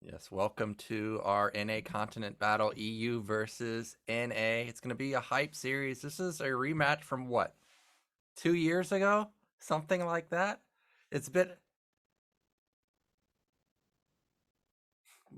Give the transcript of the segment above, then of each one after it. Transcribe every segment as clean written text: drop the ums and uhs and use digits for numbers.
Yes, welcome to our NA Continent Battle, EU versus NA. It's going to be a hype series. This is a rematch from what? 2 years ago? Something like that? It's been...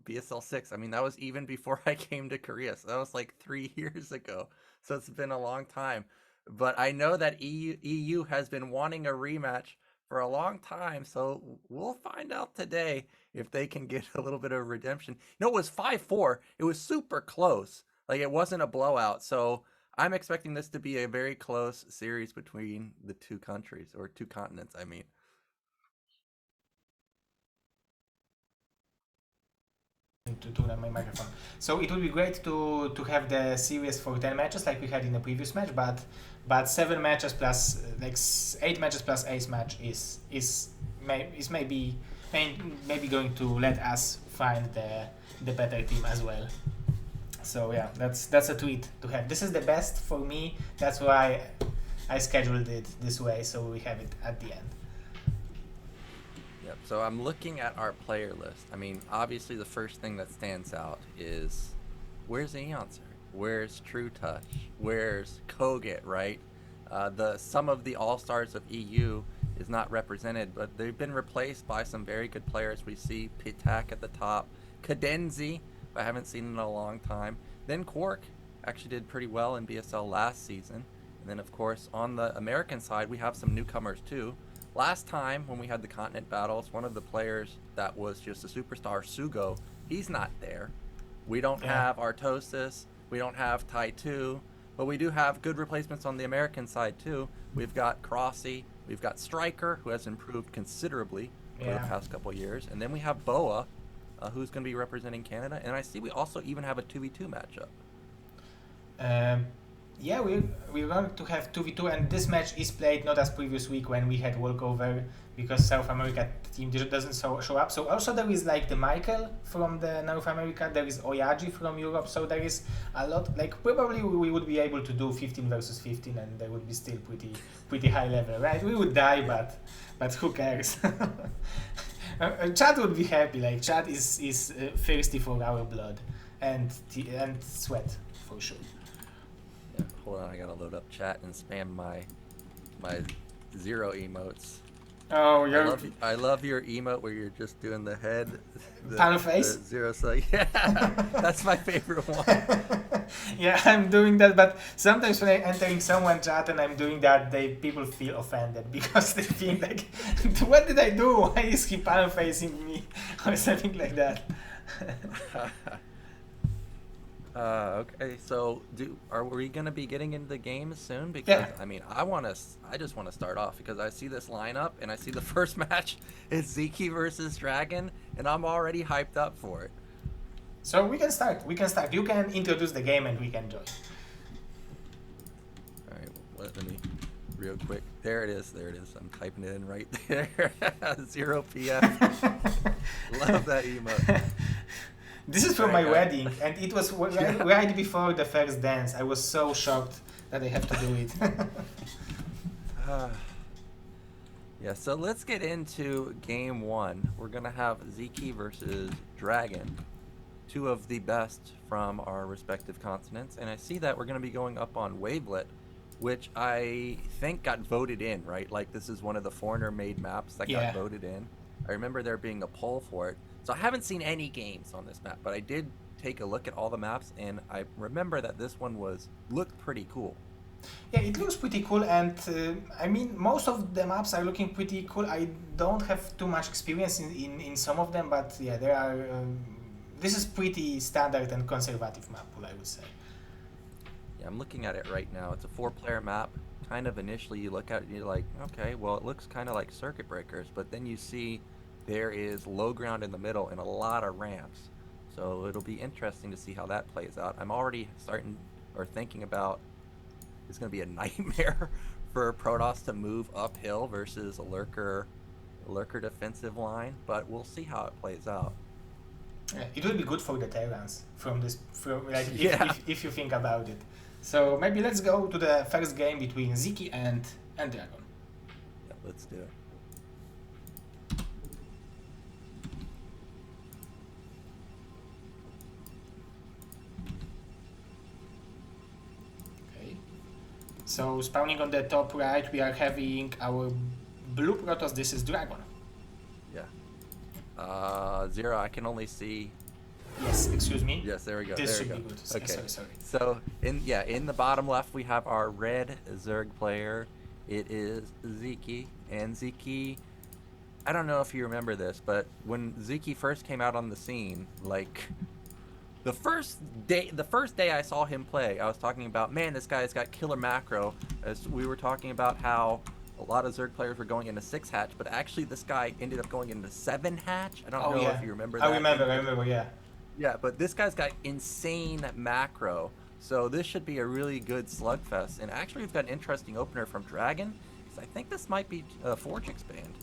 BSL6. I mean, that was even before I came to Korea. So that was like 3 years ago. So it's been a long time. But I know that EU has been wanting a rematch for a long time. So we'll find out today if they can get a little bit of redemption. You know, it was 5-4. It was super close. Like, it wasn't a blowout. So I'm expecting this to be a very close series between the two countries, or two continents, I mean. To tune up my microphone. So it would be great to have the series for 10 matches like we had in the previous match, but 7 matches plus like 8 matches plus ace match is maybe and maybe going to let us find the better team as well. So yeah, that's a tweet to have. This is the best for me. That's why I scheduled it this way, so we have it at the end. Yep. So I'm looking at our player list. I mean, obviously the first thing that stands out is where's Eonser? Where's True Touch? Where's Koget? Right? Some of the all-stars of EU is not represented, but they've been replaced by some very good players. We see Ptak at the top, CadenZie, I haven't seen in a long time. Then Kwark actually did pretty well in BSL last season. And then, of course, on the American side, we have some newcomers too. Last time when we had the Continent Battles, one of the players that was just a superstar, Sugo, he's not there. We don't have Artosis, we don't have Tai2, but we do have good replacements on the American side too. We've got Crossy, we've got StRyKeR, who has improved considerably over the past couple of years, and then we have Boa, who's going to be representing Canada, and I see we also even have a 2v2 matchup. Yeah, we're going to have 2v2, and this match is played not as previous week when we had walkover because South America team doesn't show up. So also there is like the Michael from the North America, there is Oyaji from Europe, so there is a lot, like probably we would be able to do 15 versus 15 and they would be still pretty high level, right? We would die, but who cares? Chat would be happy, like chat is thirsty for our blood and sweat for sure. Yeah, hold on, I gotta load up chat and spam my Zero emotes. Oh, I love your emote where you're just doing the head, panel face. The zero, so yeah, that's my favorite one. Yeah, I'm doing that, but sometimes when I'm entering someone chat and I'm doing that, people feel offended because they think like, what did I do? Why is he panel facing me or something like that? Okay, so are we gonna be getting into the game soon? Because I mean, I just want to start off because I see this lineup and I see the first match is Sziky versus Dragon, and I'm already hyped up for it. So we can start. You can introduce the game and we can join. All right, let me real quick. There it is. I'm typing it in right there. 0 PM. Love that emote. This is from my wedding, and it was right before the first dance. I was so shocked that I have to do it. Yeah, so let's get into game one. We're going to have Sziky versus Dragon, two of the best from our respective continents. And I see that we're going to be going up on Wavelet, which I think got voted in, right? Like this is one of the foreigner-made maps that got voted in. I remember there being a poll for it. So I haven't seen any games on this map, but I did take a look at all the maps, and I remember that this one looked pretty cool. Yeah, it looks pretty cool, and I mean, most of the maps are looking pretty cool. I don't have too much experience in some of them, but yeah, there are. This is pretty standard and conservative map pool, I would say. Yeah, I'm looking at it right now. It's a 4-player map. Kind of initially, you look at it, you're like, okay, well, it looks kind of like Circuit Breakers, but then you see there is low ground in the middle and a lot of ramps. So it'll be interesting to see how that plays out. I'm already thinking about it's going to be a nightmare for Protoss to move uphill versus a lurker defensive line, but we'll see how it plays out. Yeah, it will be good for the Terrans if you think about it. So maybe let's go to the first game between Sziky and Dragon. Yeah, let's do it. So spawning on the top right, we are having our blue Protoss. This is Dragon. Yeah. Zero, I can only see. Yes, excuse me. Yes, there we go. This there should we be go. good. Okay. Sorry. So in the bottom left we have our red Zerg player. It is Sziky, and Sziky. I don't know if you remember this, but when Sziky first came out on the scene, like. The first day I saw him play, I was talking about, man, this guy's got killer macro. As we were talking about how a lot of Zerg players were going into 6 hatch, but actually this guy ended up going into 7 hatch. I don't know if you remember that. I remember, yeah. Yeah, but this guy's got insane macro. So this should be a really good slugfest. And actually we've got an interesting opener from Dragon. So I think this might be a Forge expand.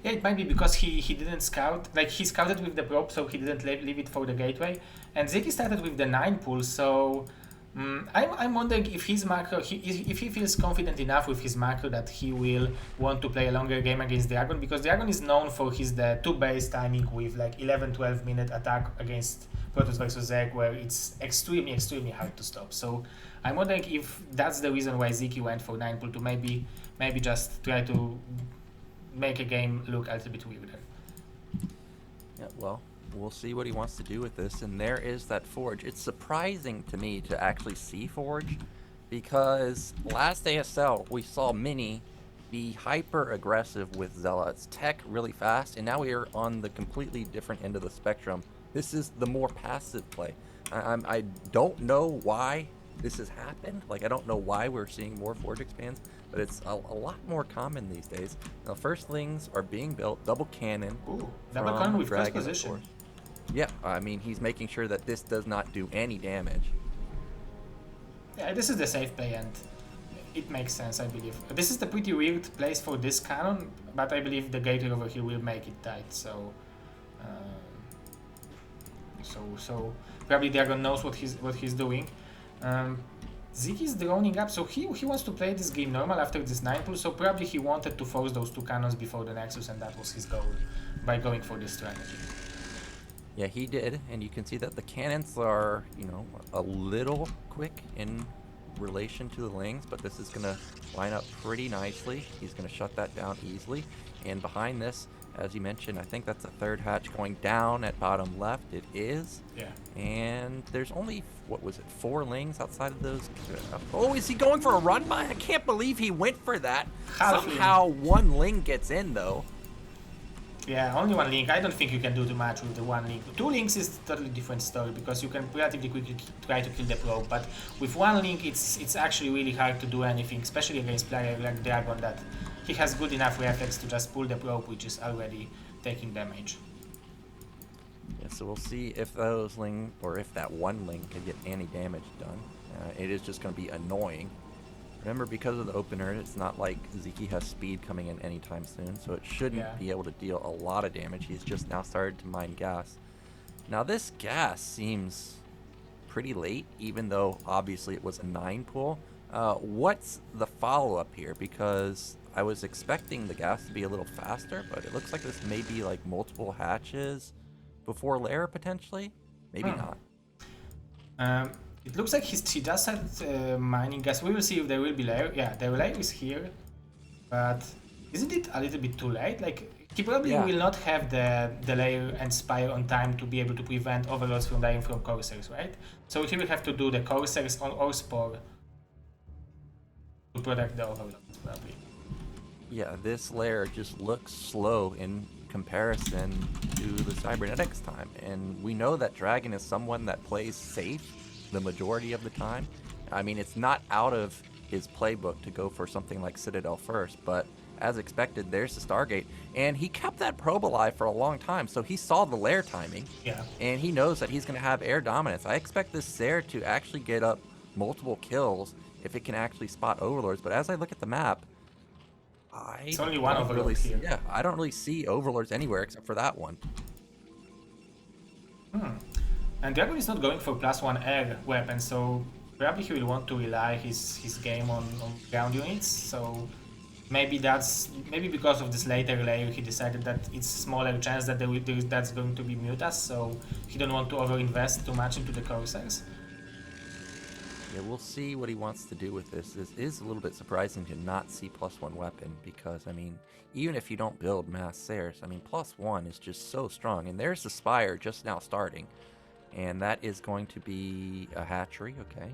Yeah, it might be because he didn't scout, like he scouted with the probe, so he didn't leave it for the gateway. And Sziky started with the 9 pull, so I'm wondering if his macro, if he feels confident enough with his macro that he will want to play a longer game against Dragon, because Dragon is known for the 2 base timing with like 11-12 minute attack against Protoss versus Zerg, where it's extremely hard to stop. So I'm wondering if that's the reason why Sziky went for 9 pull, to maybe just try to make a game look a little bit weirder. Yeah, well, we'll see what he wants to do with this, and there is that Forge. It's surprising to me to actually see Forge, because last ASL we saw Mini be hyper aggressive with Zealots, tech really fast, and now we are on the completely different end of the spectrum. This is the more passive play. I don't know why this has happened. Like, I don't know why we're seeing more Forge expands, but it's a lot more common these days. Now, firstlings are being built, double cannon. Ooh, double cannon with first position. Yeah, I mean, he's making sure that this does not do any damage. Yeah, this is the safe play, and it makes sense, I believe. This is the pretty weird place for this cannon, but I believe the gateway over here will make it tight, so so probably Dragon knows what he's doing. Sziky is droning up, so he wants to play this game normal after this 9 pull, so probably he wanted to force those 2 cannons before the Nexus, and that was his goal by going for this strategy. Yeah, he did, and you can see that the cannons are, you know, a little quick in relation to the lings, but this is going to line up pretty nicely. He's going to shut that down easily, and behind this, as you mentioned, I think that's a 3rd hatch going down at bottom left. It is. Yeah. And there's only, what was it, 4 lings outside of those? Oh, is he going for a run by? I can't believe he went for that. Somehow 1 ling gets in, though. Yeah, only 1 link. I don't think you can do too much with the 1 link. 2 links is a totally different story, because you can relatively quickly try to kill the probe, but with 1 link it's actually really hard to do anything, especially against player like Dragon, that he has good enough reflex to just pull the probe, which is already taking damage. Yeah, so we'll see if those ling, or if that 1 ling can get any damage done. It is just going to be annoying. Remember, because of the opener, it's not like Sziky has speed coming in anytime soon, so it shouldn't be able to deal a lot of damage. He's just now started to mine gas. Now, this gas seems pretty late, even though obviously it was a 9 pull. What's the follow-up here? Because I was expecting the gas to be a little faster, but it looks like this may be like multiple hatches before lair, potentially? Maybe not. It looks like he just had mining gas. We will see if there will be lair. Yeah, the lair is here, but isn't it a little bit too late? Like, he probably will not have the lair and spire on time to be able to prevent overlords from dying from coursers, right? So he will have to do the coursers or spore to protect the overlords, probably. Yeah, this lair just looks slow in comparison to the cybernetics time, and we know that Dragon is someone that plays safe the majority of the time. I mean, it's not out of his playbook to go for something like Citadel first, but as expected, there's the Stargate, and he kept that probe alive for a long time, so he saw the lair timing, and he knows that he's going to have air dominance. I expect this Zerg to actually get up multiple kills if it can actually spot overlords, but as I look at the map, it's only one overlord here. Yeah, I don't really see overlords anywhere except for that one. And Dragon is not going for +1 air weapon, so probably he will want to rely his game on ground units. So maybe because of this later layer he decided that it's smaller chance that that's going to be Mutas, so he don't want to overinvest too much into the coursers. Yeah, we'll see what he wants to do with this. This is a little bit surprising to not see +1 weapon, because, I mean, even if you don't build mass Zers, I mean, +1 is just so strong. And there's the Spire just now starting, and that is going to be a hatchery, okay?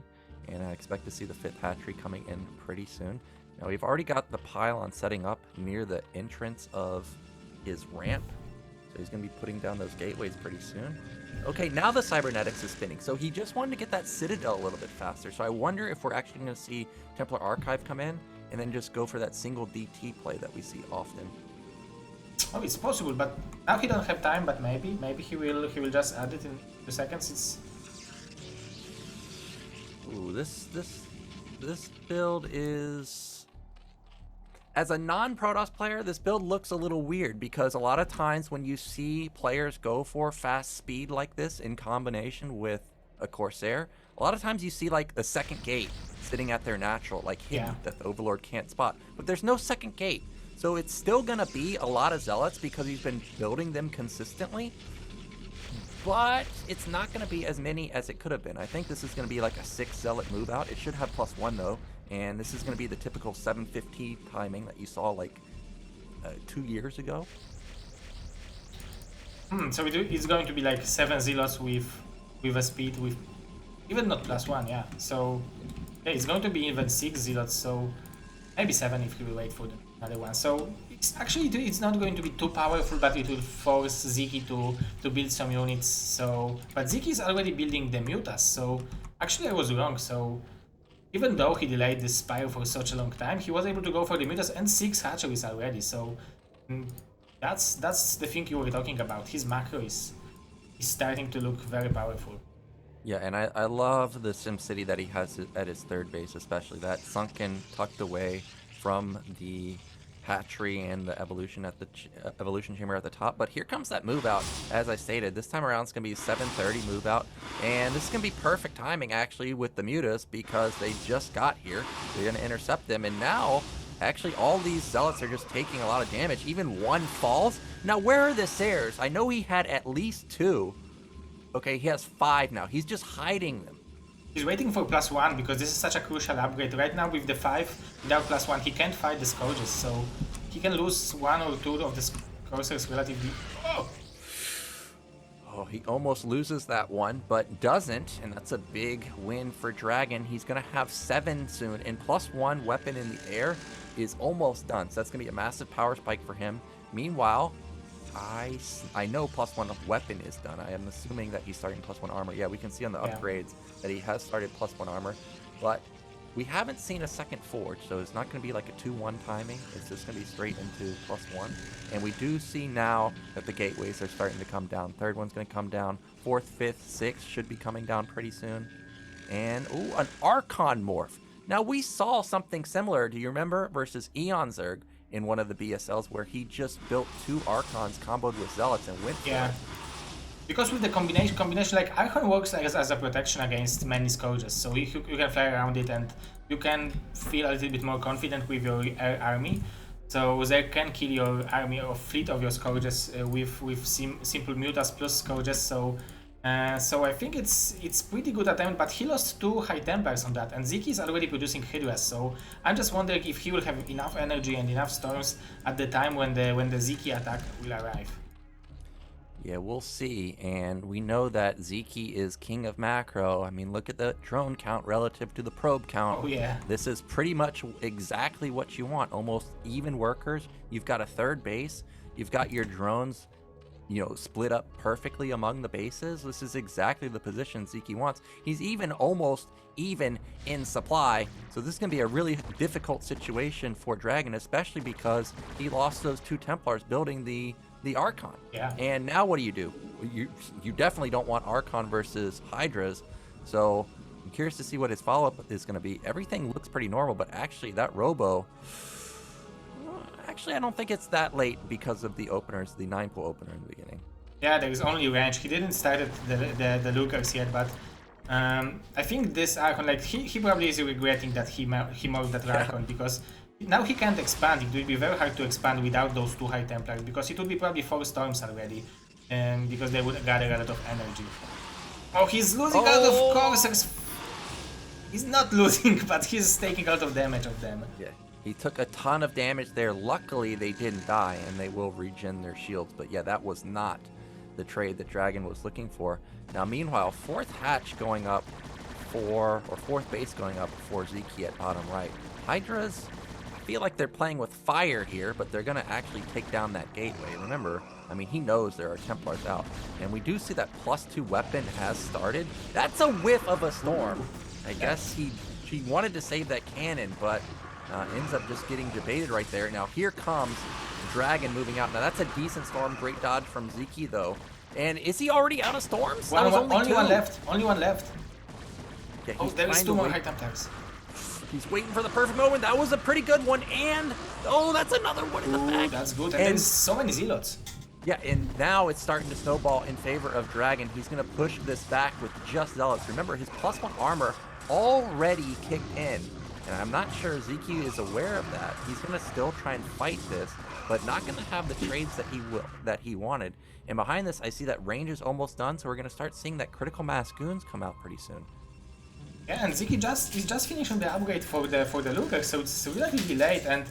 And I expect to see the 5th hatchery coming in pretty soon. Now, we've already got the pylon setting up near the entrance of his ramp, so he's going to be putting down those gateways pretty soon. Okay, now the cybernetics is spinning, so he just wanted to get that Citadel a little bit faster, so I wonder if we're actually going to see Templar Archive come in and then just go for that single DT play that we see often. Oh, it's possible, but now he don't have time, but maybe he will just add it in 2 seconds. It's... Ooh, this build is... as a non-Protoss player, this build looks a little weird because a lot of times when you see players go for fast speed like this in combination with a Corsair, a lot of times you see like the second gate sitting at their natural, like hidden, that the Overlord can't spot. But there's no second gate. So it's still going to be a lot of Zealots because he's been building them consistently. But it's not going to be as many as it could have been. I think this is going to be like a 6 Zealot move out. It should have +1 though. And this is going to be the typical 750 timing that you saw like 2 years ago. So it's going to be like 7 Zealots with a speed with even not +1, yeah. So yeah, it's going to be even 6 Zealots, so maybe 7 if you will wait for another one. So it's not going to be too powerful, but it will force Sziky to build some units. So, but Sziky is already building the Mutas, so actually I was wrong. So even though he delayed this Spire for such a long time, he was able to go for the Mutas and 6 hatcheries already. So that's the thing you were talking about. His macro is starting to look very powerful. Yeah, and I love the SimCity that he has at his third base, especially that sunken, tucked away from the hatchery and the evolution at the evolution chamber at the top. But here comes that move out. As I stated, this time around it's gonna be 7:30 move out, and this is gonna be perfect timing actually with the Mutas because they just got here. They're gonna intercept them, and now actually all these Zealots are just taking a lot of damage. Even one falls. Now where are the Sayers? I know he had at least 2. Okay, he has 5 now. He's just hiding them. He's waiting for +1 because this is such a crucial upgrade. Right now with the 5, without +1, he can't fight the Scourges, so he can lose 1 or 2 of the Corsairs relatively. Oh, he almost loses that one, but doesn't, and that's a big win for Dragon. He's going to have 7 soon, and +1 weapon in the air is almost done, so that's going to be a massive power spike for him. Meanwhile, I know +1 weapon is done. I am assuming that he's starting +1 armor. Yeah, we can see on the upgrades that he has started +1 armor, but we haven't seen a second forge, so it's not going to be like a 2-1 timing. It's just going to be straight into +1. And we do see now that the gateways are starting to come down. Third one's going to come down. 4th, 5th, 6th should be coming down pretty soon. And, ooh, an Archon morph. Now, we saw something similar, do you remember, versus Eon Zerg in one of the BSLs where he just built 2 Archons comboed with Zealots and went for it. Because with the combination like Archon works as a protection against many Scourges, so you can fly around it and you can feel a little bit more confident with your army. So they can kill your army or fleet of your Scourges with simple Mutas plus Scourges. So I think it's pretty good attempt, but he lost 2 High Templars on that, and Sziky is already producing Hydras, so I'm just wondering if he will have enough energy and enough storms at the time when the Sziky attack will arrive. Yeah, we'll see, and we know that Sziky is king of macro. I mean, look at the drone count relative to the probe count. Oh yeah. This is pretty much exactly what you want, almost even workers. You've got a third base, you've got your drones, you know, split up perfectly among the bases. This is exactly the position Sziky wants. He's even almost even in supply, so this is going to be a really difficult situation for Dragon, especially because he lost those 2 Templars building the Archon. Yeah. And now what do? You definitely don't want Archon versus Hydras, so I'm curious to see what his follow-up is going to be. Everything looks pretty normal, but actually that Robo, actually I don't think it's that late because of the openers, the 9-pull opener in the beginning. Yeah, there is only range. He didn't start the Lukers yet, but I think this Archon, like he probably is regretting that he morphed that Archon, because now he can't expand. It will be very hard to expand without those 2 High Templars, because it would be probably 4 storms already, and because they would gather a lot of energy. Oh, he's losing out of Corsairs. He's not losing, but he's taking a lot of damage of them. Yeah, he took a ton of damage there. Luckily, they didn't die, and they will regen their shields. But yeah, that was not the trade that Dragon was looking for. Now, meanwhile, 4th hatch going up or 4th base going up for Sziky at bottom right. Hydras, I feel like they're playing with fire here, but they're going to actually take down that gateway. Remember, I mean, he knows there are Templars out. And we do see that +2 weapon has started. That's a whiff of a storm. I guess he wanted to save that cannon, but ends up just getting debated right there. Now, here comes Dragon moving out. Now, that's a decent storm. Great dodge from Sziky, though. And is he already out of storms? Only one left. Only one left. Yeah, there is 2 more High Templars. He's waiting for the perfect moment. That was a pretty good one. And, oh, that's another one in the back. That's good. And there's so many zealots. Yeah, and now it's starting to snowball in favor of Dragon. He's going to push this back with just Zealots. Remember, his +1 armor already kicked in. And I'm not sure Sziky is aware of that. He's going to still try and fight this, but not going to have the trades that he wanted. And behind this, I see that range is almost done, so we're going to start seeing that critical mass goons come out pretty soon. Yeah, and Sziky is just finishing the upgrade for the Lurker, so it's relatively late, and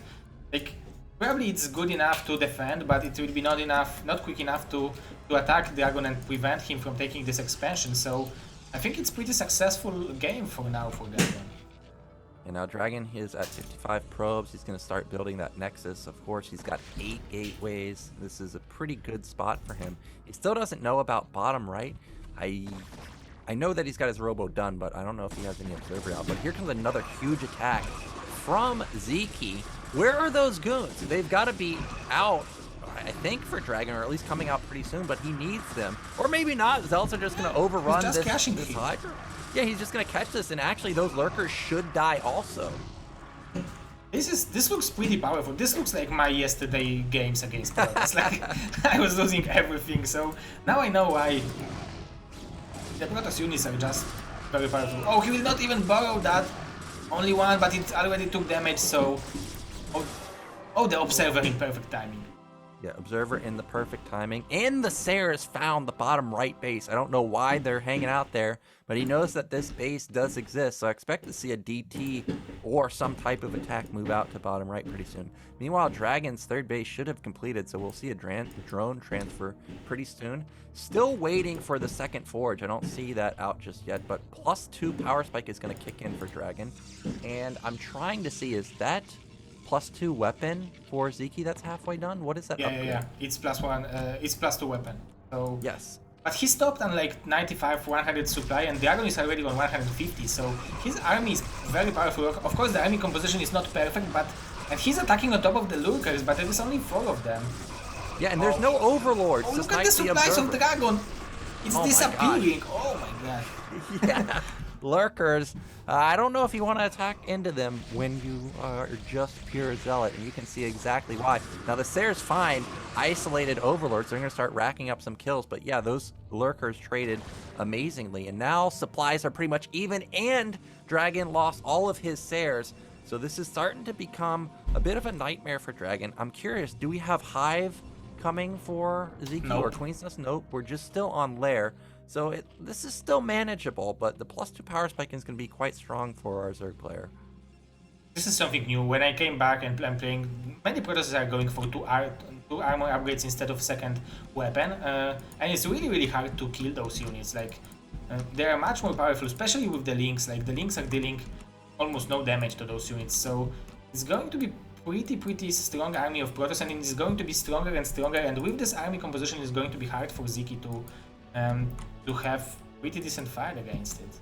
like probably it's good enough to defend, but it will be not quick enough to attack Dragon and prevent him from taking this expansion. So I think it's pretty successful game for now for Dragon. And now Dragon is at 55 probes. He's going to start building that Nexus. Of course, he's got 8 gateways. This is a pretty good spot for him. He still doesn't know about bottom right. I know that he's got his robo done, but I don't know if he has any observer out. But here comes another huge attack from Sziky. Where are those goons? They've got to be out, I think, for Dragon, or at least coming out pretty soon, but he needs them. Or maybe not. Zealots are just going to overrun this Hydra. Yeah, he's just going to catch this, and actually those Lurkers should die also. This looks pretty powerful. This looks like my yesterday games against Protoss. Like, I was losing everything, so now I know why the Protoss units are just very powerful. Oh, he will not even borrow that. Only one, but it already took damage, so... Oh, the Observer in perfect timing. Yeah, Observer in the perfect timing. And the Sares found the bottom right base. I don't know why they're hanging out there, but he knows that this base does exist, so I expect to see a DT or some type of attack move out to bottom right pretty soon. Meanwhile, Dragon's third base should have completed, so we'll see a drone transfer pretty soon. Still waiting for the second forge. I don't see that out just yet, but +2 power spike is going to kick in for Dragon. And I'm trying to see, is that +2 weapon for Sziky that's halfway done? What is that upgrade? Yeah. It's +1, it's +2 weapon. So yes. But he stopped on like 95, 100 supply, and Dragon is already on 150, so his army is very powerful. Of course, the army composition is not perfect, and he's attacking on top of the Lurkers, but there is only 4 of them. Yeah, and there's no Overlords. Oh, look at the supplies of Dragon! It's disappearing! Oh my god. Yeah, Lurkers. I don't know if you want to attack into them when you are just pure Zealot, and you can see exactly why. Now, the Sare's fine, isolated Overlords, they're going to start racking up some kills, but yeah, those Lurkers traded amazingly, and now supplies are pretty much even, and Dragon lost all of his Sares, so this is starting to become a bit of a nightmare for Dragon. I'm curious, do we have Hive coming for Sziky or Queen's Nest? Nope, we're just still on Lair. So this is still manageable, but the +2 power spike is going to be quite strong for our Zerg player. This is something new. When I came back and I'm playing, many Protosses are going for two armor upgrades instead of second weapon, and it's really hard to kill those units. Like they are much more powerful, especially with the links. Like the links are dealing almost no damage to those units, so it's going to be pretty strong army of Protoss, and it's going to be stronger and stronger. And with this army composition, it's going to be hard for Sziky to have pretty decent fight against it.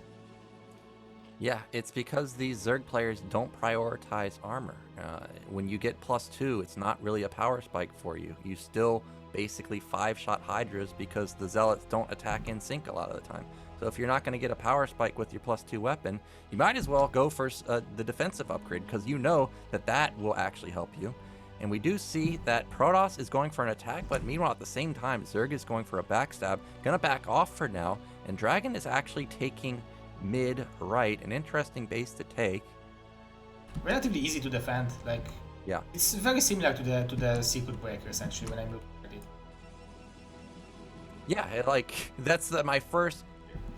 Yeah, it's because these Zerg players don't prioritize armor. When you get +2, it's not really a power spike for you. You still basically 5-shot Hydras because the Zealots don't attack in sync a lot of the time. So if you're not going to get a power spike with your +2 weapon, you might as well go for the defensive upgrade, because you know that will actually help you. And we do see that Protoss is going for an attack, but meanwhile at the same time, Zerg is going for a backstab. Gonna back off for now, and Dragon is actually taking mid-right, an interesting base to take. Relatively easy to defend, like, yeah. It's very similar to the Secret Breaker, essentially, when I'm looking at it. Yeah, that's my first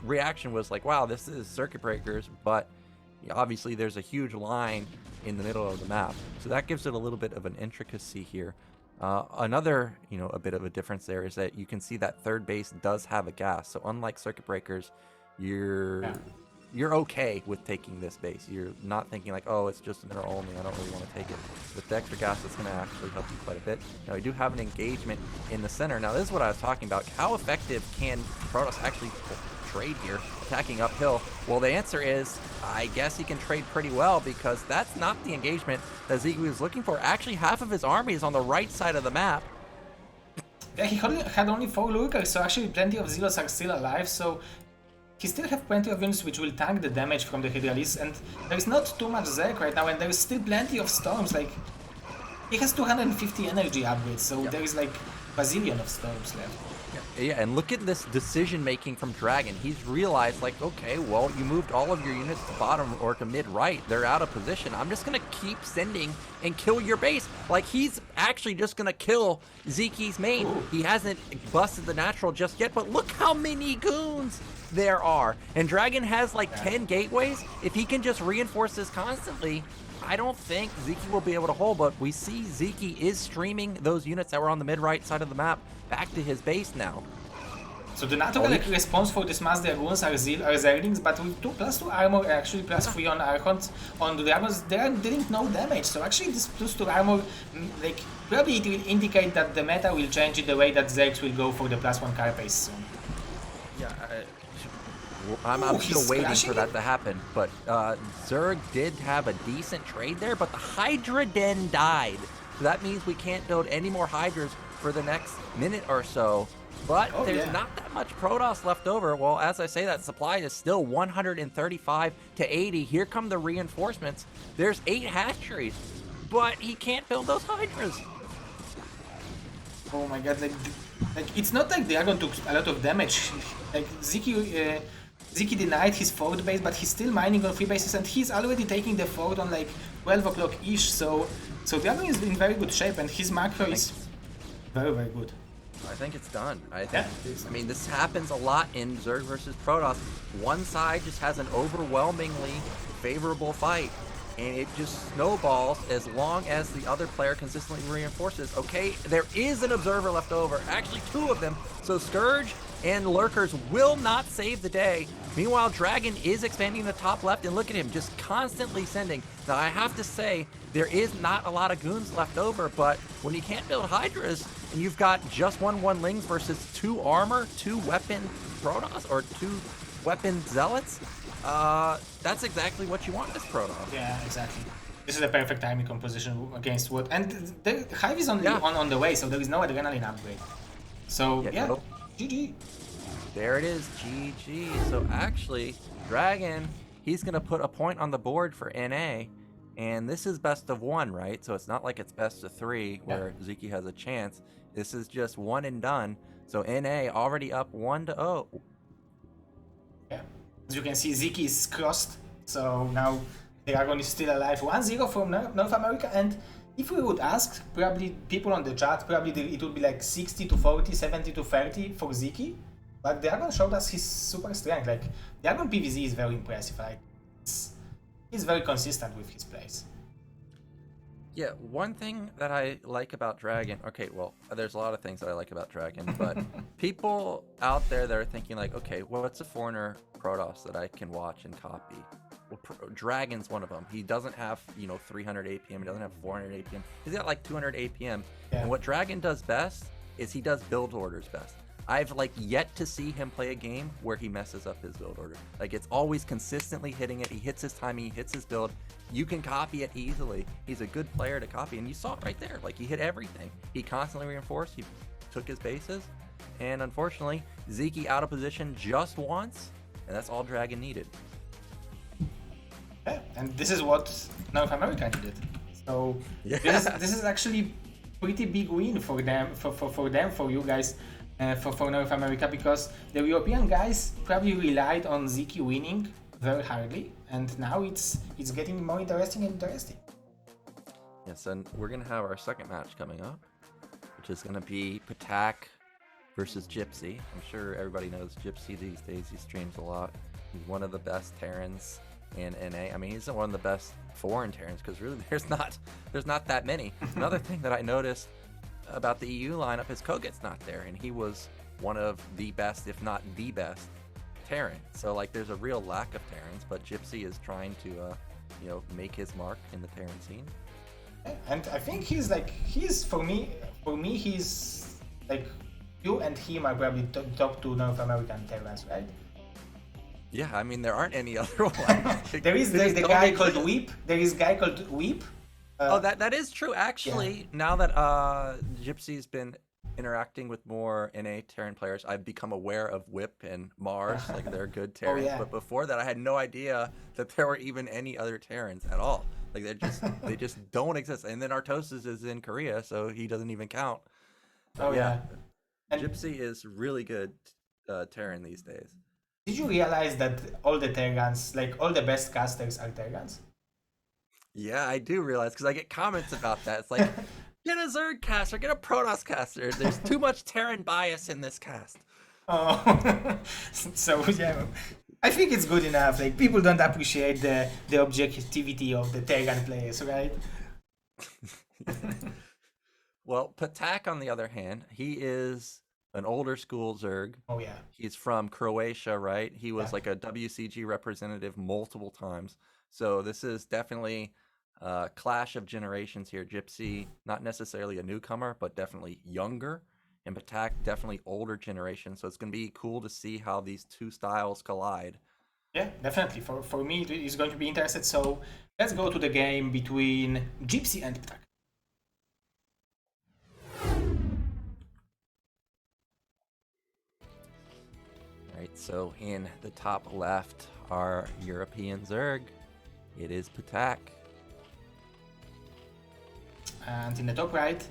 reaction was like, wow, this is Circuit Breakers, but obviously there's a huge line in the middle of the map, so that gives it a little bit of an intricacy here. Another, a bit of a difference there is that you can see that third base does have a gas, so unlike Circuit Breakers, you're okay with taking this base. You're not thinking like, oh, it's just mineral only, I don't really want to take it. With the extra gas, it's going to actually help you quite a bit. Now, we do have an engagement in the center. Now, this is what I was talking about. How effective can Protoss actually trade here, attacking uphill? Well, the answer is, I guess he can trade pretty well, because that's not the engagement that Sziky was looking for. Actually, half of his army is on the right side of the map. Yeah, he had only 4 Lurkers, so actually plenty of Zealots are still alive, so he still have plenty of units which will tank the damage from the Hydralis, and there is not too much Zerg right now, and there is still plenty of Storms. Like, he has 250 energy upgrades, so there is like bazillion of Storms left. Yeah, and look at this decision making from Dragon. He's realized, like, okay, well, you moved all of your units to bottom or to mid right. They're out of position. I'm just gonna keep sending and kill your base. Like, he's actually just gonna kill Sziky's main. Ooh. He hasn't busted the natural just yet, but look how many goons there are. And Dragon has like 10 gateways. If he can just reinforce this constantly, I don't think Sziky will be able to hold, but we see Sziky is streaming those units that were on the mid-right side of the map back to his base now. So the natural response for this mass dragoons are Zerlings, but with 2+2 armor, actually +3 on Archons, on the dragons, they are dealing no damage. So actually this +2 armor, like, probably it will indicate that the meta will change in the way that Zergs will go for the +1 carapace soon. Yeah, I'm still waiting for that to happen, but Zerg did have a decent trade there, but the Hydra Den died. So that means we can't build any more Hydras for the next minute or so. But there's not that much Protoss left over. Well, as I say, that supply is still 135 to 80. Here come the reinforcements. There's 8 hatcheries, but he can't build those Hydras. Oh my god, like it's not like Dragon took a lot of damage. Like, Sziky denied his 4th base, but he's still mining on 3 bases, and he's already taking the 4th on like 12 o'clock-ish, so Dragon is in very good shape, and his macro is very, very good. I think it's done. I mean, this happens a lot in Zerg versus Protoss. One side just has an overwhelmingly favorable fight, and it just snowballs as long as the other player consistently reinforces. Okay, there is an observer left over, actually 2 of them, so Scourge and Lurkers will not save the day. Meanwhile, Dragon is expanding the top left, and look at him, just constantly sending. Now, I have to say, there is not a lot of goons left over, but when you can't build Hydras, and you've got just 1/1 Lings versus 2 armor, 2 weapon Protoss, or 2 weapon Zealots, that's exactly what you want this Protoss. Yeah, exactly. This is a perfect timing composition against what, and the Hive is on the way, so there is no adrenaline upgrade. So yeah, GG. There it is, GG. So actually, Dragon, he's gonna put a point on the board for NA, and this is best of 1, right? So it's not like it's best of 3 where Sziky has a chance. This is just 1 and done. So NA already up 1-0. Yeah, as you can see, Sziky is crossed. So now Dragon is still alive. 1-0 from North America, and if we would ask, probably people on the chat, probably it would be like 60-40, 70-30 for Sziky. But Dragon showed us his super strength. Like, Dragon PvZ is very impressive. Like, he's very consistent with his plays. Yeah, one thing that I like about Dragon, okay, well, there's a lot of things that I like about Dragon, but people out there that are thinking like, okay, well, what's a foreigner Protoss that I can watch and copy? Well, Dragon's one of them. He doesn't have, 300 APM, he doesn't have 400 APM, he's got like 200 APM, and what Dragon does best is he does build orders best. I've yet to see him play a game where he messes up his build order. Like, it's always consistently hitting it. He hits his timing, he hits his build. You can copy it easily. He's a good player to copy, and you saw it right there. Like, he hit everything. He constantly reinforced, he took his bases, and unfortunately, Sziky out of position just once, and that's all Dragon needed. Yeah, and this is what North America needed. So this is actually pretty big win for them, for you guys. For North America, because the European guys probably relied on Sziky winning very hardly, and now it's getting more interesting and interesting. Yes, and we're gonna have our second match coming up, which is gonna be Ptak versus Gypsy. I'm sure everybody knows Gypsy these days. He streams a lot. He's one of the best Terrans in NA. I mean, he's one of the best foreign Terrans, because really there's not that many. Another thing that I noticed about the EU lineup is Koget's not there, and he was one of the best, if not the best, Terran. So there's a real lack of Terrans, but Gypsy is trying to make his mark in the Terran scene. And I think he's for me he's like, you and him are probably top 2 North American Terrans, right? Yeah, I mean, there aren't any other ones. There is the guy called Weep. There is a guy called Weep. That is true. Actually, now that Gypsy's been interacting with more NA Terran players, I've become aware of Whip and Mars, like they're good Terrans. yeah. But before that, I had no idea that there were even any other Terrans at all. Like they just don't exist. And then Artosis is in Korea, so he doesn't even count. But And Gypsy is really good Terran these days. did you realize that all the Terrans, like all the best casters, are Terrans? Yeah, I do realize because I get comments about that. It's like, get a Zerg caster, get a Protoss caster. There's too much Terran bias in this cast. Oh, so yeah, I think it's good enough. Like people don't appreciate the objectivity of the Terran players, right? Well, Ptak, on the other hand, he is an older school Zerg. Oh yeah. He's from Croatia, right? He was like a WCG representative multiple times. So this is definitely a clash of generations here. Gypsy, not necessarily a newcomer, but definitely younger. And Ptak, definitely older generation. So it's going to be cool to see how these two styles collide. Yeah, definitely. For me, it's going to be interesting. So let's go to the game between Gypsy and Ptak. Right, so in the top left, our European Zerg. It is Ptak. And in the top right,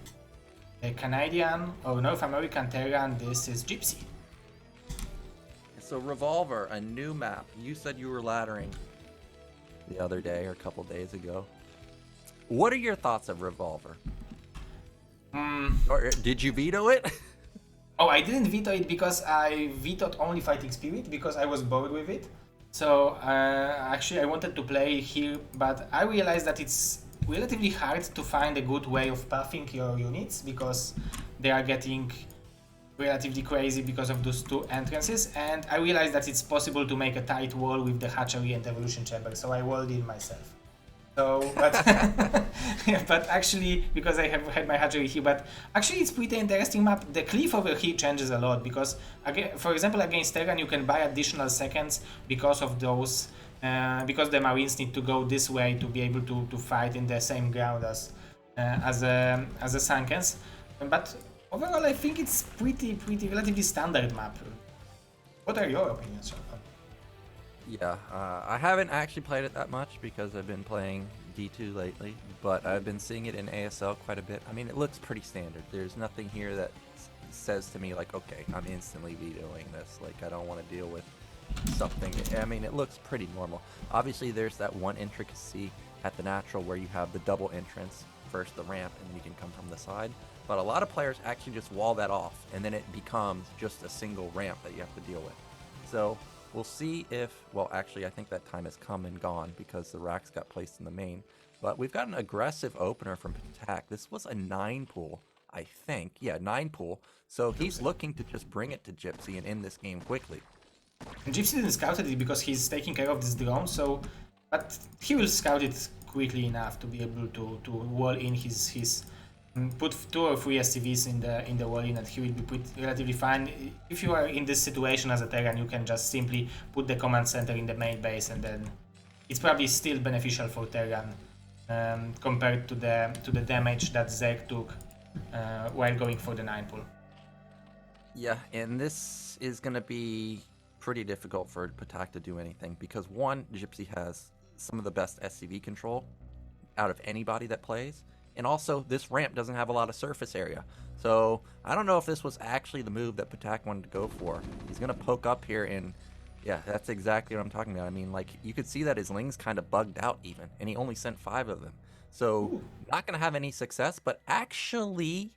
the Canadian or North American Terran, this is Gypsy. So Revolver, a new map. You said you were laddering the other day or a couple days ago. What are your thoughts of Revolver? Or did you veto it? Oh, I didn't veto it because I vetoed only Fighting Spirit because I was bored with it. So actually I wanted to play here, but I realized that it's relatively hard to find a good way of buffing your units because they are getting relatively crazy because of those two entrances, and I realized that it's possible to make a tight wall with the hatchery and evolution chamber, so I walled in myself. So, but, but actually, because I have had my hatchery here, but actually it's pretty interesting map. The cliff over here changes a lot because, again, for example, against Terran you can buy additional seconds because of those, because the Marines need to go this way to be able to fight in the same ground as the Sankens. But overall, I think it's pretty relatively standard map. What are your opinions, Sean? Yeah, I haven't actually played it that much because I've been playing D2 lately, but I've been seeing it in ASL quite a bit. I mean, it looks pretty standard. There's nothing here that says to me like, okay, I'm instantly vetoing this. Like, I don't want to deal with something. I mean, it looks pretty normal. Obviously, there's that one intricacy at the natural where you have the double entrance, first the ramp, and then you can come from the side. But a lot of players actually just wall that off, and then it becomes just a single ramp that you have to deal with. So we'll see if, well, actually, I think that time has come and gone because the racks got placed in the main. But we've got an aggressive opener from Ptak. This was a 9 pool, I think. Yeah, 9 pool. So he's looking to just bring it to Gypsy and end this game quickly. And Gypsy didn't scout it because he's taking care of this drone, so, but he will scout it quickly enough to be able to wall in his put 2 or 3 SCVs in the wall in, and he will be relatively fine. If you are in this situation as a Terran, you can just simply put the command center in the main base, and then it's probably still beneficial for Terran compared to the damage that Zeg took while going for the 9 pull. Yeah, and this is going to be pretty difficult for Ptak to do anything because, one, Gypsy has some of the best SCV control out of anybody that plays. And also, this ramp doesn't have a lot of surface area. So, I don't know if this was actually the move that Ptak wanted to go for. He's going to poke up here and, yeah, that's exactly what I'm talking about. I mean, like, you could see that his Ling's kind of bugged out even, and he only sent 5 of them. So, not going to have any success, but actually,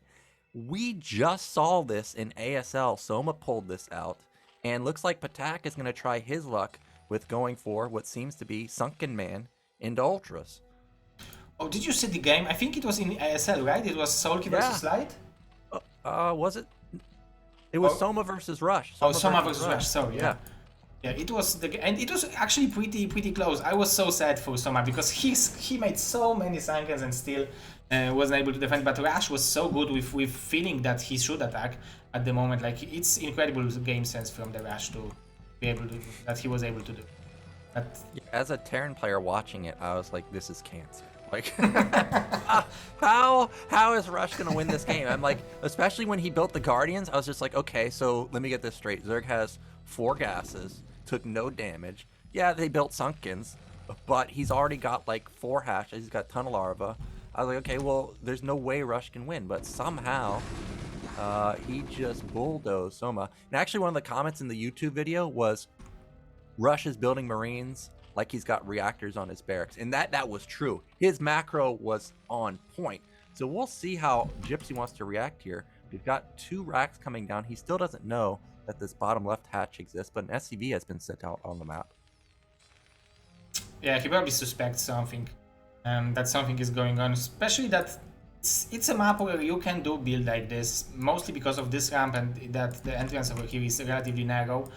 we just saw this in ASL. Soma pulled this out, and looks like Ptak is going to try his luck with going for what seems to be Sunken Man into Ultras. Oh, did you see the game? I think it was in ASL, right? It was Sulky versus Light? Was it? It was Soma versus Rush. Soma versus Rush, sorry, yeah. Yeah, it was and it was actually pretty close. I was so sad for Soma because he made so many Sankens and still wasn't able to defend. But Rush was so good with feeling that he should attack at the moment. Like, it's incredible game sense from the Rush to be able to that he was able to do. But as a Terran player watching it, I was like, this is cancer. Like, how is Rush gonna win this game? I'm like, especially when he built the Guardians, I was just like, okay, so let me get this straight. Zerg has 4 gases, took no damage. Yeah, they built Sunkens, but he's already got like 4 hashes. He's got Tunnel Larva. I was like, okay, well, there's no way Rush can win, but somehow he just bulldozed Soma. And actually, one of the comments in the YouTube video was, Rush is building Marines like he's got reactors on his barracks. And that was true. His macro was on point. So we'll see how Gypsy wants to react here. We've got 2 racks coming down. He still doesn't know that this bottom left hatch exists, but an SCV has been sent out on the map. Yeah, he probably suspects something. That something is going on, especially that it's a map where you can do build like this, mostly because of this ramp and that the entrance over here is relatively narrow.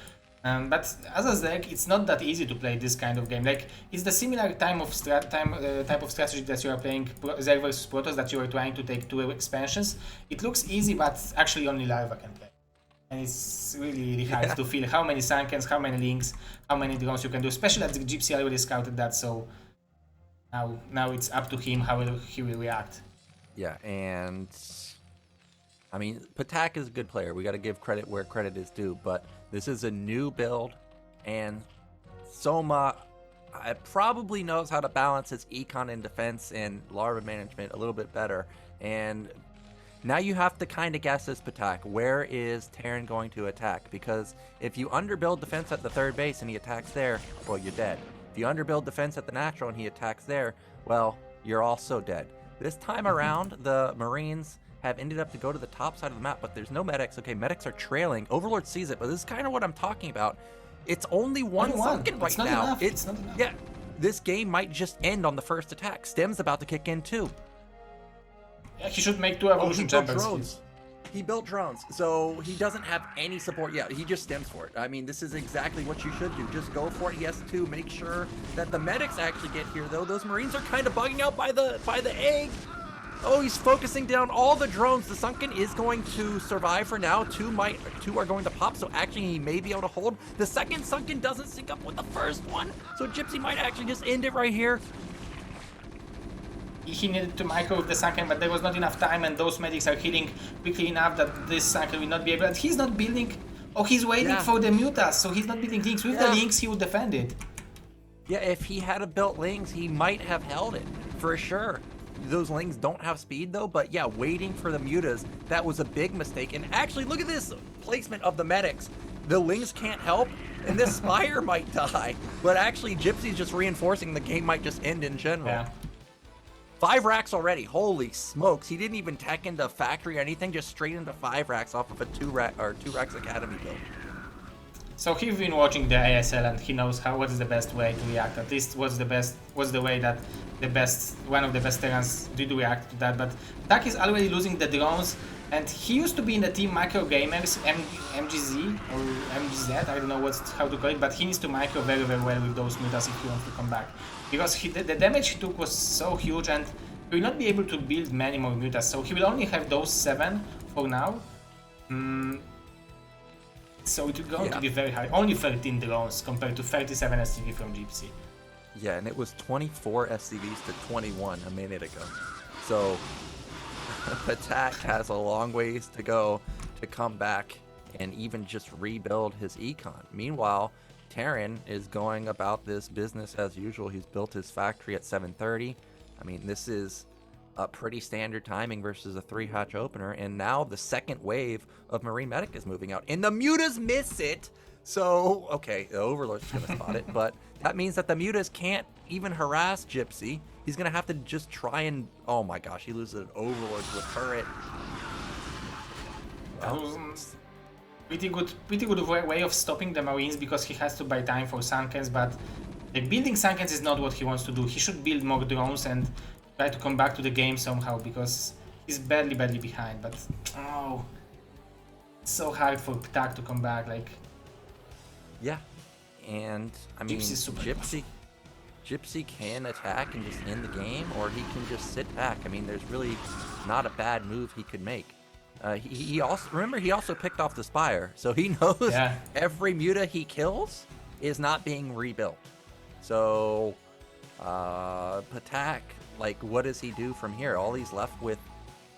But as a Zerg, it's not that easy to play this kind of game. Like, it's the similar type of strategy that you are playing Zerg versus Protoss, that you are trying to take 2 expansions. It looks easy, but actually only Larva can play. And it's really hard to feel how many Sunkens, how many links, how many drones you can do, especially that the Gypsy already scouted that, so now it's up to him how he will react. Yeah, and I mean, Ptak is a good player. We got to give credit where credit is due, but this is a new build, and Soma probably knows how to balance his econ and defense and larva management a little bit better. And now you have to kind of guess as Ptak, where is Terran going to attack? Because if you underbuild defense at the 3rd base and he attacks there, well, you're dead. If you underbuild defense at the natural and he attacks there, well, you're also dead. This time around, the Marines have ended up to go to the top side of the map, but there's no medics. Okay, medics are trailing. Overlord sees it, but this is kind of what I'm talking about. It's only one Sunken right now. It's not enough. Yeah, this game might just end on the first attack. Stem's about to kick in too. Yeah, he should make 2 evolution chambers. He built drones, so he doesn't have any support yet. He just stems for it. I mean, this is exactly what you should do. Just go for it. He has to make sure that the medics actually get here, though. Those Marines are kind of bugging out by the egg. Oh, he's focusing down all the drones. The Sunken is going to survive for now. 2 are going to pop, so actually he may be able to hold. The second Sunken doesn't sync up with the first one, so Gypsy might actually just end it right here. He needed to micro with the Sunken, but there was not enough time, and those medics are healing quickly enough that this Sunken will not be able. And he's not building. Oh, he's waiting for the mutas, so he's not building links. With the links, he would defend it. Yeah, if he had built links, he might have held it for sure. Those lings don't have speed though, but yeah, waiting for the mutas, that was a big mistake. And actually, look at this placement of the medics. The lings can't help, and this Spire might die. But actually, Gypsy's just reinforcing the game might just end in general. Yeah. 5 racks already. Holy smokes. He didn't even tech into factory or anything, just straight into 5 racks off of a 2 racks academy build. So he's been watching the ASL and he knows what is the best way to react. At least what's the way that one of the best Terrans did react to that. But Ptak is already losing the drones, and he used to be in the team Micro Gamers, MGZ or MGZ, I don't know how to call it, but he needs to micro very, very well with those mutas if he wants to come back. Because the damage he took was so huge, and he will not be able to build many more mutas, so he will only have those 7 for now. So it will going to be very hard. Only 13 drones compared to 37 SCV from Gypsy. Yeah, and it was 24 SCVs to 21 a minute ago. So Ptak has a long ways to go to come back and even just rebuild his econ. Meanwhile, Terran is going about this business as usual. He's built his factory at 7:30. I mean, this is a pretty standard timing versus a 3-hatch opener, and now the second wave of Marine Medic is moving out, and the mutas miss it. So, okay, the Overlord's gonna spot it, but that means that the mutas can't even harass Gypsy. He's gonna have to just try and, oh my gosh, he loses an Overlord with turret. Pretty good way of stopping the Marines, because he has to buy time for Sunkens, but building Sunkens is not what he wants to do. He should build more drones and try to come back to the game somehow, because he's badly behind. But oh, it's so hard for Ptak to come back. Like, yeah, and I mean, Gypsy can attack and just end the game, or he can just sit back. I mean, there's really not a bad move he could make. He also picked off the Spire, so he knows every muta he kills is not being rebuilt. So Ptak like, what does he do from here? All he's left with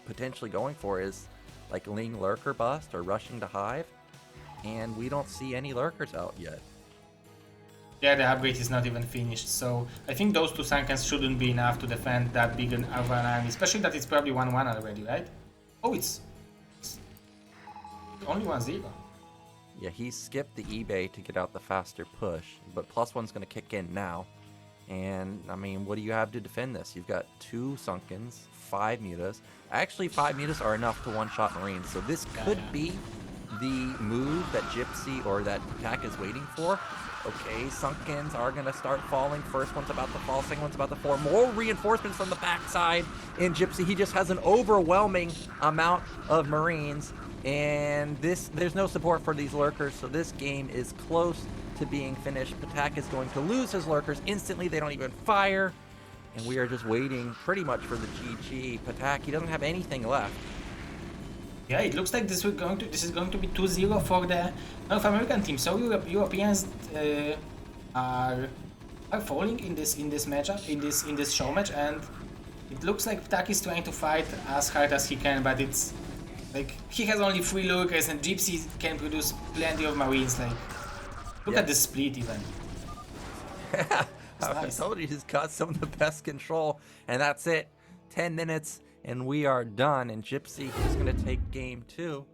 potentially going for is like Ling Lurker bust or rushing to Hive, and we don't see any Lurkers out yet. Yeah, the upgrade is not even finished, so I think those 2 Sunkens shouldn't be enough to defend that big of an army, especially that it's probably 1-1 already, right? Oh, it's only 1-0. Yeah, he skipped the eBay to get out the faster push, but +1's going to kick in now. And, I mean, what do you have to defend this? You've got 2 Sunkens, 5 Mutas. Actually, 5 Mutas are enough to one-shot Marines, so this could be the move that Gypsy or that Ptak is waiting for. Okay, Sunkens are going to start falling. First one's about to fall, second one's about to fall. More reinforcements from the backside in Gypsy. He just has an overwhelming amount of Marines. And there's no support for these Lurkers, so this game is close to being finished. Ptak is going to lose his Lurkers instantly. They don't even fire. And we are just waiting pretty much for the GG. Ptak, he doesn't have anything left. Yeah, it looks like this is going to be 2-0 for the North American team. So Europeans are falling in this matchup, in this show match, and it looks like Ptak is trying to fight as hard as he can, but it's like he has only 3 Lurkers and Gypsy can produce plenty of Marines. Like, look at the split even. I Nice. told you he's got some of the best control, and that's it. 10 minutes and we are done, and Gypsy is going to take game 2.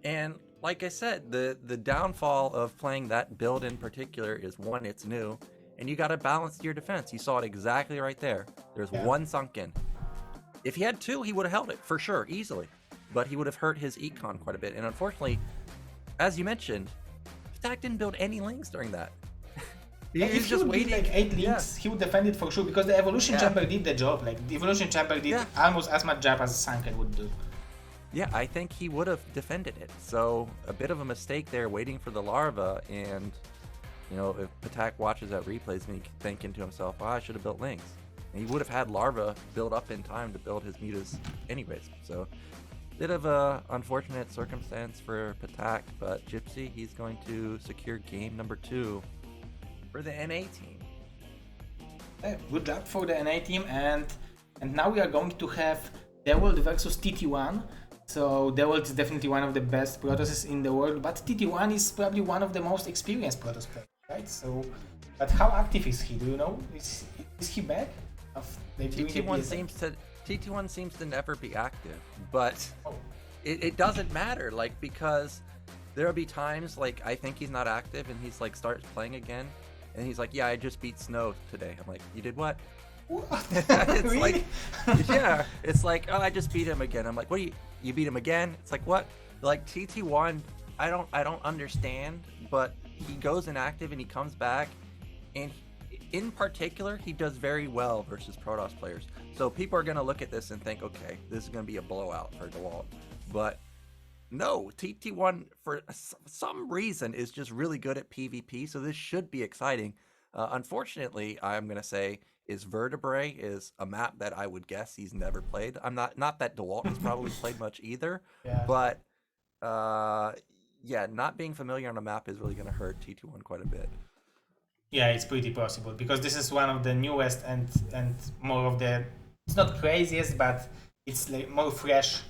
And like I said, the downfall of playing that build in particular is, one, it's new, and you got to balance your defense. You saw it exactly right there. There's 1 Sunken. If he had 2, he would have held it for sure, easily. But he would have hurt his econ quite a bit. And unfortunately, as you mentioned, Ptak didn't build any links during that. If he would build like 8 links, he would defend it for sure, because the Evolution Chamber did the job. Like, the Evolution Chamber did almost as much job as Sunken would do. Yeah, I think he would have defended it. So a bit of a mistake there, waiting for the larva. And, you know, if Ptak watches that replays, me thinking to himself, oh, I should have built links. And he would have had larva build up in time to build his mutas anyways. So bit of a unfortunate circumstance for Ptak, but Gypsy, he's going to secure game number 2 for the NA team. Good job for the NA team, and now we are going to have Dwalt versus TT1. So Dwalt is definitely one of the best Protosses in the world, but TT1 is probably one of the most experienced Protoss players, right? So, but how active is he? Do you know? Is he back? TT1 seems to never be active, but it doesn't matter, like, because there'll be times like I think he's not active and he's like starts playing again, and he's like, yeah, I just beat Snow today. I'm like, you did what? It's Really? like, yeah, it's like, oh, I just beat him again. I'm like, what? You beat him again? It's like, what? Like, TT1, I don't understand, but he goes inactive and he comes back, and in particular, he does very well versus Protoss players. So people are going to look at this and think, okay, this is going to be a blowout for Dwalt. But no, TT1 for some reason is just really good at PvP, so this should be exciting. Unfortunately, I'm going to say is Vertebrae is a map that I would guess he's never played. I'm not that Dwalt has probably played much either, but yeah, not being familiar on a map is really going to hurt TT1 quite a bit. Yeah, it's pretty possible, because this is one of the newest and more of the, it's not craziest, but it's like more fresh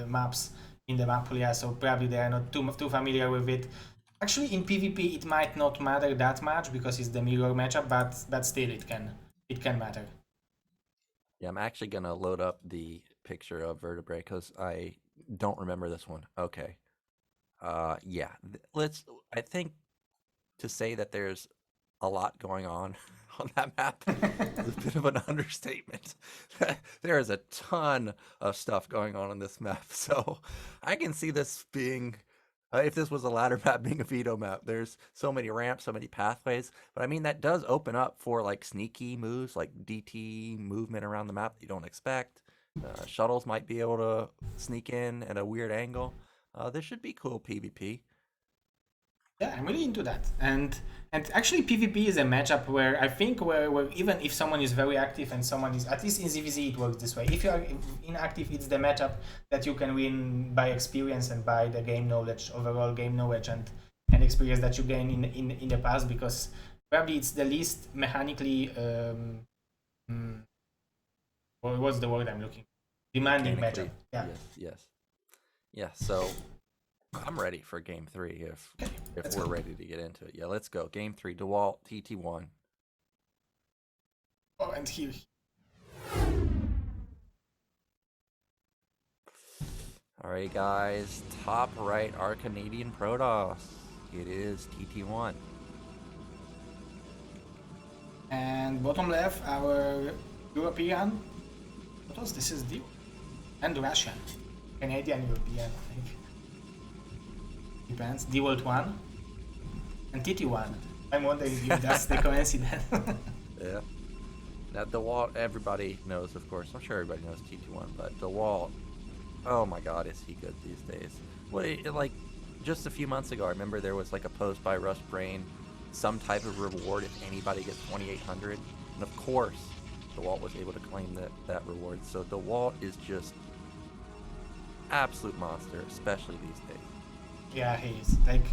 maps in the map pool. Yeah, so probably they are not too familiar with it. Actually, in PvP it might not matter that much because it's the mirror matchup, but still it can matter. Yeah, I'm actually gonna load up the picture of Vertebrae because I don't remember this one. Okay, yeah, I think to say that there's a lot going on that map is a bit of an understatement. There is a ton of stuff going on this map, so I can see this being, if this was a ladder map, being a veto map. There's so many ramps, so many pathways, but I mean, that does open up for like sneaky moves, like DT movement around the map that you don't expect. Shuttles might be able to sneak in at a weird angle. This should be cool PvP. Yeah, I'm really into that. And actually PvP is a matchup where I think where even if someone is very active and someone is, at least in ZVZ it works this way. If you are inactive, it's the matchup that you can win by experience and by the game knowledge, overall game knowledge and experience that you gain in the past, because probably it's the least mechanically what's the word I'm looking? Demanding Mechanically, matchup. Yeah. Yeah. So I'm ready for game 3 if we're ready to get into it. Yeah, let's go. Game 3, Dwalt, TT1. Oh, and here. All right, guys. Top right, our Canadian Protoss. It is TT1. And bottom left, our European. What was this? Is the and Russian, Canadian, European. I think. Depends. Dwalt 1 and TT1. I'm wondering if that's the coincidence. Yeah. Now, Dwalt, everybody knows, of course. I'm sure everybody knows TT1, but Dwalt, oh my god, is he good these days. Well, like, just a few months ago, I remember there was like a post by Rush Brain, some type of reward if anybody gets 2,800. And of course, Dwalt was able to claim that reward. So Dwalt is just absolute monster, especially these days. Yeah, he is. Like,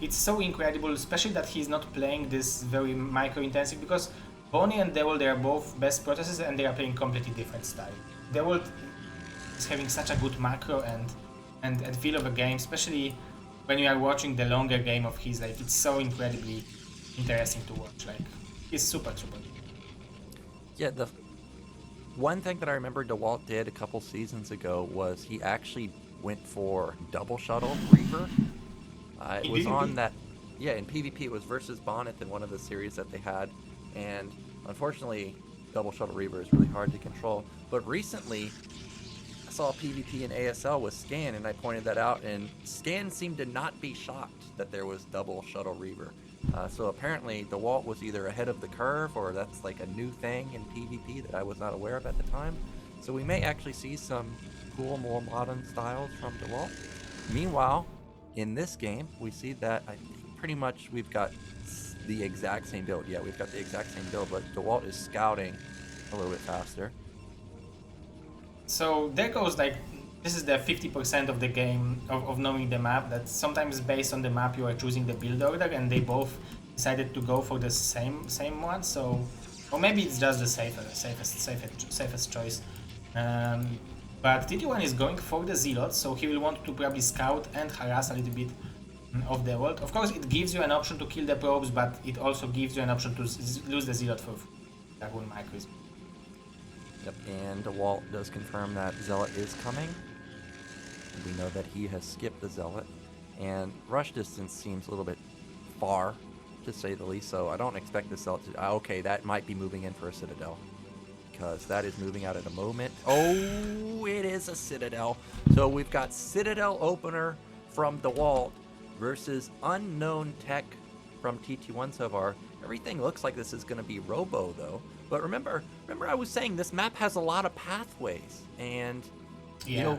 it's so incredible, especially that he's not playing this very micro-intensive, because Bonnie and Dwalt, they are both best Protosses and they are playing completely different style. Dwalt is having such a good macro and feel of a game, especially when you are watching the longer game of his. Like, it's so incredibly interesting to watch. Like, he's super. Yeah, the one thing that I remember Dwalt did a couple seasons ago was he actually went for double shuttle Reaver. It was on that, yeah, in PvP. It was versus Bonyth in one of the series that they had, and unfortunately, double shuttle Reaver is really hard to control. But recently, I saw PvP in ASL with Scan, and I pointed that out, and Scan seemed to not be shocked that there was double shuttle Reaver. So apparently, Dwalt was either ahead of the curve, or that's like a new thing in PvP that I was not aware of at the time. So we may actually see some cool, more modern styles from Dwalt. Meanwhile, in this game, we see that I think pretty much we've got the exact same build. Yeah, we've got the exact same build, but Dwalt is scouting a little bit faster. So there goes, like, this is the 50% of the game of knowing the map, that sometimes based on the map you are choosing the build order, and they both decided to go for the same one. So, or maybe it's just the safest choice. But TT1 is going for the Zealots, so he will want to probably scout and harass a little bit of the world. Of course, it gives you an option to kill the probes, but it also gives you an option to lose the Zealot for Dragon Micros. Yep, and Dwalt does confirm that Zealot is coming. We know that he has skipped the Zealot, and rush distance seems a little bit far, to say the least, so I don't expect the Zealot to... okay, that might be moving in for a Citadel, because that is moving out at the moment. Oh, it is a Citadel. So we've got Citadel opener from Dwalt versus unknown tech from TT1 so far. Everything looks like this is going to be Robo, though. But remember I was saying this map has a lot of pathways, and Yeah. you know,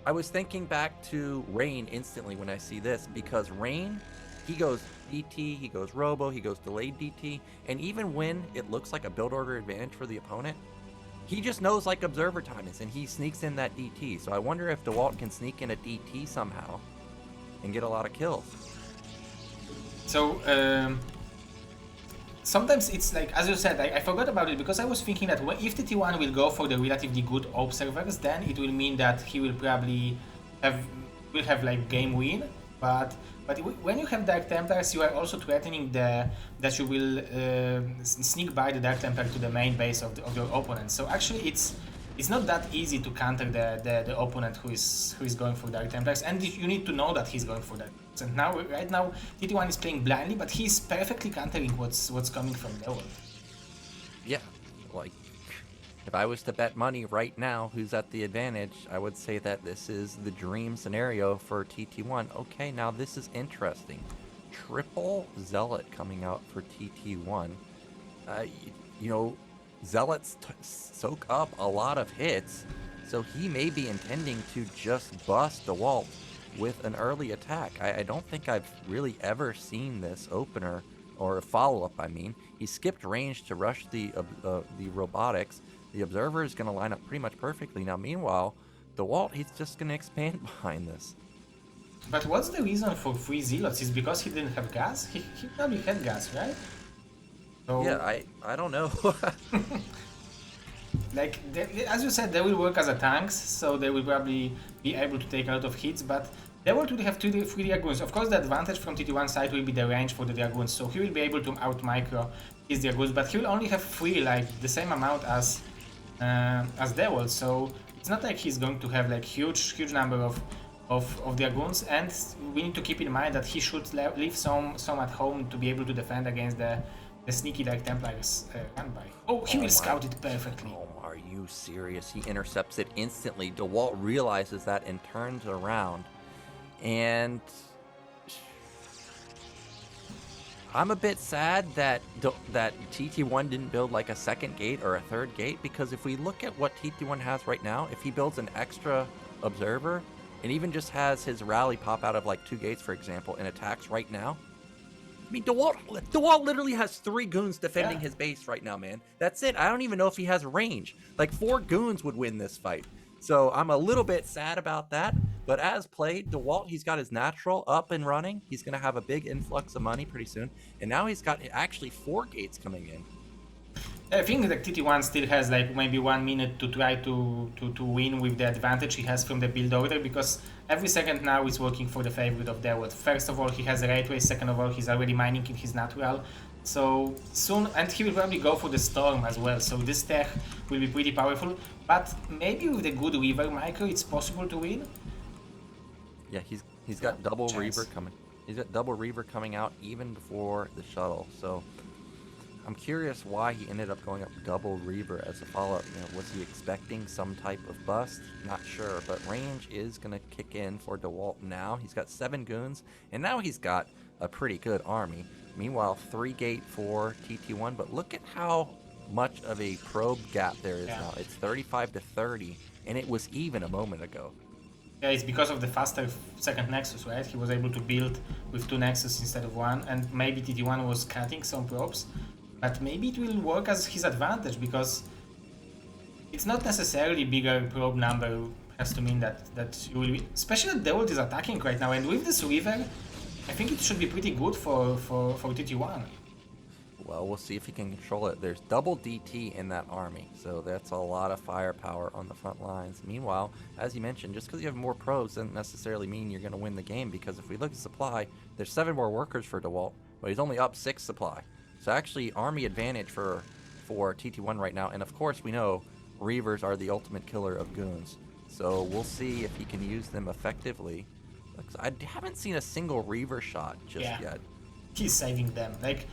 I was thinking back to Rain instantly when I see this, because Rain, he goes DT, he goes Robo, he goes delayed DT, and even when it looks like a build order advantage for the opponent, he just knows like observer time is, and he sneaks in that DT. So I wonder if Dwalt can sneak in a DT somehow and get a lot of kills. So sometimes it's like, as you said, I forgot about it, because I was thinking that if TT1 will go for the relatively good observers, then it will mean that he will probably have like game win. But when you have Dark Templars, you are also threatening that you will sneak by the Dark Templar to the main base of your opponent. So actually, it's not that easy to counter the opponent who is going for Dark Templars, and you need to know that he's going for that. And right now, TT1 is playing blindly, but he's perfectly countering what's coming from Dwalt. Yeah, like, if I was to bet money right now who's at the advantage, I would say that this is the dream scenario for TT1. Okay, now this is interesting. Triple Zealot coming out for TT1. You know, Zealots soak up a lot of hits, so he may be intending to just bust Dwalt with an early attack. I don't think I've really ever seen this opener, or follow-up, I mean. He skipped range to rush the robotics. The observer is going to line up pretty much perfectly. Now, meanwhile, Dwalt, he's just going to expand behind this. But what's the reason for 3 Zealots? Is because he didn't have gas? He probably had gas, right? So... yeah, I don't know. like as you said, they will work as a tanks, so they will probably be able to take a lot of hits, but Dwalt will have 3 Dragoons. Of course, the advantage from TT1 side will be the range for the Dragoons, so he will be able to out-micro his Dragoons, but he will only have 3, like the same amount as Dwalt, so it's not like he's going to have like huge number of Dragoons, and we need to keep in mind that he should leave some at home to be able to defend against the sneaky Dark Templars run by. Oh, he will scout it perfectly. Oh, are you serious? He intercepts it instantly. Dwalt realizes that and turns around. And I'm a bit sad that TT1 didn't build like a second gate or a third gate, because if we look at what TT1 has right now, if he builds an extra observer and even just has his rally pop out of like 2 gates, for example, and attacks right now, I mean, Dwalt literally has 3 goons defending his base right now, man. That's it. I don't even know if he has range. Like 4 goons would win this fight. So I'm a little bit sad about that. But as played, Dwalt, he's got his natural up and running. He's going to have a big influx of money pretty soon. And now he's got actually 4 gates coming in. I think that TT1 still has like maybe 1 minute to try to win with the advantage he has from the build order, because every second now is working for the favorite of Dawid. First of all, he has a right way, second of all, he's already mining in his natural. So soon, and he will probably go for the storm as well, so this tech will be pretty powerful. But maybe with a good Reaver micro, it's possible to win. Yeah, he's got double Reaver coming. He's got double Reaver coming out even before the shuttle, so I'm curious why he ended up going up double Reaver as a follow-up. You know, was he expecting some type of bust? Not sure, but range is going to kick in for Dwalt now. He's got 7 goons, and now he's got a pretty good army. Meanwhile, 3 gate for TT1, but look at how much of a probe gap there is now. It's 35 to 30, and it was even a moment ago. Yeah, it's because of the faster second Nexus, right? He was able to build with 2 Nexus instead of 1, and maybe TT1 was cutting some probes. But maybe it will work as his advantage, because it's not necessarily bigger probe number has to mean that you will win. Especially that Dawid is attacking right now, and with this Reaver, I think it should be pretty good for TT1. Well, we'll see if he can control it. There's double DT in that army, so that's a lot of firepower on the front lines. Meanwhile, as you mentioned, just because you have more probes doesn't necessarily mean you're going to win the game, because if we look at supply, there's 7 more workers for Dwalt, but he's only up 6 supply. So actually, army advantage for TT1 right now, and of course we know Reavers are the ultimate killer of goons. So we'll see if he can use them effectively. I haven't seen a single Reaver shot just yet. He's saving them. Like,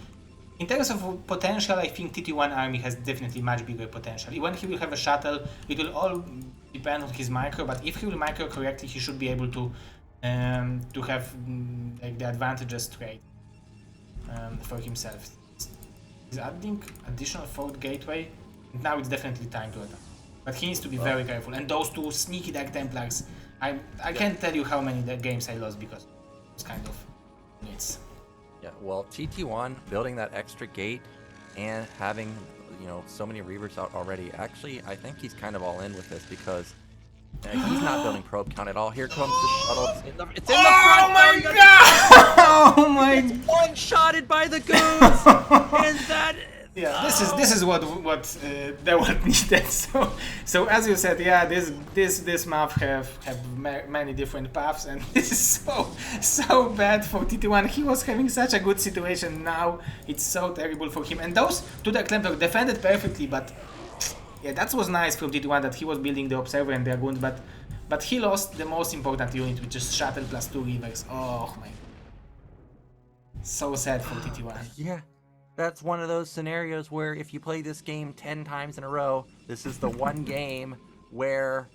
in terms of potential, I think TT1 army has definitely much bigger potential. When he will have a shuttle, it will all depend on his micro, but if he will micro correctly, he should be able to have like the advantages straight for himself. He's adding additional 4th gateway. Now it's definitely time to attack. But he needs to be very careful. And those 2 sneaky Dark Templars, I can't tell you how many games I lost because of those kind of units. Yeah, well, TT1 building that extra gate and having, you know, so many Reavers out already. Actually, I think he's kind of all in with this, because he's not building probe count at all. Here comes the shuttle. It's in the front. Oh my god! Oh my! It's one-shotted by the goons. And that. Yeah, this is what Dawid needed. So as you said, yeah, this map have many different paths, and this is so bad for TT1. He was having such a good situation. Now it's so terrible for him. And those 2 Dark Templars defended perfectly, but yeah, that was nice from TT1 that he was building the Observer and Dragoon, but he lost the most important unit, which is Shuttle plus 2 Reavers. Oh my! So sad for TT1. Yeah. That's one of those scenarios where if you play this game 10 times in a row, this is the one game where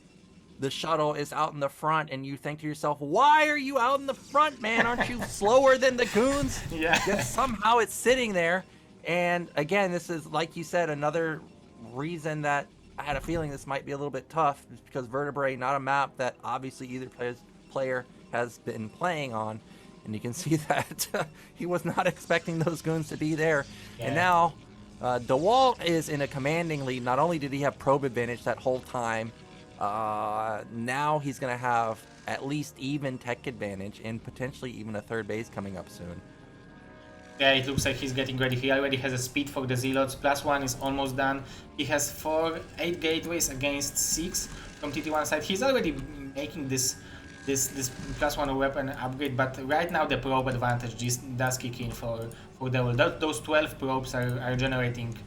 the shuttle is out in the front and you think to yourself, why are you out in the front, man? Aren't you slower than the goons? Yeah. Yet somehow it's sitting there. And again, this is, like you said, another reason that I had a feeling this might be a little bit tough, is because Vertebrae, not a map that obviously either player has been playing on. And you can see that he was not expecting those goons to be there. Yeah. And now Dwalt is in a commanding lead. Not only did he have probe advantage that whole time, now he's going to have at least even tech advantage and potentially even a 3rd base coming up soon. Yeah, it looks like he's getting ready. He already has a speed for the Zealots. +1 is almost done. He has 8 gateways against 6 from TT1 side. He's already making this +1 weapon upgrade, but right now the probe advantage does kick in for Dawid. Those 12 probes are generating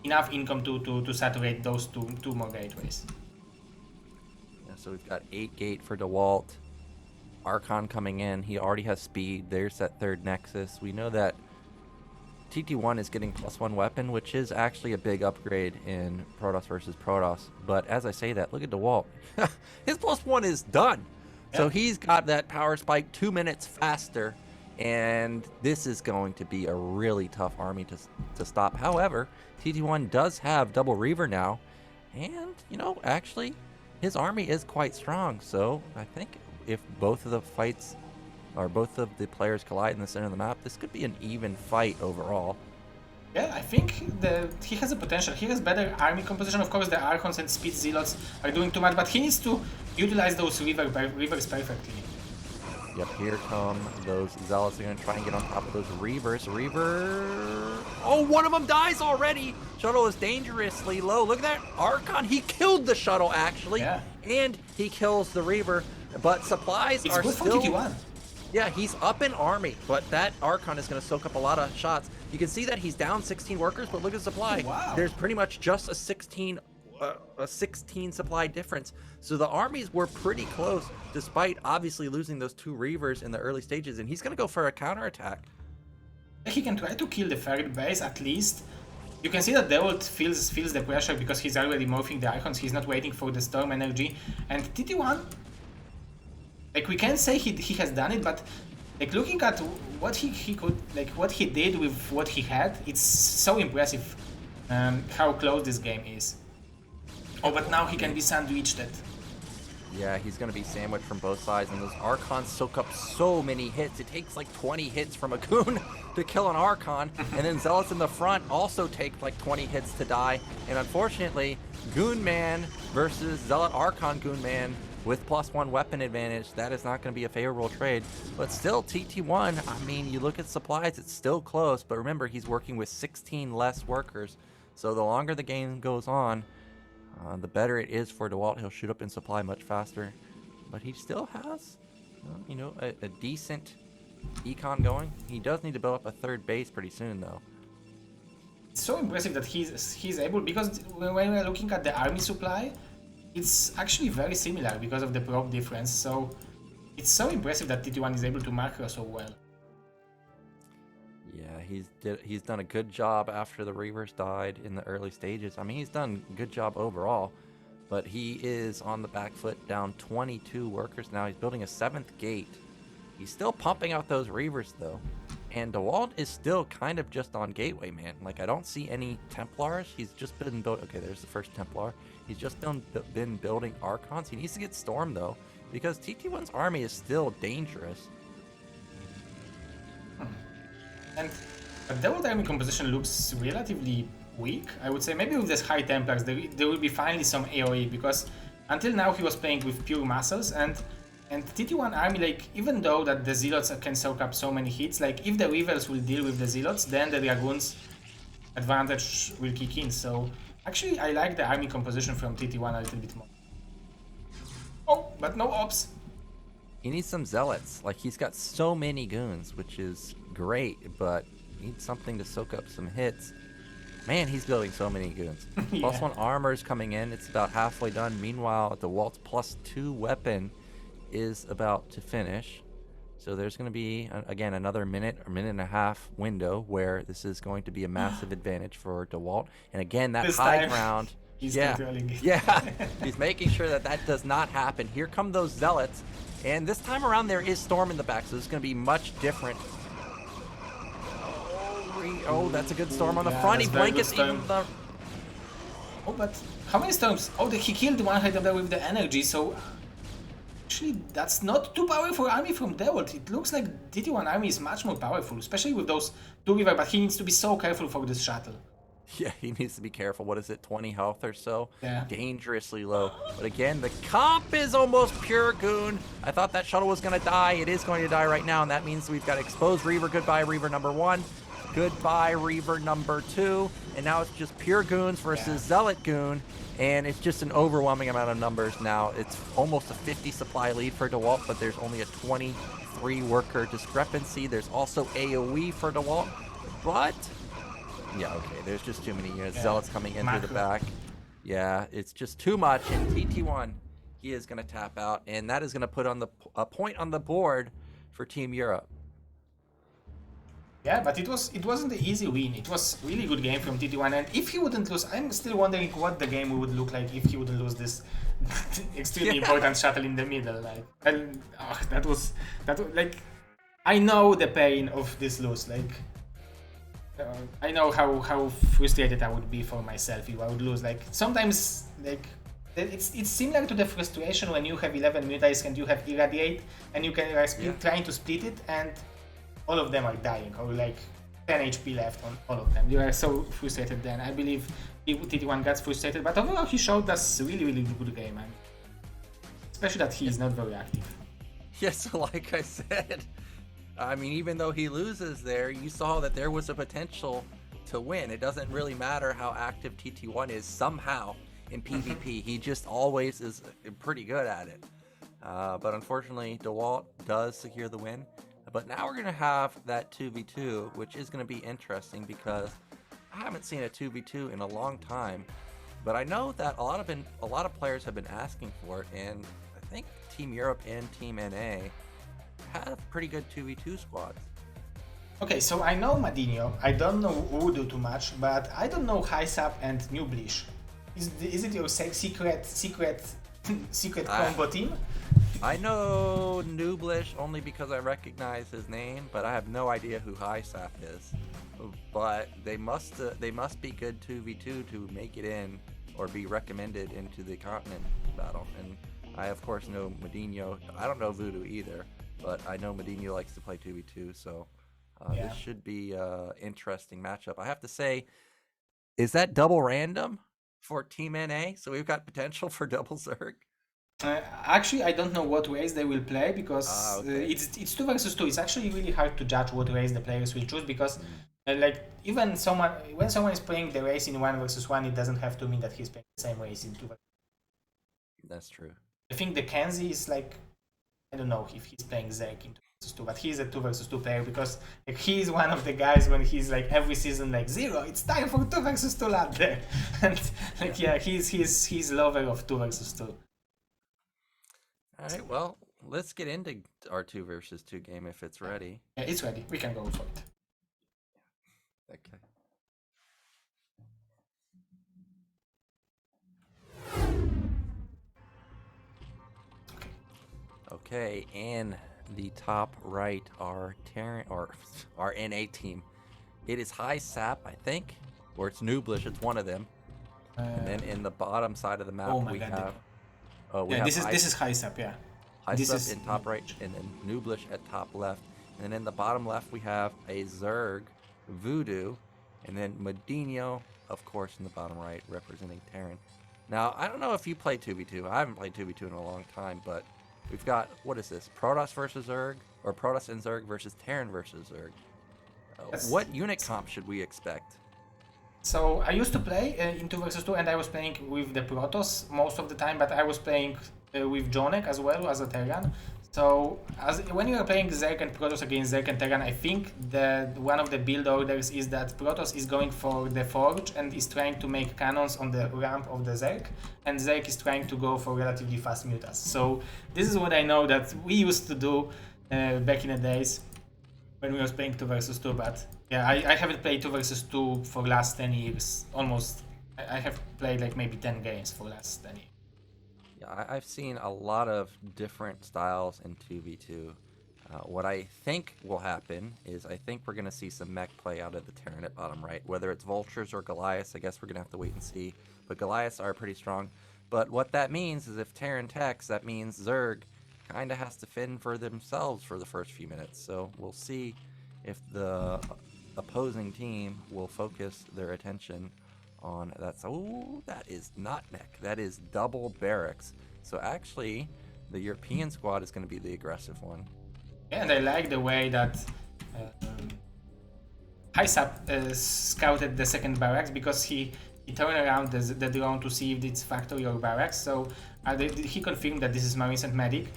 enough income to saturate those two more gateways. Yeah, so we've got 8 gate for Dwalt. Archon coming in, he already has speed. There's that third Nexus. We know that TT1 is getting +1 weapon, which is actually a big upgrade in Protoss versus Protoss. But as I say that, look at Dwalt. His +1 is done. Yeah. So he's got that power spike 2 minutes faster, and this is going to be a really tough army to stop. However, TT1 does have double Reaver now, and, you know, actually, his army is quite strong. So I think if both of the fights or both of the players collide in the center of the map, this could be an even fight overall. Yeah, I think he has a potential. He has better army composition. Of course, the Archons and Speed Zealots are doing too much, but he needs to utilize those Reavers perfectly. Yep, here come those Zealots. They're going to try and get on top of those Reavers. Oh, one of them dies already! Shuttle is dangerously low. Look at that Archon. He killed the shuttle, actually. Yeah. And he kills the Reaver. But supplies are good still... for TT1. Yeah, he's up in army, but that Archon is going to soak up a lot of shots. You can see that he's down 16 workers, but look at supply. Oh, wow. There's pretty much just a 16 supply difference. So the armies were pretty close, despite obviously losing those 2 Reavers in the early stages, and he's going to go for a counterattack. He can try to kill the third base at least. You can see that Dwalt feels the pressure because he's already morphing the Archons. He's not waiting for the storm energy, and TT1. Like, we can't say he has done it, but like looking at what he could, like what he did with what he had, it's so impressive how close this game is. Oh, but now he can be sandwiched. Yeah, he's going to be sandwiched from both sides, and those Archons soak up so many hits. It takes like 20 hits from a Goon to kill an Archon, and then Zealots in the front also take like 20 hits to die. And unfortunately, Goon Man versus Zealot Archon Goon Man with +1 weapon advantage, that is not going to be a favorable trade. But still, TT1, I mean, you look at supplies, it's still close, but remember, he's working with 16 less workers. So the longer the game goes on, the better it is for Dwalt. He'll shoot up in supply much faster. But he still has, you know, a decent econ going. He does need to build up a third base pretty soon, though. It's so impressive that he's able, because when we're looking at the army supply, it's actually very similar because of the probe difference, so it's so impressive that TT1 is able to macro so well. Yeah, he's done a good job after the Reavers died in the early stages. I mean, he's done a good job overall, but he is on the back foot, down 22 workers now. He's building a 7th gate. He's still pumping out those Reavers, though. And Dwalt is still kind of just on Gateway, man. Like, I don't see any Templars. He's just been built. Okay, there's the first Templar. He's just been building Archons. He needs to get Storm, though, because TT1's army is still dangerous. And the Dwalt army composition looks relatively weak, I would say. Maybe with this high Templars, there will be finally some AoE, because until now he was playing with pure muscles, and TT1 army, like, even though that the Zealots can soak up so many hits, like, if the Weavers will deal with the Zealots, then the Dragoons advantage will kick in. So actually I like the army composition from TT1 a little bit more. Oh, but no ops. He needs some Zealots. Like, he's got so many Goons, which is great, but he needs something to soak up some hits. Man, he's building so many Goons. Yeah. +1 armor is coming in. It's about halfway done. Meanwhile, the Dwalt's +2 weapon is about to finish. So there's going to be, again, another minute or minute and a half window where this is going to be a massive advantage for Dwalt. And again, that high ground. He's controlling it. Yeah, he's making sure that that does not happen. Here come those Zealots. And this time around, there is Storm in the back, so it's going to be much different. Oh, that's a good Storm on the front. He blankets even the... Oh, but how many Storms? Oh, he killed one head of them with the energy, so... Actually, that's not too powerful army from Dwalt. It looks like TT1 army is much more powerful, especially with those 2 Weaver, but he needs to be so careful for this shuttle. Yeah, he needs to be careful. What is it, 20 health or so? Yeah. Dangerously low. But again, the comp is almost pure goon. I thought that shuttle was going to die. It is going to die right now, and that means we've got exposed Reaver. Goodbye, Reaver number 1. Goodbye, Reaver number 2. And now it's just pure goons versus Zealot goon, and it's just an overwhelming amount of numbers now. It's almost a 50 supply lead for Dwalt, but there's only a 23 worker discrepancy. There's also AoE for Dwalt, but... yeah, okay, there's just too many units. Yeah. Zealots coming in through the back. Yeah, it's just too much. And TT1, he is going to tap out, and that is going to put on a point on the board for Team Europe. Yeah, but it wasn't an easy win. It was really good game from TT1, and if he wouldn't lose, I'm still wondering what the game would look like if he wouldn't lose this extremely important shuttle in the middle. Like, and, that was like, I know the pain of this lose. Like, I know how frustrated I would be for myself if I would lose. Like, sometimes, like, it's similar to the frustration when you have 11 mutants and you have irradiate and you can trying to split it and all of them are dying, or like 10 HP left on all of them. You are so frustrated then. I believe TT1 got frustrated, but overall he showed us really good game, and especially that he is not very active. Yes, like I said, I mean, even though he loses there, you saw that there was a potential to win. It doesn't really matter how active TT1 is somehow in PvP. He just always is pretty good at it. But unfortunately, Dwalt does secure the win. But now we're going to have that 2v2, which is going to be interesting because I haven't seen a 2v2 in a long time. But I know that a lot of players have been asking for it, and I think Team Europe and Team NA have pretty good 2v2 squads. Okay, so I know MadinHo, I don't know voodoo too much, but I don't know Hisup and Newblish. Is it your secret combo team? I know Newblish only because I recognize his name, but I have no idea who Hisup is. But they must be good 2v2 to make it in or be recommended into the continent battle. And I of course know MadinHo. I don't know Voodoo either, but I know MadinHo likes to play 2v2, so this should be an interesting matchup. I have to say, is that double random for Team NA? So we've got potential for double Zerg? Actually, I don't know what race they will play because it's 2 versus 2. It's actually really hard to judge what race the players will choose because, like, even when someone is playing the race in 1 versus 1, it doesn't have to mean that he's playing the same race in 2 versus 2. That's true. I think the CadenZie is like, I don't know if he's playing Zerg in 2 versus 2, but he's a 2 versus 2 player because like, he's one of the guys when he's like every season like Zero, it's time for 2 versus 2 out there, and like he's lover of 2 versus 2. All right, well, let's get into our 2 versus 2 game if it's ready. Yeah, it's ready. We can go for it. Okay. Okay, in the top right, our NA team. It is Hisup, I think, or it's Newblish. It's one of them. And then in the bottom side of the map, we have. Oh, we have this is Hisup, yeah. Hisup in top right, and then Newblish at top left. And then in the bottom left, we have a Zerg, Voodoo, and then MadinHo, of course, in the bottom right, representing Terran. Now, I don't know if you play 2v2. I haven't played 2v2 in a long time, but we've got, what is this? Protoss versus Zerg? Or Protoss and Zerg versus Terran versus Zerg. What unit comp should we expect? So I used to play in 2 versus 2, and I was playing with the Protoss most of the time, but I was playing with Jonek as well as a Terran. So when you are playing Zerg and Protoss against Zerg and Terran, I think that one of the build orders is that Protoss is going for the Forge and is trying to make cannons on the ramp of the Zerg, and Zerg is trying to go for relatively fast mutas. So this is what I know that we used to do back in the days when we was playing 2 versus 2, but yeah, I haven't played 2 versus 2 for last 10 years, almost. I have played like maybe 10 games for last 10 years. Yeah, I've seen a lot of different styles in 2v2. What I think will happen is I think we're going to see some mech play out of the Terran at bottom right. Whether it's Vultures or Goliaths, I guess we're going to have to wait and see. But Goliaths are pretty strong. But what that means is if Terran techs, that means Zerg kind of has to fend for themselves for the first few minutes. So we'll see if the opposing team will focus their attention on that's that is not mech. That is double barracks. So actually, the European squad is going to be the aggressive one. Yeah, and I like the way that Hisup scouted the second barracks, because he turned around the drone to see if it's factory or barracks. So he confirmed that this is Marines and Medic.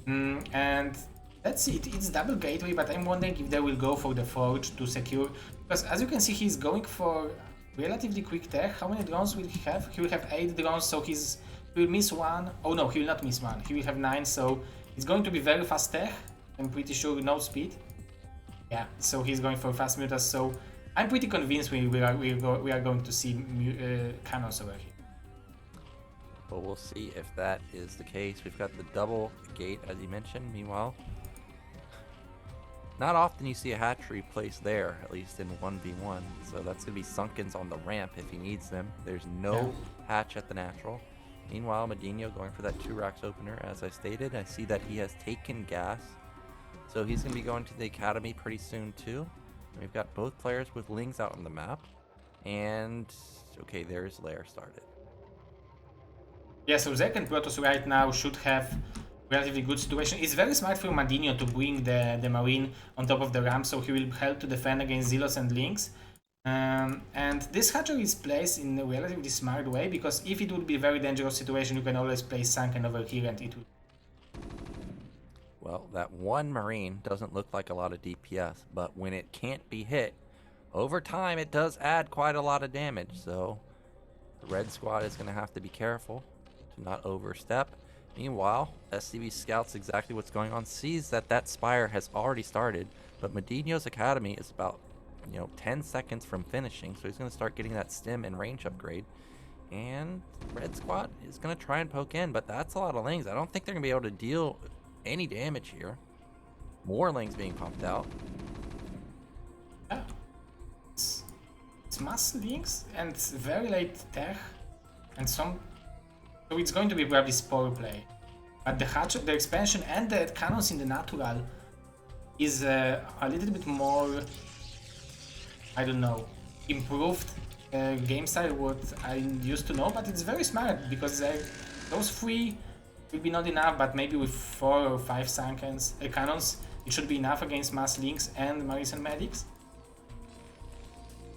And that's it. It's double gateway, but I'm wondering if they will go for the Forge to secure. Because as you can see, he's going for relatively quick tech. How many drones will he have? He will have 8 drones, so he will miss 1. Oh no, he will not miss 1. He will have 9, so it's going to be very fast tech. I'm pretty sure no speed. Yeah, so he's going for fast mutas, so I'm pretty convinced we are going to see cannons over here. But we'll see if that is the case. We've got the double gate, as you mentioned. Meanwhile, not often you see a hatchery placed there, at least in 1v1. So that's going to be Sunkens on the ramp if he needs them. There's no hatch at the natural. Meanwhile, MadinHo going for that 2 racks opener. As I stated, I see that he has taken gas. So he's going to be going to the academy pretty soon too. We've got both players with Lings out on the map. And, okay, there's Lair started. Yeah, so Zek and Protoss right now should have relatively good situation. It's very smart for MadinHo to bring the Marine on top of the ramp, so he will help to defend against Zelos and Lings. And this hatchery is placed in a relatively smart way, because if it would be a very dangerous situation, you can always place Sunken over here and it will... Well, that one Marine doesn't look like a lot of DPS, but when it can't be hit, over time it does add quite a lot of damage, so the red squad is going to have to be careful to not overstep. Meanwhile, SCV scouts exactly what's going on, sees that that Spire has already started, but MadinHo's Academy is about 10 seconds from finishing, so he's going to start getting that stim and range upgrade. And red squad is going to try and poke in, but that's a lot of Lings. I don't think they're going to be able to deal any damage here. More Lings being pumped out. Yeah. It's mass Lings and very late tech and some... So it's going to be probably Spore play. But the expansion and the cannons in the natural is a little bit more, I don't know, improved game style what I used to know, but it's very smart, because those 3 will be not enough, but maybe with 4 or 5 Sunkens cannons it should be enough against mass Lings and Marines and Medics.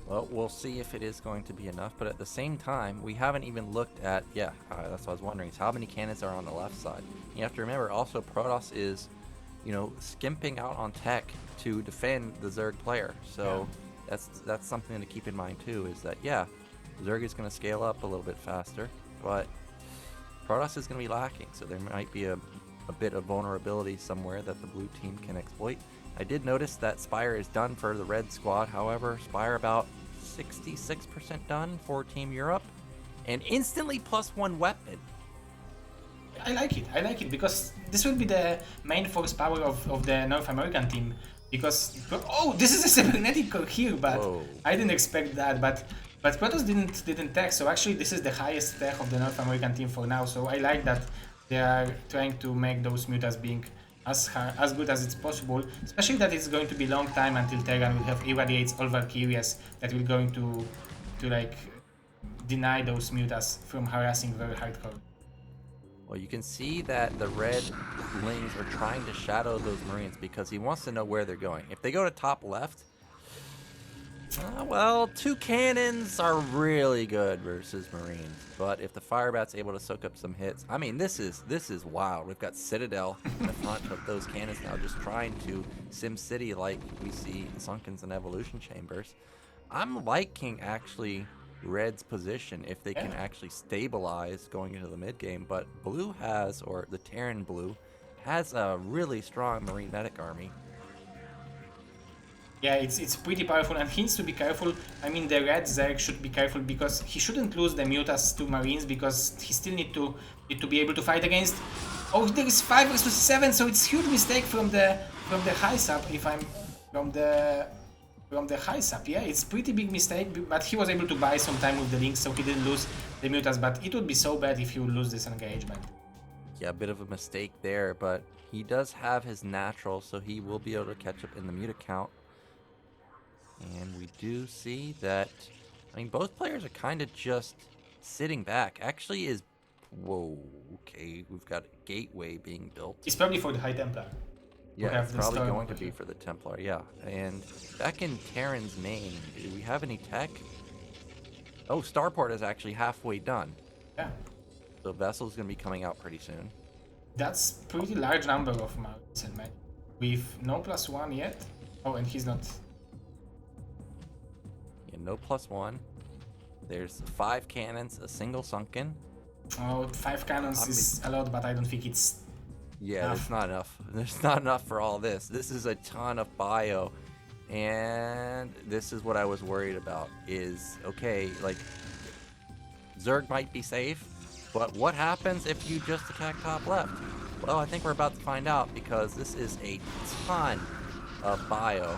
Well, we'll see if it is going to be enough, but at the same time, we haven't even looked at, that's what I was wondering, is how many cannons are on the left side. You have to remember, also, Protoss is, skimping out on tech to defend the Zerg player, so that's something to keep in mind too, is that, Zerg is going to scale up a little bit faster, but Protoss is going to be lacking, so there might be a bit of vulnerability somewhere that the blue team can exploit. I did notice that Spire is done for the red squad, however, Spire about 66% done for Team Europe, and instantly +1 weapon. I like it, because this will be the main force power of the North American team, because... Oh, this is a cybernetic core here, but whoa. I didn't expect that, but Protoss didn't tech, so actually this is the highest tech of the North American team for now, so I like that they are trying to make those mutas being as good as it's possible, especially that it's going to be a long time until Terran will have irradiates all Valkyrias that will going to like deny those mutas from harassing very hardcore. Well, you can see that the red Lings are trying to shadow those Marines because he wants to know where they're going. If they go to top left, well, 2 cannons are really good versus Marines. But if the Firebat's able to soak up some hits, I mean, this is wild. We've got Citadel in the front of those cannons now, just trying to Sim City like we see Sunkens and Evolution Chambers. I'm liking actually Red's position if they can actually stabilize going into the mid game. But Blue has, or the Terran Blue, has a really strong Marine medic army. Yeah, it's pretty powerful, and he needs to be careful. I mean, the red Zerg should be careful because he shouldn't lose the mutas to Marines, because he still need to be able to fight against. Oh, there is 5 versus 7, so it's huge mistake from the Hisup. If I'm from the Hisup, yeah, it's pretty big mistake. But he was able to buy some time with the Lynx, so he didn't lose the mutas. But it would be so bad if you lose this engagement. Yeah, a bit of a mistake there, but he does have his natural, so he will be able to catch up in the muta count. And we do see that mean, both players are kind of just sitting back. Actually is... Whoa, okay, we've got a gateway being built. It's probably for the High Templar. Yeah, it's probably going to be for the Templar, yeah. And back in Terran's main, do we have any tech? Oh, Starport is actually halfway done. Yeah. So Vessel's going to be coming out pretty soon. That's pretty large number of Marines and men. With no +1 yet. Oh, and he's not... Yeah, no +1. There's 5 cannons, a single sunken. Oh, 5 cannons is a lot, but I don't think it's... Yeah, it's not enough. There's not enough for all this. This is a ton of bio. And this is what I was worried about is, okay, like, Zerg might be safe, but what happens if you just attack top left? Well, I think we're about to find out because this is a ton of bio.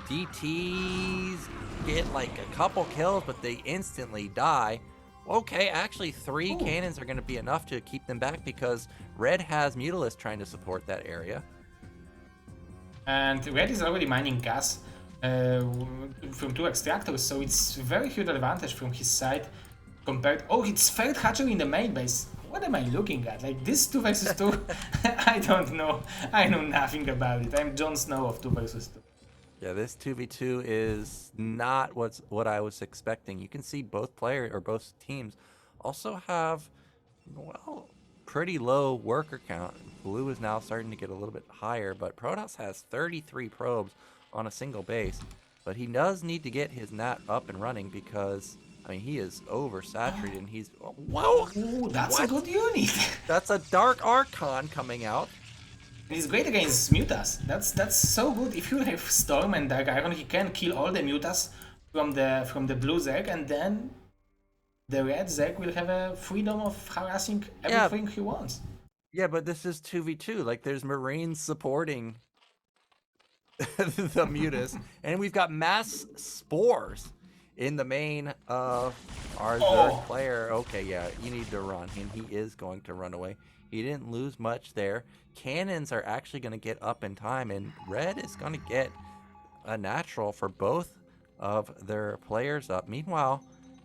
DTs get like a couple kills, but they instantly die. Okay, actually 3 cannons are going to be enough to keep them back because Red has Mutalisk trying to support that area. And Red is already mining gas from 2 extractors, so it's very huge advantage from his side compared... Oh, it's third hatchery in the main base. What am I looking at? Like this 2 versus 2? I don't know. I know nothing about it. I'm Jon Snow of 2 versus 2. Yeah, this 2v2 is not what I was expecting. You can see both players or both teams also have, well, pretty low worker count. Blue is now starting to get a little bit higher, but Protoss has 33 probes on a single base. But he does need to get his NAT up and running because, I mean, he is oversaturated and he's... Whoa! Ooh, that's a good unit! That's a Dark Archon coming out. It's great against Mutas. That's so good. If you have Storm and Dark Iron, he can kill all the Mutas from the blue Zerg, and then the red Zerg will have a freedom of harassing everything he wants. Yeah, but this is 2v2. Like, there's Marines supporting the Mutas, and we've got mass spores in the main of our third player. Okay, yeah, you need to run, and he is going to run away. He didn't lose much there. Cannons are actually going to get up in time, and Red is going to get a natural for both of their players up. Meanwhile,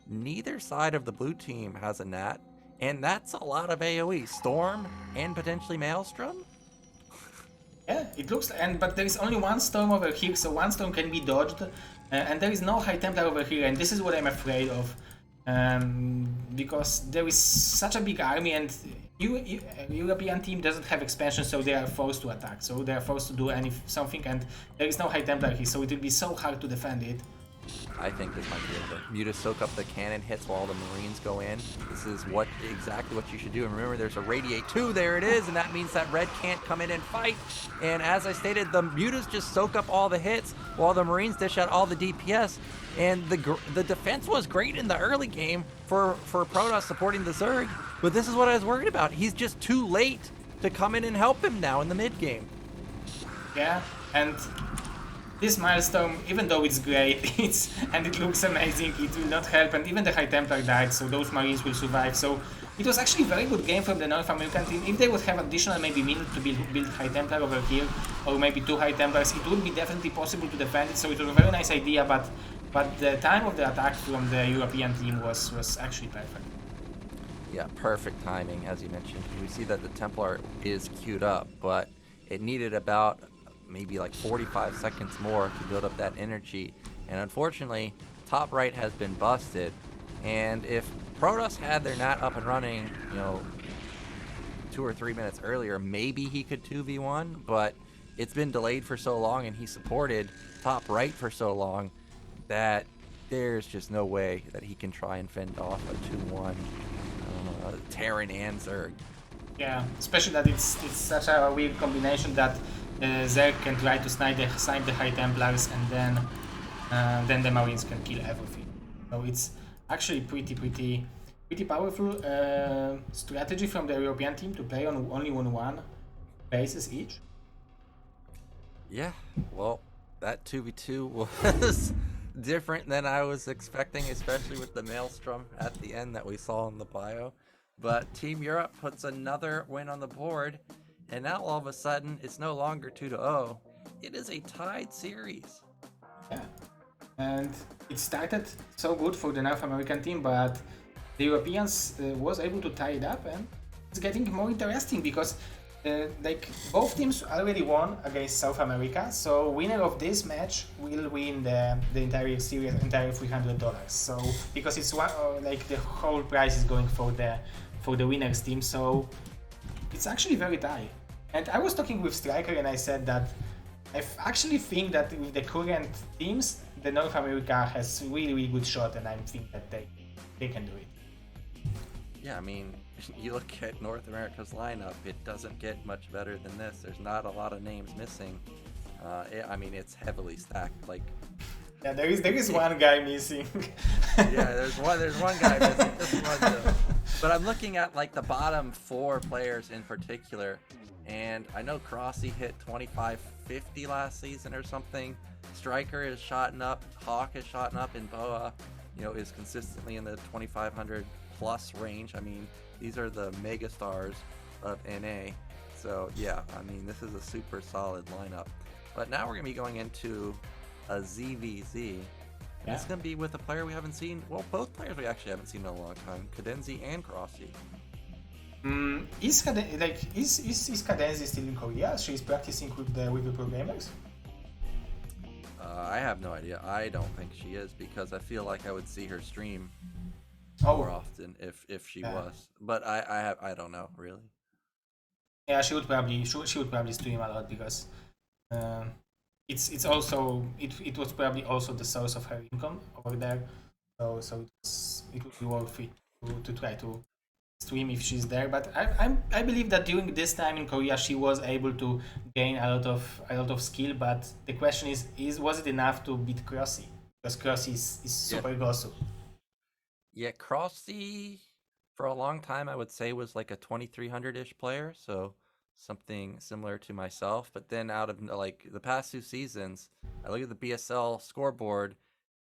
neither side of the blue team has a nat, and that's a lot of AoE. Storm and potentially Maelstrom? Yeah, it looks but there is only one Storm over here, so one Storm can be dodged, and there is no High Templar over here, and this is what I'm afraid of. Because there is such a big army, and European team doesn't have expansion, so they are forced to attack. So they are forced to do something, and there is no High Templar here, so it will be so hard to defend it. I think this might be able to Muta soak up the cannon hits while the Marines go in. This is exactly what you should do. And remember, there's a Radiate 2, there it is, and that means that Red can't come in and fight. And as I stated, the Mutas just soak up all the hits while the Marines dish out all the DPS. And the defense was great in the early game for Protoss supporting the Zerg, but this is what I was worried about. He's just too late to come in and help him now in the mid game. Yeah, and this milestone, even though it's great, and it looks amazing, it will not help, and even the High Templar died, so those Marines will survive. So it was actually a very good game from the North American team. If they would have additional maybe minute to build High Templar over here, or maybe 2 High Templars, it would be definitely possible to defend it. So it was a very nice idea, but the time of the attack from the European team was actually perfect. Yeah, perfect timing, as you mentioned. We see that the Templar is queued up, but it needed about maybe like 45 seconds more to build up that energy. And unfortunately, top right has been busted. And if Protoss had their NAT up and running, 2 or 3 minutes earlier, maybe he could 2v1, but it's been delayed for so long and he supported top right for so long that there's just no way that he can try and fend off a 2-1 Terran and Zerg. Yeah, especially that it's such a weird combination that Zerg can try to snipe the High Templars, and then the Marines can kill everything. So it's actually pretty powerful strategy from the European team to play on only one bases each. Yeah, well, that 2v2 was different than I was expecting, especially with the Maelstrom at the end that we saw in the bio. But Team Europe puts another win on the board, and now all of a sudden it's no longer 2-0. It is a tied series. Yeah. and it started so good for the North American team, but the Europeans was able to tie it up, and it's getting more interesting because like both teams already won against South America, so winner of this match will win the entire series, entire $300. So because it's one like the whole prize is going for the winners team, so it's actually very tight. And I was talking with StRyKeR and I said that I actually think that with the current teams, the North America has really good shot, and I think that they can do it. Yeah, I mean, you look at North America's lineup, it doesn't get much better than this. There's not a lot of names missing. I mean, it's heavily stacked. Like, yeah, there is one guy missing. yeah, there's one guy missing. Just one though. But I'm looking at like the bottom 4 players in particular, and I know Crossy hit 2550 last season or something. StRyKeR is shotting up. Hawk is shotting up, and Boa, is consistently in the 2500 plus range. I mean, these are the mega stars of NA. So yeah, I mean, this is a super solid lineup. But now we're gonna be going into a ZVZ. And it's gonna be with a player we haven't seen. Well, both players we actually haven't seen in a long time, CadenZie and Crossy. Is CadenZie still in Korea? She's practicing with the programmers? I have no idea. I don't think she is, because I feel like I would see her stream Oh, more often if she was. But I don't know really. yeah, she would probably stream a lot because it's also it was probably also the source of her income over there. So it would be worth it to try to stream if she's there. But I believe that during this time in Korea she was able to gain a lot of skill. But the question was it enough to beat Crossy? Because Crossy is super gosu. Yeah, Crossy for a long time I would say was like a 2300-ish player, so something similar to myself. But then out of like the past 2 seasons, I look at the BSL scoreboard,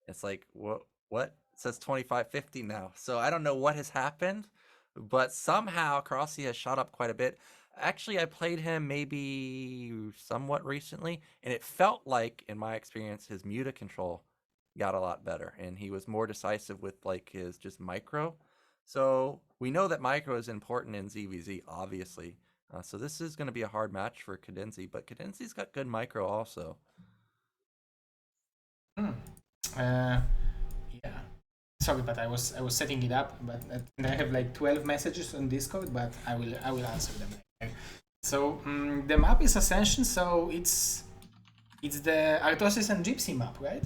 it's like what it says 2550 now. So I don't know what has happened, but somehow Crossy has shot up quite a bit. Actually, I played him maybe somewhat recently, and it felt like, in my experience, his muta control got a lot better, and he was more decisive with like his just micro. So we know that micro is important in ZVZ, obviously. So this is going to be a hard match for CadenZie, but CadenZie's got good micro also. Yeah. Sorry, but I was setting it up, but and I have like 12 messages on Discord, but I will answer them later. So the map is Ascension, so it's the Artosis and Gypsy map, right?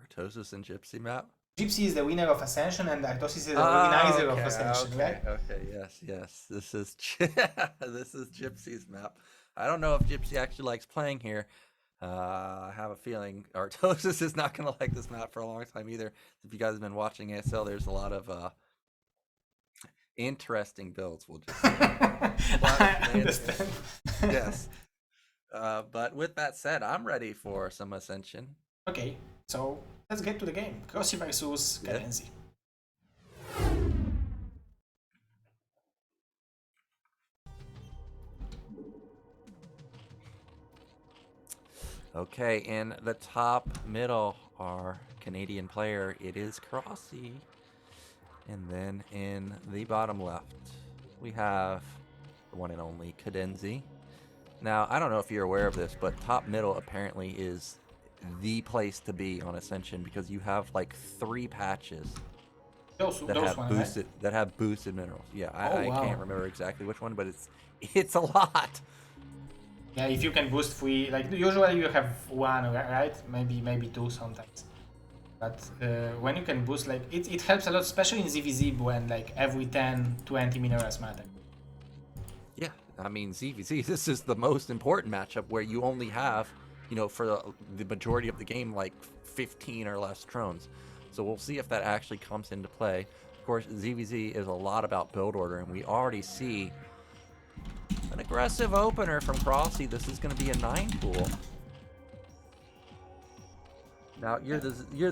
Artosis and Gypsy map? Gypsy is the winner of Ascension, and Artosis is the organizer of Ascension, right? Okay, yes. This is this is Gypsy's map. I don't know if Gypsy actually likes playing here. I have a feeling Artosis is not going to like this map for a long time either. If you guys have been watching ASL, there's a lot of interesting builds. We'll just say. I understand. Yes. But with that said, I'm ready for some Ascension. Okay, so let's get to the game. Crossy versus CadenZie. Okay, in the top middle, our Canadian player, it is Crossy. And then in the bottom left, we have the one and only CadenZie. Now, I don't know if you're aware of this, but top middle apparently is the place to be on Ascension, because you have like 3 patches that have boosted minerals. Yeah, I can't remember exactly which one, but it's a lot. Yeah, if you can boost 3, like usually you have 1, right? Maybe 2 sometimes. But when you can boost, like it helps a lot, especially in ZVZ when like every 10-20 minerals matter. Yeah, I mean ZVZ, this is the most important matchup where you only have, for the majority of the game, like 15 or less Trones. So we'll see if that actually comes into play. Of course, ZVZ is a lot about build order, and we already see an aggressive opener from Crossy. This is going to be a 9 pool. Now, you're the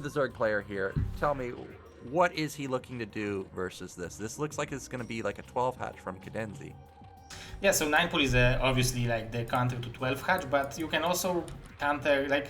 Zerg player here. Tell me, what is he looking to do versus this? This looks like it's going to be like a 12 hatch from CadenZie. Yeah, so 9 pool is obviously like the counter to 12 hatch, but you can also counter, like,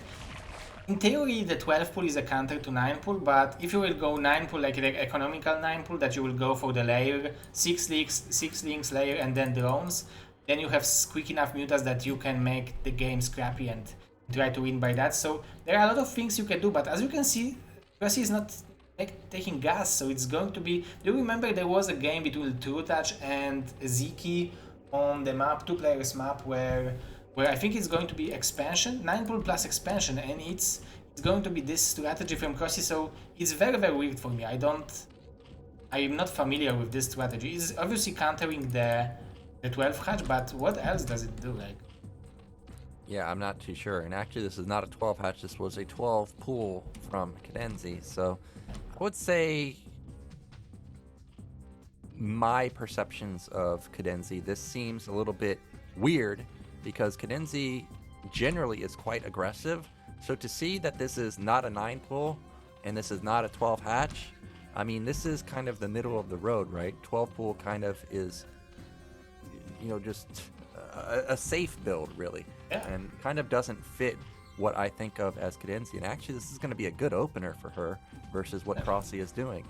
In theory, the 12 pull is a counter to 9 pull, but if you will go 9 pull, like the economical 9 pull, that you will go for the layer, 6 links layer, and then drones, then you have quick enough mutas that you can make the game scrappy and try to win by that. So there are a lot of things you can do, but as you can see, Crossy is not taking gas, so it's going to be... Do you remember there was a game between True Touch and Sziky on the map, 2 players map, where I think it's going to be expansion, 9 pull plus expansion, and it's going to be this strategy from Crossy, so it's very, very weird for me. I am not familiar with this strategy. It's obviously countering the 12 hatch, but what else does it do? Like, yeah, I'm not too sure. And actually, this is not a 12 hatch. This was a 12 pool from CadenZie. So I would say my perceptions of CadenZie, this seems a little bit weird because CadenZie generally is quite aggressive. So to see that this is not a 9 pull and this is not a 12 hatch, I mean, this is kind of the middle of the road, right? 12 pull kind of is, you know, just a safe build, really. Yeah. And kind of doesn't fit what I think of as CadenZie. And actually, this is going to be a good opener for her versus what Crossy is doing.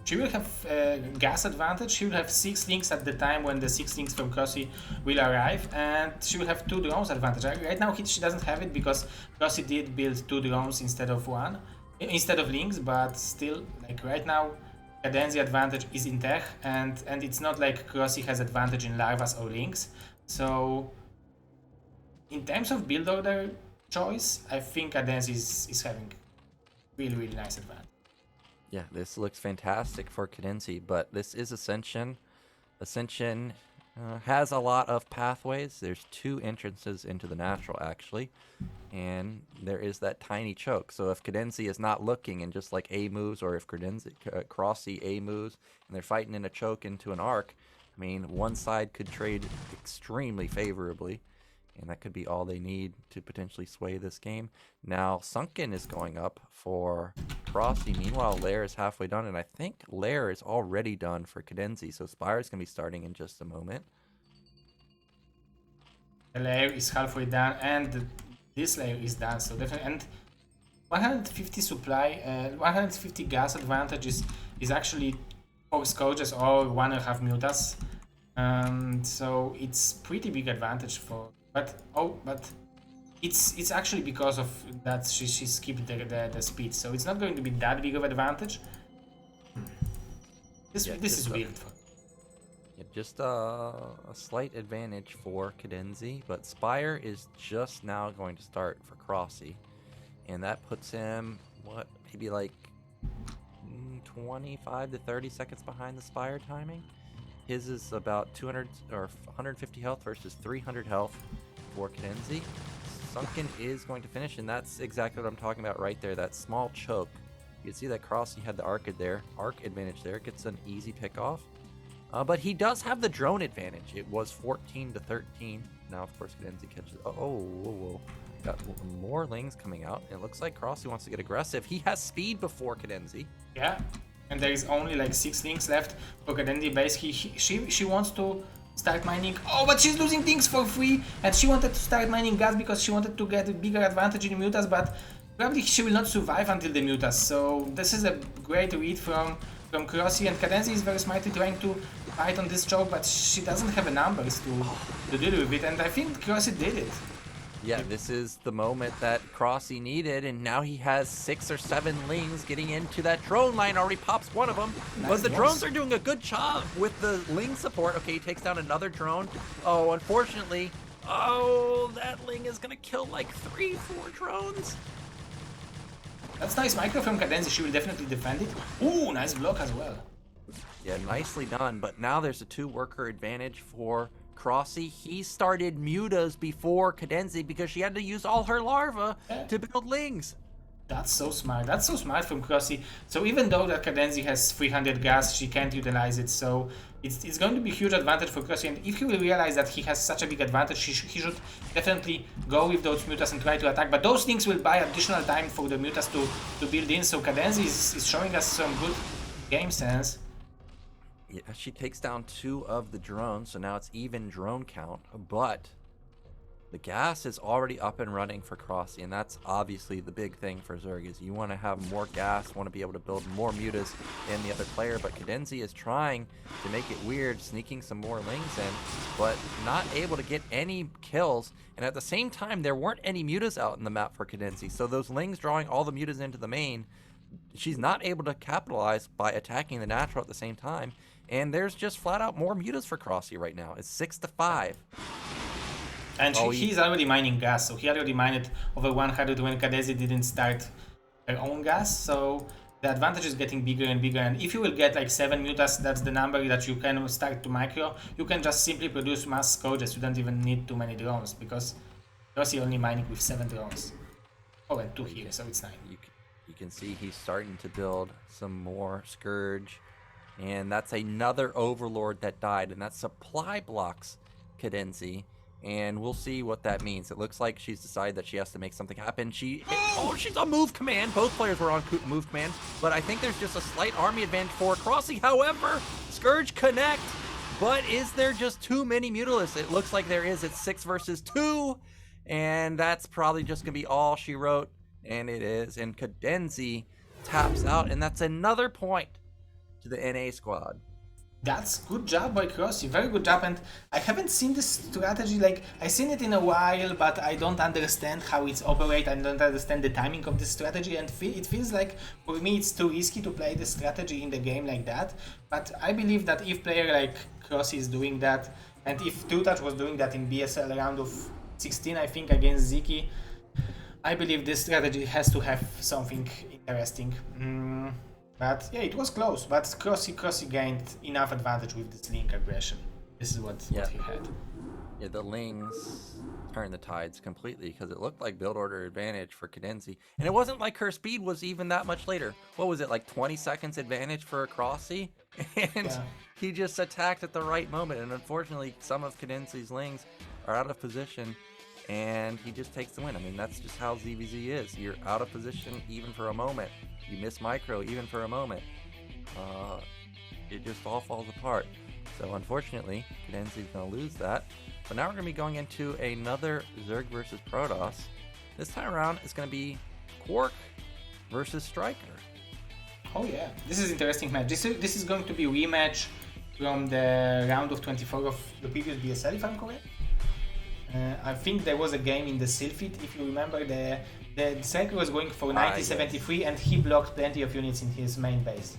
She will have gas advantage. She will have 6 links at the time when the 6 links from Crossy will arrive, and she will have 2 drones advantage. Right now, she doesn't have it because Crossy did build 2 drones instead of links, but still, like right now, CadenZie advantage is in tech, and it's not like Crossy has advantage in larvas or links. So, in terms of build order choice, I think CadenZie is having really, really nice advantage. Yeah, this looks fantastic for CadenZie, but this is Ascension. Ascension has a lot of pathways. There's 2 entrances into the natural, actually, and there is that tiny choke. So if CadenZie is not looking and just like A moves, or if Crossy A moves, and they're fighting in a choke into an arc, I mean, one side could trade extremely favorably, and that could be all they need to potentially sway this game. Now, Sunken is going up for Crossy. Meanwhile, Lair is halfway done, and I think Lair is already done for CadenZie, so Spire is going to be starting in just a moment. The layer is halfway done, and this layer is done, so definitely. And 150 supply, 150 gas advantage is actually 4 Scourges or 1.5 mutas. So it's pretty big advantage for... But it's actually because of that she skipped the speed, so it's not going to be that big of advantage. This is weird. Yeah, just a slight advantage for CadenZie, but Spire is just now going to start for Crossy, and that puts him, what, maybe like 25 to 30 seconds behind the Spire timing. His is about 200 or 150 health versus 300 health for CadenZie. Sunken is going to finish, and that's exactly what I'm talking about right there, that small choke. You can see that Crossy had the arc advantage there, gets an easy pick off. But he does have the drone advantage. It was 14 to 13. Now, of course, CadenZie catches... whoa. Got more lings coming out. It looks like Crossy wants to get aggressive. He has speed before CadenZie. Yeah, and there is only like 6 links left for CadenZie base. She wants to start mining. Oh, but she's losing things for free, and she wanted to start mining gas because she wanted to get a bigger advantage in mutas, but probably she will not survive until the mutas. So this is a great read from Crossy, and CadenZie is very smartly trying to fight on this choke, but she doesn't have the numbers to deal with it, and I think Crossy did it. Yeah, this is the moment that Crossy needed, and now he has 6 or 7 lings getting into that drone line. Already pops one of them, but the drones are doing a good job with the ling support. Okay, he takes down another drone. Oh, unfortunately, that ling is gonna kill like 3-4 drones. That's nice micro from CadenZie. She will definitely defend it. Ooh, nice block as well. Yeah, nicely done, but now there's a 2-worker advantage for Crossy. He started mutas before CadenZie because she had to use all her larvae to build lings. That's so smart. That's so smart from Crossy. So even though that CadenZie has 300 gas, she can't utilize it. So it's going to be a huge advantage for Crossy. And if he will realize that he has such a big advantage, he should definitely go with those mutas and try to attack. But those things will buy additional time for the mutas to build in. So CadenZie is showing us some good game sense. Yeah, she takes down 2 of the drones, so now it's even drone count, but the gas is already up and running for Crossy, and that's obviously the big thing for Zerg is you want to have more gas, want to be able to build more mutas than the other player, but CadenZie is trying to make it weird, sneaking some more lings in, but not able to get any kills, and at the same time, there weren't any mutas out in the map for CadenZie, so those lings drawing all the mutas into the main, she's not able to capitalize by attacking the natural at the same time, and there's just flat out more mutas for Crossy right now. It's 6-5. And he's already mining gas, so he already mined over 100 when CadenZie didn't start her own gas, so the advantage is getting bigger and bigger, and if you will get like 7 mutas, that's the number that you can start to micro, you can just simply produce mass scourges, you don't even need too many drones, because Crossy only mining with 7 drones. Oh, and 2 here, so it's 9. You can see he's starting to build some more Scourge, and that's another Overlord that died, and that supply blocks CadenZie. And we'll see what that means. It looks like she's decided that she has to make something happen. She's on move command. Both players were on move command, but I think there's just a slight army advantage for Crossy. However, Scourge connect, but is there just too many Mutalisks? It looks like there is. It's 6 versus 2, and that's probably just gonna be all she wrote, and it is. And CadenZie taps out, and that's another point to the NA squad. That's good job by Crossy, very good job, and I haven't seen this strategy, like, I've seen it in a while, but I don't understand how it's operate, I don't understand the timing of this strategy, and it feels like, for me, it's too risky to play this strategy in the game like that, but I believe that if player like Crossy is doing that, and if Touch was doing that in BSL round of 16, I think, against Sziky, I believe this strategy has to have something interesting. But yeah, it was close, but Crossy gained enough advantage with this link aggression. This is what he had. Yeah, the lings turned the tides completely because it looked like build order advantage for CadenZie. And it wasn't like her speed was even that much later. What was it, like 20 seconds advantage for Crossy? And he just attacked at the right moment. And unfortunately, some of CadenZie's lings are out of position. And he just takes the win. I mean, that's just how ZVZ is. You're out of position even for a moment. You miss micro even for a moment. It just all falls apart. So unfortunately, CadenZie's going to lose that. But now we're going to be going into another Zerg versus Protoss. This time around, it's going to be Kwark versus StRyKeR. Oh yeah, this is interesting match. This is going to be rematch from the round of 24 of the previous BSL, if I'm correct. I think there was a game in the Sylphid, if you remember, the StRyKeR was going for 90-73 yes. And he blocked plenty of units in his main base.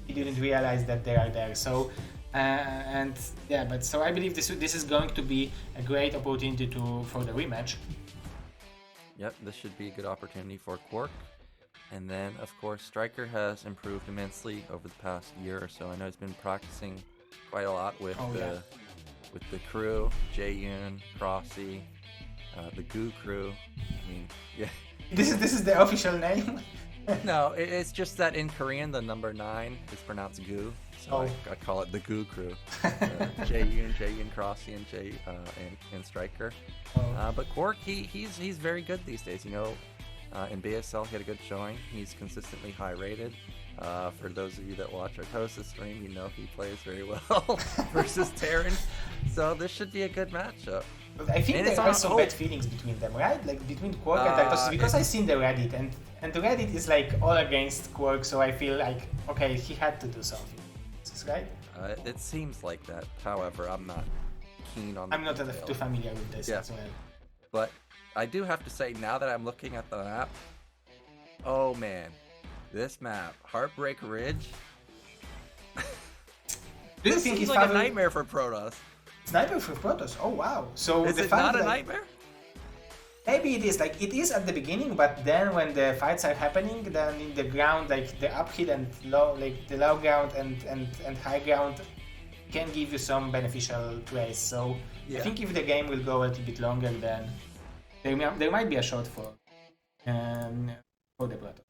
He didn't realize that they are there. So, and yeah, but so I believe this is going to be a great opportunity for the rematch. Yep, this should be a good opportunity for Kwark. And then, of course, StRyKeR has improved immensely over the past year or so. I know he's been practicing quite a lot with with the crew, Jaeyoon, Crossy, the Goo crew. I mean, yeah. This is the official name? No, it's just that in Korean, the number 9 is pronounced Goo. So I call it the Goo crew. Jaeyoon, Crossy, and StRyKeR. But Kwark, he's very good these days. You know, in BSL, he had a good showing. He's consistently high rated. For those of you that watch our Tosa stream, you know he plays very well versus Terran. So this should be a good matchup. But I think there are also bad feelings between them, right? Like between Kwark and Tosa, because I seen the Reddit, and the Reddit is like all against Kwark, so I feel like, okay, he had to do something. Is this right? It seems like that. However, I'm not keen on I'm not too familiar with this as well. But I do have to say, now that I'm looking at the map, oh man. This map, Heartbreak Ridge. Do you think it's like a nightmare for Protoss? It's nightmare for Protoss. Oh wow! So is it not a nightmare? Maybe it is. Like it is at the beginning, but then when the fights are happening, then in the ground, like the uphill and low, like the low ground and high ground, can give you some beneficial trace. So I think if the game will go a little bit longer, then there might be a shot for the Protoss.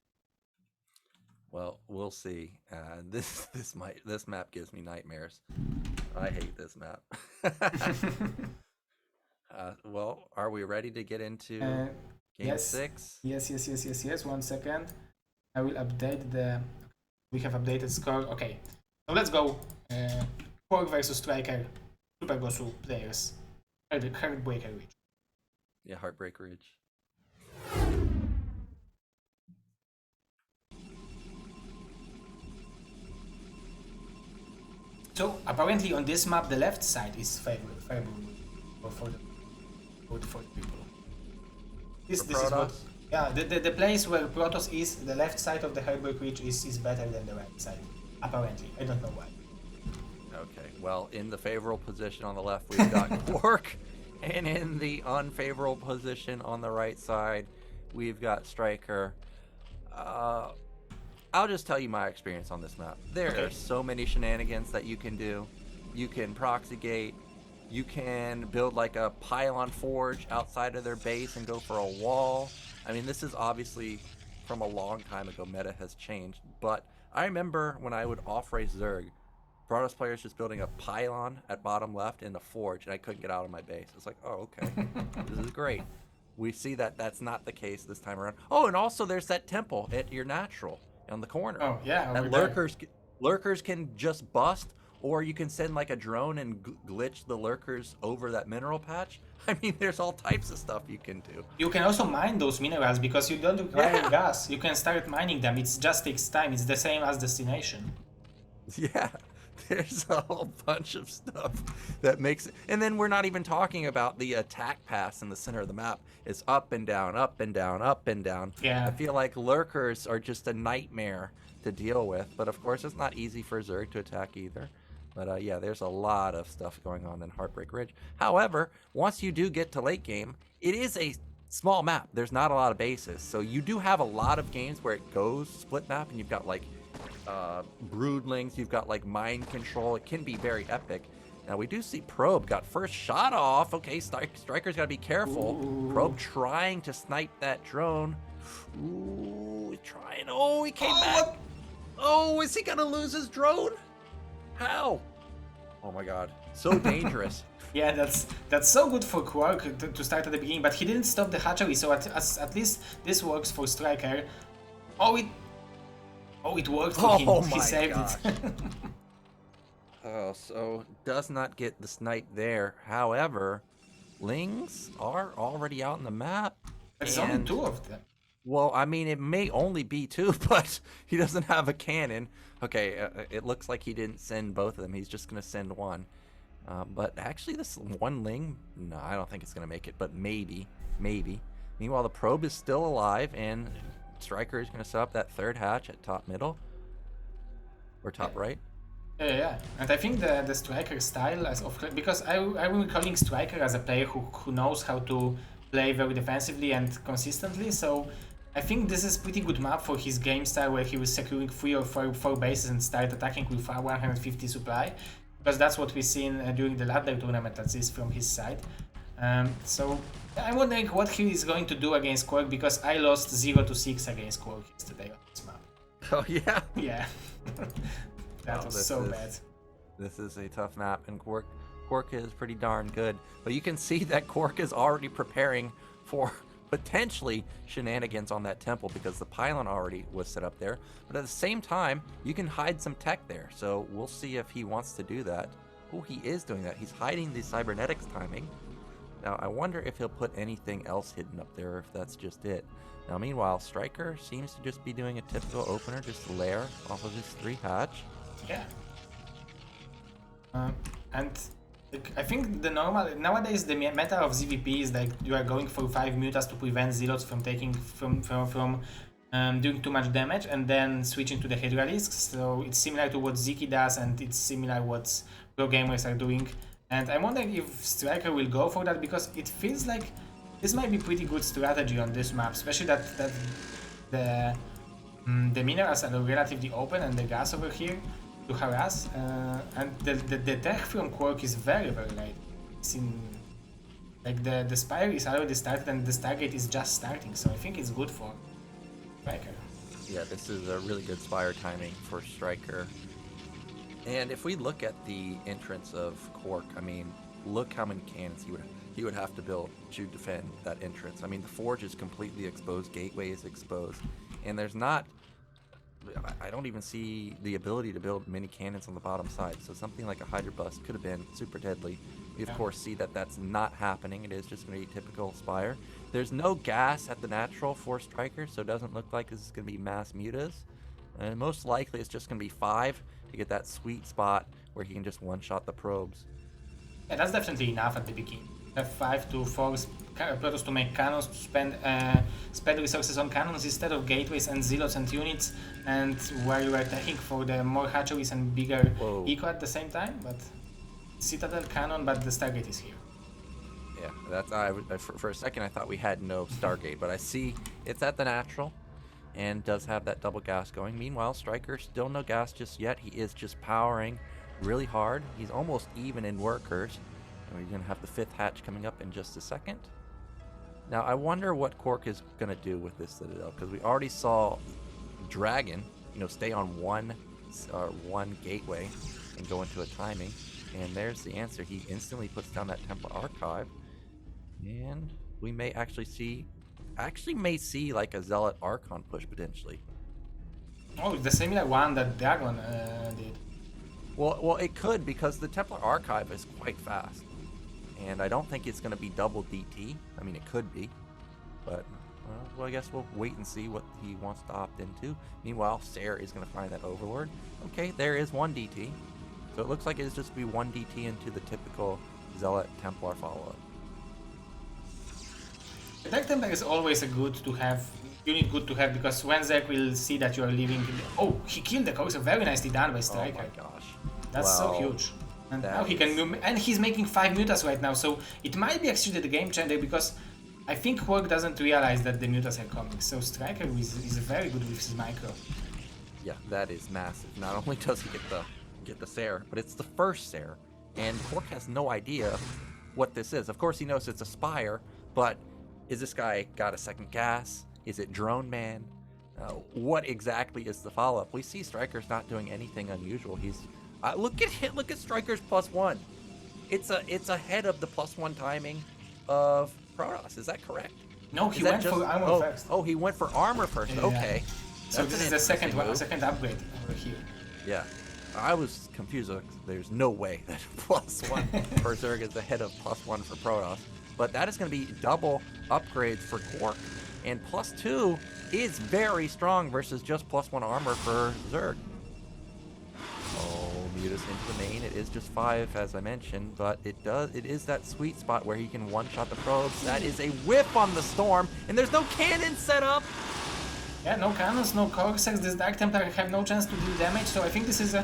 Well, we'll see. This map gives me nightmares. I hate this map. Well, are we ready to get into game 6? Yes. 1 second. I will update we have updated score. Okay, so let's go. Kwark versus StRyKeR. Super Gosu players. Heartbreaker Ridge. Yeah, Heartbreak Ridge. So apparently on this map, the left side is favorable for people. This is what. Yeah, the place where Protoss is, the left side of the Heartbreak Ridge is better than the right side. Apparently, I don't know why. Okay, well, in the favorable position on the left, we've got Kwark, and in the unfavorable position on the right side, we've got StRyKeR. I'll just tell you my experience on this map. There are so many shenanigans that you can do. You can proxy gate. You can build like a pylon forge outside of their base and go for a wall. I mean, this is obviously from a long time ago. Meta has changed. But I remember when I would off-race Zerg, Protoss players just building a pylon at bottom left in the forge, and I couldn't get out of my base. It's like, oh, okay. This is great. We see that that's not the case this time around. Oh, and also there's that temple at your natural on the corner. Oh, yeah. And lurkers can just bust, or you can send like a drone and glitch the lurkers over that mineral patch. I mean, there's all types of stuff you can do. You can also mine those minerals because you don't require gas. You can start mining them. It just takes time. It's the same as destination. Yeah, there's a whole bunch of stuff that makes it. And then we're not even talking about the attack pass in the center of the map. It's up and down, up and down, up and down. Yeah. I feel like lurkers are just a nightmare to deal with. But of course, it's not easy for Zerg to attack either. But yeah, there's a lot of stuff going on in Heartbreak Ridge. However, once you do get to late game, it is a small map. There's not a lot of bases. So you do have a lot of games where it goes split map and you've got like broodlings, you've got like mind control. It can be very epic. Now we do see Probe got first shot off. Okay, StRyKeR's got to be careful. Ooh. Probe trying to snipe that drone. Ooh, he's trying. Oh, he came back. Oh, is he gonna lose his drone? How? Oh my god, so dangerous. Yeah, that's so good for Kwark to start at the beginning, but he didn't stop the hatchery, so at least this works for StRyKeR. Oh, it worked for him. He saved it. Oh, so does not get the snipe there. However, Lings are already out on the map. There's only 2 of them. Well, I mean, it may only be 2, but he doesn't have a cannon. Okay, it looks like he didn't send both of them. He's just going to send one. But actually, this one Ling, no, I don't think it's going to make it, but maybe. Meanwhile, the Probe is still alive, and StRyKeR is going to set up that third hatch at top middle. Or top right. Yeah, and I think the StRyKeR style, because I'm recalling StRyKeR as a player who knows how to play very defensively and consistently, so I think this is pretty good map for his game style where he was securing 3 or 4 bases and start attacking with 150 supply, because that's what we've seen during the ladder tournament, that is from his side. So I'm wondering what he is going to do against Kwark, because I lost 0-6 against Kwark yesterday on this map. Oh yeah? Yeah. That was so bad. This is a tough map, and Kwark is pretty darn good. But you can see that Kwark is already preparing for potentially shenanigans on that temple because the pylon already was set up there. But at the same time, you can hide some tech there. So we'll see if he wants to do that. Oh, he is doing that. He's hiding the cybernetics timing. Now, I wonder if he'll put anything else hidden up there, or if that's just it. Now, meanwhile, StRyKeR seems to just be doing a typical opener, just lair off of his 3 hatch. Yeah. And I think nowadays the meta of ZVP is like you are going for 5 mutas to prevent zealots from taking from doing too much damage and then switching to the Hydralisks. So it's similar to what Sziky does, and it's similar what pro gamers are doing. And I'm wondering if StRyKeR will go for that, because it feels like this might be pretty good strategy on this map, especially that the minerals are relatively open and the gas over here to harass, and the tech from Kwark is very late. It's in, like the Spire is already started and the Stargate is just starting, so I think it's good for StRyKeR. Yeah, this is a really good Spire timing for StRyKeR. And if we look at the entrance of Kwark, I mean, look how many cannons he would have to build to defend that entrance. I mean, the forge is completely exposed, gateway is exposed, and there's not I don't even see the ability to build mini cannons on the bottom side. So something like a Hydra Bust could have been super deadly. We of course see that that's not happening. It is just going to be typical Spire. There's no gas at the natural for StRyKeR, so it doesn't look like this is going to be mass mutas. And most likely it's just going to be 5 to get that sweet spot where he can just one-shot the probes. Yeah, that's definitely enough at the beginning. Have 5 to force Protoss to make cannons, to spend resources on cannons instead of gateways and zealots and units, and where you are taking for the more hatcheries and bigger eco at the same time. But Citadel cannon, but the Stargate is here. Yeah, that's for a second I thought we had no Stargate, but I see it's at the natural and does have that double gas going. Meanwhile, StRyKeR still no gas just yet. He is just powering really hard. He's almost even in workers. And we're going to have the 5th hatch coming up in just a second. Now, I wonder what Kwark is going to do with this Citadel, because we already saw Dragon, stay on one gateway and go into a timing. And there's the answer. He instantly puts down that Templar Archive. And we may actually see like a Zealot Archon push potentially. Oh, the similar one that Dragon did. Well, it could, because the Templar Archive is quite fast. And I don't think it's going to be double DT. I mean, it could be. But, well, I guess we'll wait and see what he wants to opt into. Meanwhile, Sarah is going to find that Overlord. Okay, there is one DT. So it looks like it's just be one DT into the typical Zealot Templar follow-up. The Dark Templar is always a good to have. Unit good to have, because when Zerg will see that you are leaving. Oh, he killed the Courser. Very nicely done by StRyKeR. Oh my gosh. That's so huge. And now he can move, and he's making 5 mutas right now, so it might be actually the game changer, because I think Kwark doesn't realize that the mutas are coming. So StRyKeR is very good with his micro. Yeah, that is massive. Not only does he get the Sarah, but it's the first Sarah, and Kwark has no idea what this is. Of course, he knows it's a Spire, but is this guy got a second gas? Is it Drone Man? What exactly is the follow-up? We see StRyKeR's not doing anything unusual. He's look at StRyKeR's +1. It's ahead of the +1 timing of Protoss. Is that correct? No, he went for armor first. Oh, he went for armor first. Yeah. Okay. So this is the second upgrade over here. Yeah. I was confused. There's no way that +1 for Zerg is ahead of +1 for Protoss. But that is going to be double upgrades for Kwark. And +2 is very strong versus just +1 armor for Zerg. Oh, Mutas into the main. It is just 5, as I mentioned, but it is that sweet spot where he can one-shot the probes. That is a whiff on the Storm, and there's no cannon set up! Yeah, no cannons, no Corsairs. This Dark Templar have no chance to deal damage, so I think this is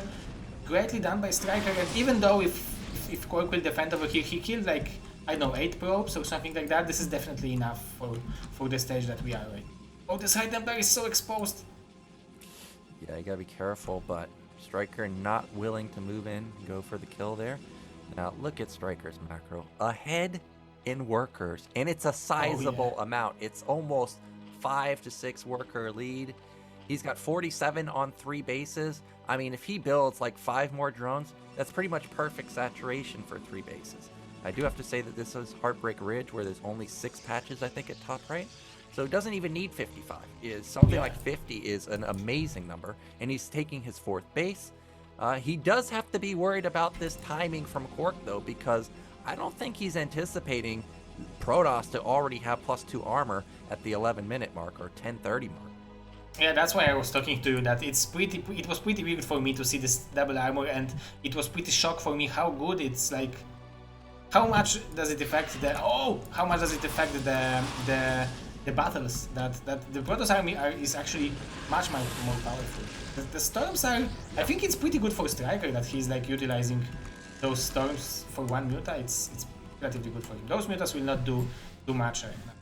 greatly done by StRyKeR. And even though if Kwark will defend over here, he killed like, I don't know, 8 probes or something like that. This is definitely enough for the stage that we are right. Oh, this High Templar is so exposed. Yeah, you gotta be careful, but StRyKeR not willing to move in and go for the kill there. Now, look at StRyKeR's macro. Ahead in workers, and it's a sizable amount. It's almost 5 to 6 worker lead. He's got 47 on 3 bases. I mean, if he builds like 5 more drones, that's pretty much perfect saturation for 3 bases. I do have to say that this is Heartbreak Ridge, where there's only 6 patches, I think, at top right. So it doesn't even need 55. Something like 50 is an amazing number, and he's taking his 4th base. He does have to be worried about this timing from Kwark, though, because I don't think he's anticipating Protoss to already have +2 armor at the 11-minute mark or 10:30 mark. Yeah, that's why I was talking to you, that it was pretty weird for me to see this double armor, and it was pretty shock for me how good it's like. How much does it affect the battles? That the Protoss army is actually much more powerful. The storms are, I think it's pretty good for StRyKeR that he's like utilizing those storms for 1 muta. It's relatively good for him. Those mutas will not do much right now.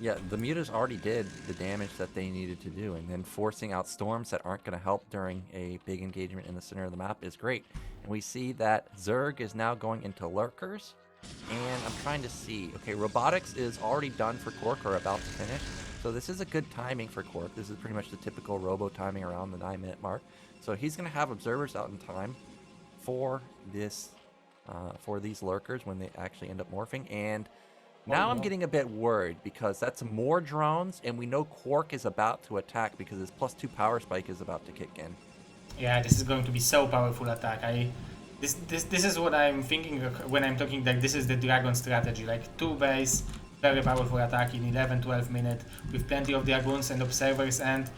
Yeah, the mutas already did the damage that they needed to do, and then forcing out storms that aren't going to help during a big engagement in the center of the map is great. And we see that Zerg is now going into lurkers, and I'm trying to see. Okay, robotics is already done for Kwark, or about to finish, so this is a good timing for Kwark. This is pretty much the typical robo timing around the 9-minute mark. So he's going to have observers out in time for this, for these lurkers when they actually end up morphing, and Now I'm getting a bit worried because that's more drones, and we know Kwark is about to attack because his +2 power spike is about to kick in. Yeah, this is going to be so powerful attack. This is what I'm thinking when I'm talking that this is the dragon strategy. Like 2 base, very powerful attack in 11-12 minutes with plenty of dragons and observers. And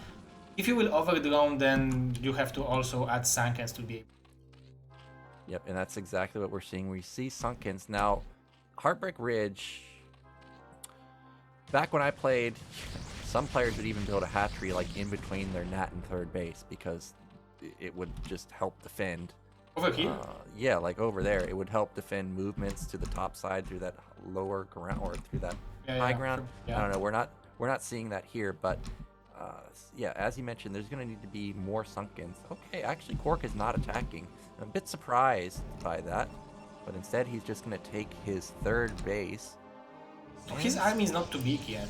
if you will overdrone, then you have to also add Sunkens to be. Yep, and that's exactly what we're seeing. We see Sunkens now. Heartbreak Ridge. Back when I played, some players would even build a hatchery like in between their nat and third base because it would just help defend. Over here? Yeah, like over there. It would help defend movements to the top side through that lower ground or through that high ground. Yeah. I don't know. We're not seeing that here, but yeah, as you mentioned, there's going to need to be more Sunkens. Okay, actually, Kwark is not attacking. I'm a bit surprised by that, but instead he's just going to take his third base. His army is not too big yet.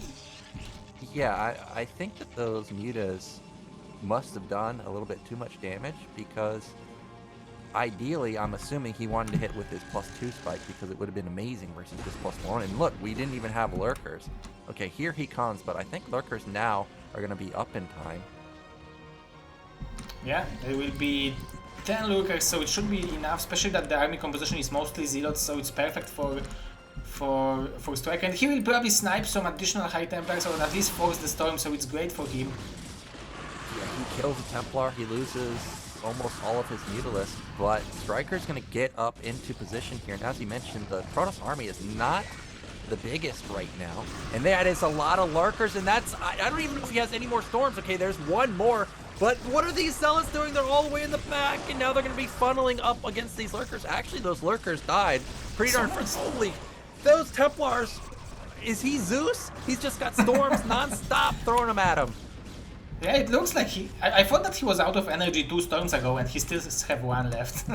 Yeah, I think that those mutas must have done a little bit too much damage because ideally, I'm assuming he wanted to hit with his +2 spike because it would have been amazing versus just +1. And look, we didn't even have lurkers. Okay, here he comes, but I think lurkers now are going to be up in time. Yeah, there will be 10 lurkers, so it should be enough, especially that the army composition is mostly zealots, so it's perfect for StRyKeR. And he will probably snipe some additional high templars or at least force the storm, so it's great for him. Yeah, he kills a Templar, he loses almost all of his Mutalisk, but StRyKeR's going to get up into position here. And as you mentioned, the Protoss army is not the biggest right now, and that is a lot of lurkers, and that's, I don't even know if he has any more storms. Okay, there's one more, but what are these zealots doing? They're all the way in the back, and now they're going to be funneling up against these lurkers. Actually, those lurkers died pretty darn fast. Holy, those Templars, is he Zeus? He's just got storms non-stop throwing them at him. Yeah, it looks like he... I thought that he was out of energy 2 storms ago and he still has 1 left.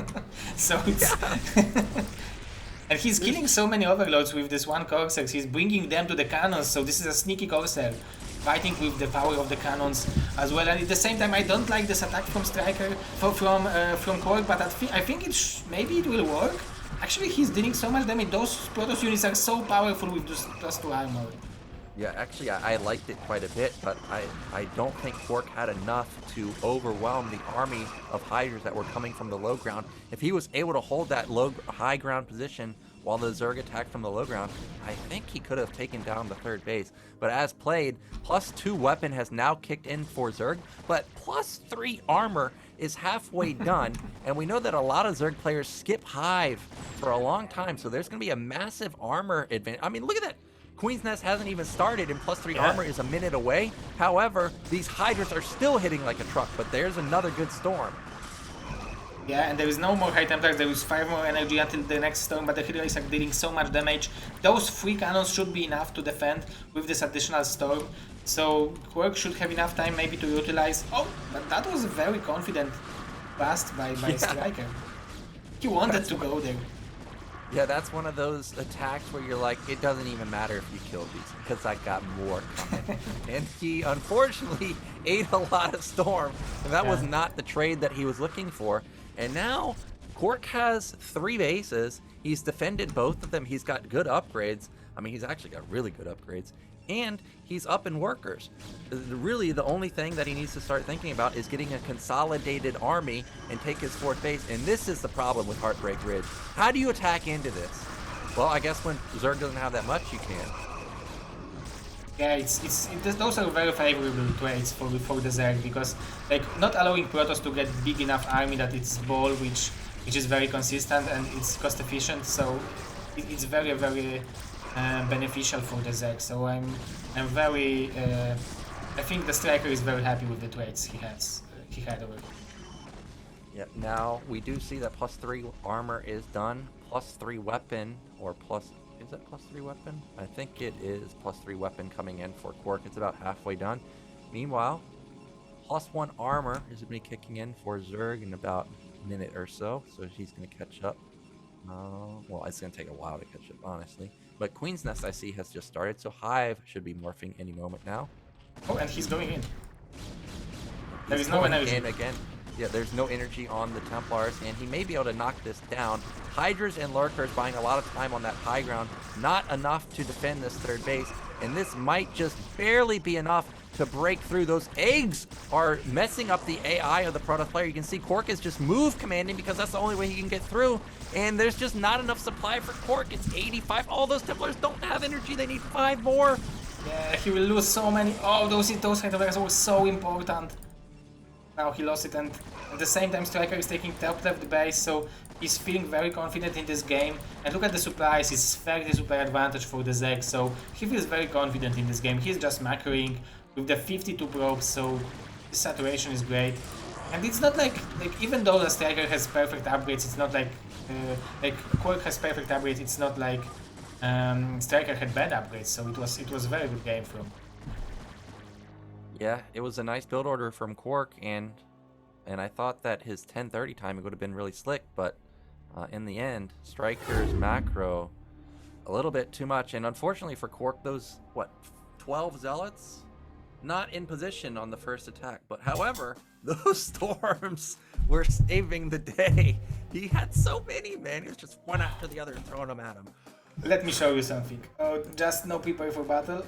So it's... Yeah. And he's killing so many overloads with this one Corsair. He's bringing them to the cannons, so this is a sneaky Corsair. Fighting with the power of the cannons as well. And at the same time, I don't like this attack from StRyKeR, from Kwark, but I think maybe it will work. Actually, he's dealing so much damage. Those Protoss units are so powerful with this +2 armor. Yeah, actually, I liked it quite a bit, but I don't think Kwark had enough to overwhelm the army of Hydras that were coming from the low ground. If he was able to hold that high ground position while the Zerg attacked from the low ground, I think he could have taken down the third base. But as played, +2 weapon has now kicked in for Zerg, but +3 armor is halfway done, and we know that a lot of Zerg players skip Hive for a long time, so there's going to be a massive armor advantage. I mean, look at that. Queen's Nest hasn't even started, and +3 armor is a minute away. However, these Hydras are still hitting like a truck, but there's another good storm. Yeah, and there is no more High Templars, there is 5 more energy until the next storm, but the Hydras are dealing so much damage. Those 3 cannons should be enough to defend with this additional storm. So Kwark should have enough time maybe to utilize... Oh, but that was a very confident blast by StRyKeR. He wanted to go there. Yeah, that's one of those attacks where you're like, it doesn't even matter if you kill these, because I got more coming. And he, unfortunately, ate a lot of storm, and that was not the trade that he was looking for. And now, Kwark has 3 bases. He's defended both of them. He's got good upgrades. I mean, he's actually got really good upgrades. And he's up in workers. Really, the only thing that he needs to start thinking about is getting a consolidated army and take his 4th base. And this is the problem with Heartbreak Ridge. How do you attack into this? Well, I guess when Zerg doesn't have that much, you can. Yeah, those are very favorable trades for the Zerg, because like not allowing Protoss to get big enough army that it's ball, which is very consistent and it's cost efficient. So it's very beneficial for the Zerg. So I'm very I think the StRyKeR is very happy with the trades he had already. Yeah, now we do see that +3 armor is done, +3 weapon, or is it +3 weapon? I think it is +3 weapon coming in for Kwark. It's about halfway done. Meanwhile, +1 armor is going to be kicking in for Zerg in about a minute or so, so he's going to catch up. Well, it's going to take a while to catch up, honestly. But Queen's Nest, I see, has just started, so Hive should be morphing any moment now. Oh, and he's going in. There is no energy. Again. Yeah, there's no energy on the Templars, and he may be able to knock this down. Hydras and Lurkers buying a lot of time on that high ground, not enough to defend this third base, and this might just barely be enough to break through. Those eggs are messing up the AI of the Protoss player. You can see Kwark is just move commanding because that's the only way he can get through, and there's just not enough supply for Kwark. It's 85. All those Templars don't have energy. They need 5 more. Yeah, he will lose so many. Oh, those kind of areas were so important. Now he lost it, and at the same time StRyKeR is taking top left the base, so he's feeling very confident in this game. And look at the supplies, it's 30 supply advantage for the Zeg, so he feels very confident in this game. He's just macroing with the 52 probes, so his saturation is great. And it's not like even though the StRyKeR has perfect upgrades, it's not like Kwark has perfect upgrades. It's not like StRyKeR had bad upgrades, so it was a very good game from. Yeah, it was a nice build order from Kwark, and I thought that his 10:30 timing would have been really slick, but in the end, StRyKeR's macro a little bit too much, and unfortunately for Kwark, those 12 zealots not in position on the first attack. But however, those storms were saving the day. He had so many, man. He was just one after the other throwing them at him. Let me show you something. Oh, just no prepare for battle.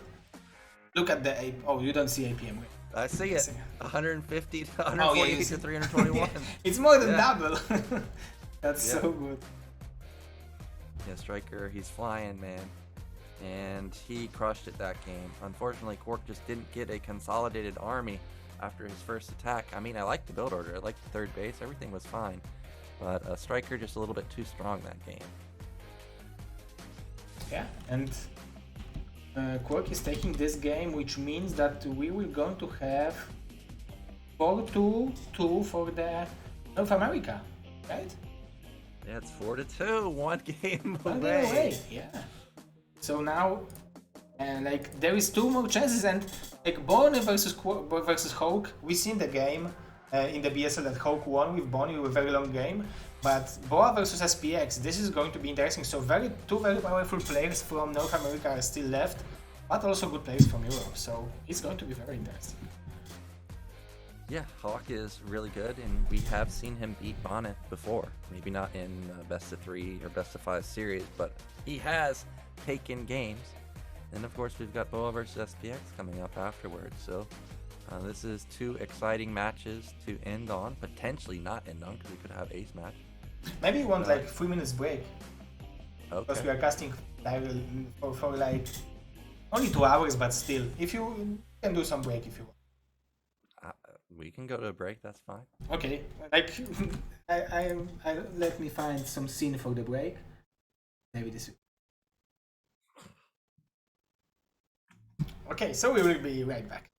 Look at the AP. Oh, you don't see APM. I see it. 150 to 148 oh, yeah, to 321. It's more than double. That's so good. Yeah, StRyKeR, he's flying, man. And he crushed it that game. Unfortunately, Kwark just didn't get a consolidated army after his first attack. I mean, I liked the build order. I liked the third base. Everything was fine. But StRyKeR just a little bit too strong that game. Yeah, and Kwark is taking this game, which means that we will going to have 4-2-2 for the North America, right? Yeah, it's 4-2, one game One away. game away, yeah. So now, there is 2 more chances, and Bonyth versus Hawk. We seen the game in the BSL that Hawk won with Bonyth with a very long game. But Boa versus SPX, this is going to be interesting. So two very powerful players from North America are still left, but also good players from Europe. So it's going to be very interesting. Yeah, Hawk is really good, and we have seen him beat Bonyth before. Maybe not in best of 3 or best of 5 series, but he has taken games. And of course, we've got Boa versus SPX coming up afterwards. So this is 2 exciting matches to end on, potentially not end on, because we could have ace match. Maybe you want 3 minutes break. Okay. Because we are casting for only 2 hours, but still, if you can do some break if you want. We can go to a break, that's fine. Okay, let me find some scene for the break. Maybe this. Okay, so we will be right back.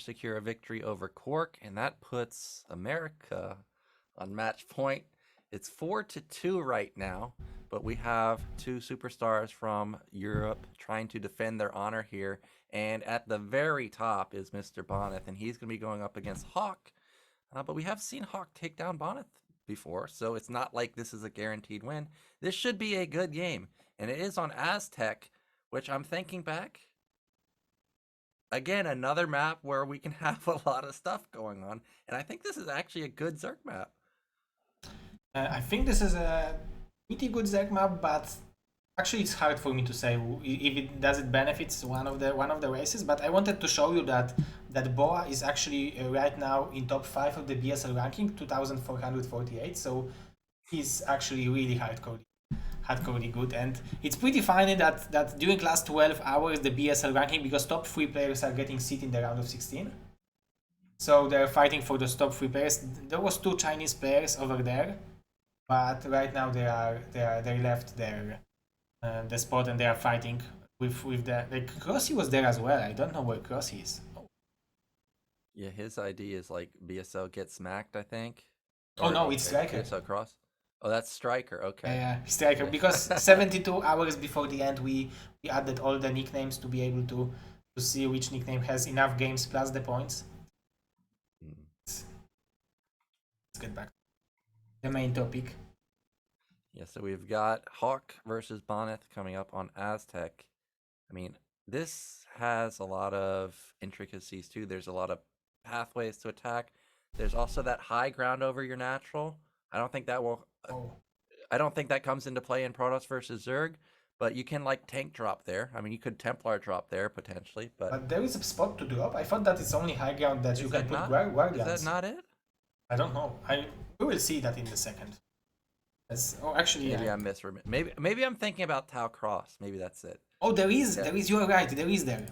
secure a victory over Kwark, and that puts America on match point. It's 4-2 right now, but we have two superstars from Europe trying to defend their honor here. And at the very top is Mr. Bonyth, and he's going to be going up against Hawk. But we have seen Hawk take down Bonyth before, so it's not like this is a guaranteed win. This should be a good game, and it is on Aztec, which I'm thinking back. Again, another map where we can have a lot of stuff going on, and I think this is actually a good Zerg map. I think this is a pretty good Zerg map, but actually it's hard for me to say if it benefits one of the races. But I wanted to show you that Boa is actually right now in top 5 of the BSL ranking, 2,448. So he's actually really hardcorely good, and it's pretty funny that during last 12 hours the BSL ranking, because top 3 players are getting seat in the round of 16. So they're fighting for those top 3 players. There was 2 Chinese players over there, but right now they left their the spot and they are fighting with the Crossy was there as well. I don't know where Crossy is. Yeah, his ID is like BSL Get Smacked, I think. Oh no, it's StRyKeR. BSL Cross. Oh, that's StRyKeR. Okay. Yeah, StRyKeR. Because 72 hours before the end, we added all the nicknames to be able to see which nickname has enough games plus the points. Let's get back to the main topic. Yeah, so we've got Hawk versus Bonyth coming up on Aztec. I mean, this has a lot of intricacies too. There's a lot of pathways to attack. There's also that high ground over your natural. I don't think that will. I don't think that comes into play in Protoss versus Zerg, but you can like tank drop there. I mean, you could Templar drop there potentially, but there is a spot to drop. I thought that it's only high ground that you can put guardians. Is that not it? I don't know. We will see that in a second. Actually, maybe I'm misremembering. Maybe I'm thinking about Tau Cross. Maybe that's it. Oh, there is. You are right. There is there.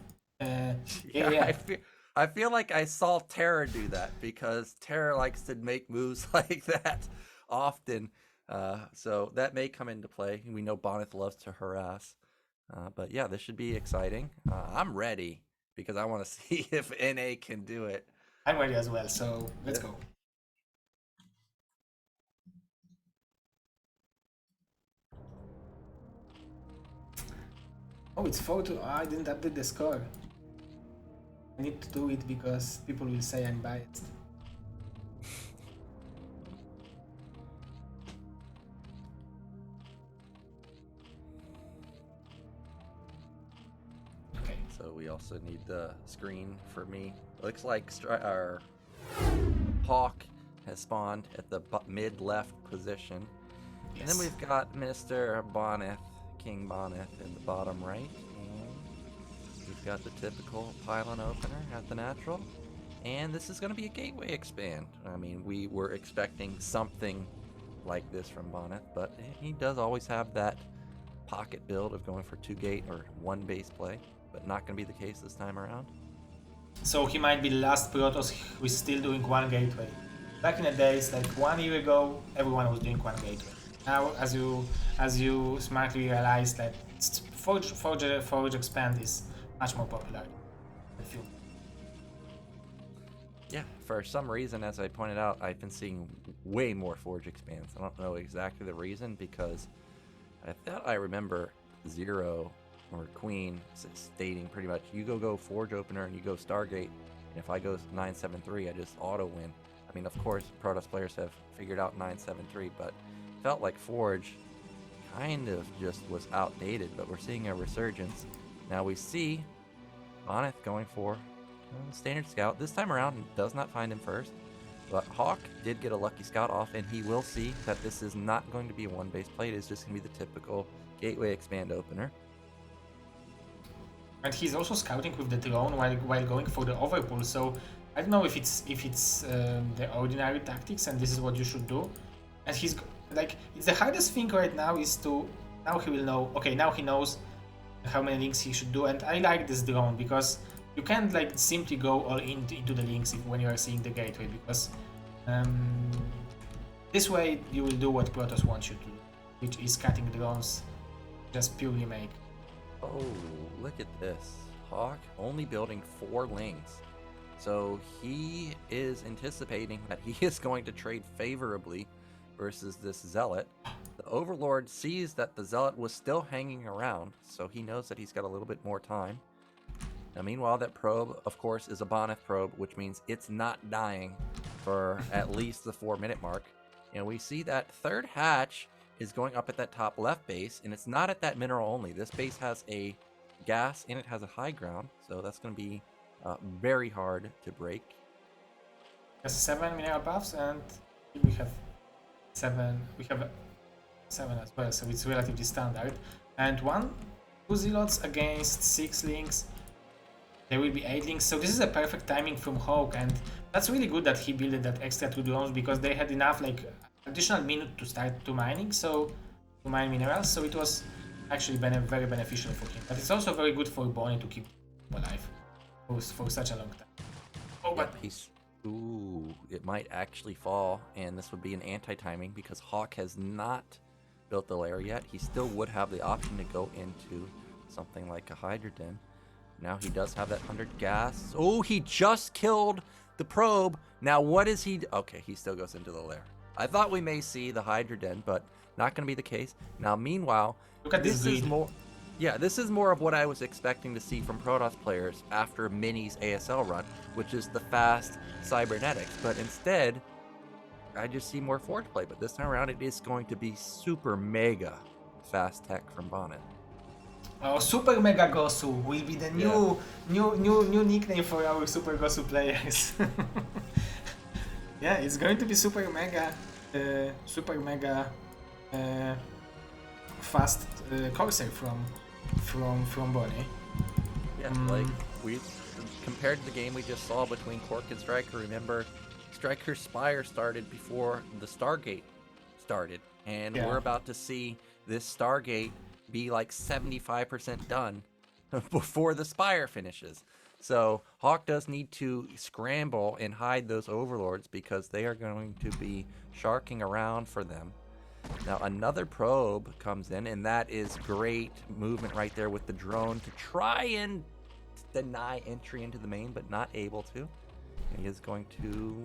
Yeah. I feel like I saw Terra do that because Terra likes to make moves like that often. So that may come into play. We know Bonyth loves to harass. But yeah, this should be exciting. I'm ready because I want to see if NA can do it. I'm ready as well, so let's go. Oh, it's 4-2. I didn't update the score. I need to do it because people will say I'm biased. Okay. So we also need the screen for me. Looks like our Hawk has spawned at the mid left position. Yes. And then we've got Mr. Bonyth, King Bonyth in the bottom right. And we've got the typical pylon opener at the natural. And this is going to be a gateway expand. I mean, we were expecting something like this from Bonyth, but he does always have that pocket build of going for 2 gate or 1 base play, but not going to be the case this time around. So he might be the last Protoss who is still doing 1 gateway. Back in the days, like 1 year ago, everyone was doing 1 gateway. Now, as you smartly realize that Forge Expand is much more popular. Yeah, for some reason, as I pointed out, I've been seeing way more Forge Expands. I don't know exactly the reason because I thought I remember Zero or Queen stating pretty much, you go Forge Opener and you go Stargate, and if I go 973, I just auto win. I mean, of course, Protoss players have figured out 973, but felt like Forge kind of just was outdated, but we're seeing a resurgence. Now we see Bonyth going for Standard Scout. This time around, does not find him first, but Hawk did get a lucky scout off, and he will see that this is not going to be a 1 base play. It is just going to be the typical gateway expand opener. And he's also scouting with the drone while going for the overpull, so I don't know if it's the ordinary tactics and this is what you should do. And he's like, it's the hardest thing right now is to, now he will know, okay, now he knows how many links he should do, and I like this drone because you can't like simply go all into the links when you are seeing the gateway, because this way you will do what Protoss wants you to do, which is cutting drones, just purely make. Oh, look at this. Hawk only building 4 links. So he is anticipating that he is going to trade favorably versus this Zealot. The Overlord sees that the Zealot was still hanging around, so he knows that he's got a little bit more time. Now, meanwhile, that probe, of course, is a Bonyth probe, which means it's not dying for at least the 4-minute mark. And we see that third hatch is going up at that top left base, and it's not at that mineral only. This base has a gas and it has a high ground, so that's going to be very hard to break. Has 7 mineral buffs, and we have 7. We have 7 as well, so it's relatively standard. And 2 zealots against 6 links. There will be 8 links, so this is a perfect timing from Hawk, and that's really good that he built that extra 2 drones because they had enough like additional minute to start to mining, so to mine minerals. So it was actually very beneficial for him. But it's also very good for Bonyth to keep him alive for such a long time. Oh, but he's it might actually fall, and this would be an anti-timing because Hawk has not built the lair yet. He still would have the option to go into something like a Hydrogen. Now he does have that 100 gas. Oh, he just killed the probe. Now what is he? Okay, he still goes into the lair. I thought we may see the Hydrogen, but not going to be the case. Now, meanwhile, look at this is more. Yeah, this is more of what I was expecting to see from Protoss players after Mini's ASL run, which is the fast cybernetics. But instead, I just see more Forge play. But this time around, it is going to be super mega fast tech from Bonyth. Oh, Super Mega Gosu will be the new nickname for our Super Gosu players. Yeah, it's going to be super mega fast Corsair from Bonyth. Yeah, like we compared to the game we just saw between Kwark and StRyKeR. Remember, StRyKER's Spire started before the Stargate started, and we're about to see this Stargate be like 75% done before the Spire finishes. So Hawk does need to scramble and hide those Overlords because they are going to be sharking around for them. Now another probe comes in, and that is great movement right there with the drone to try and deny entry into the main, but not able to. And he is going to...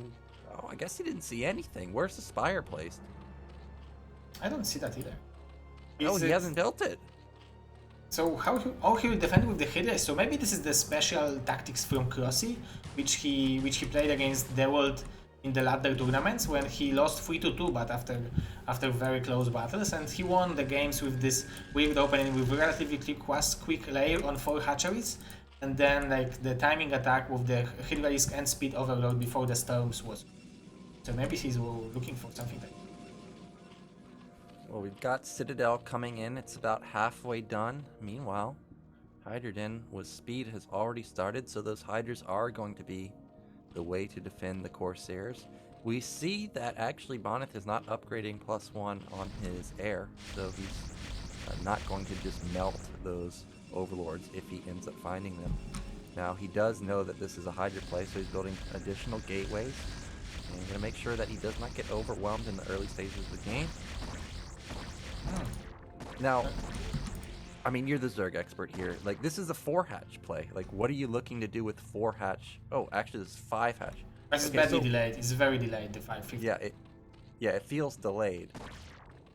Oh, I guess he didn't see anything. Where's the Spire placed? I don't see that either. Oh, he hasn't built it. So how he will defend with the Hydra? So maybe this is the special tactics from Crossy, which he played against Dwalt in the latter tournaments when he lost 3-2, but after very close battles, and he won the games with this weird opening with relatively quick layer on 4 hatcheries, and then like the timing attack with the Hydralisk and speed overload before the storms was. So maybe he's looking for something like that. Well, we've got Citadel coming in. It's about halfway done. Meanwhile, Hydrogen with speed has already started, so those Hydras are going to be the way to defend the Corsairs. We see that actually Bonyth is not upgrading +1 on his air, so he's not going to just melt those Overlords if he ends up finding them. Now, he does know that this is a Hydra play, so he's building additional gateways. And he's going to make sure that he does not get overwhelmed in the early stages of the game. Now, I mean, you're the Zerg expert here. Like, this is a 4-hatch play. Like, what are you looking to do with 4-hatch? Oh, actually, this is 5-hatch. It's badly delayed. It's very delayed, the 550. Yeah, it feels delayed.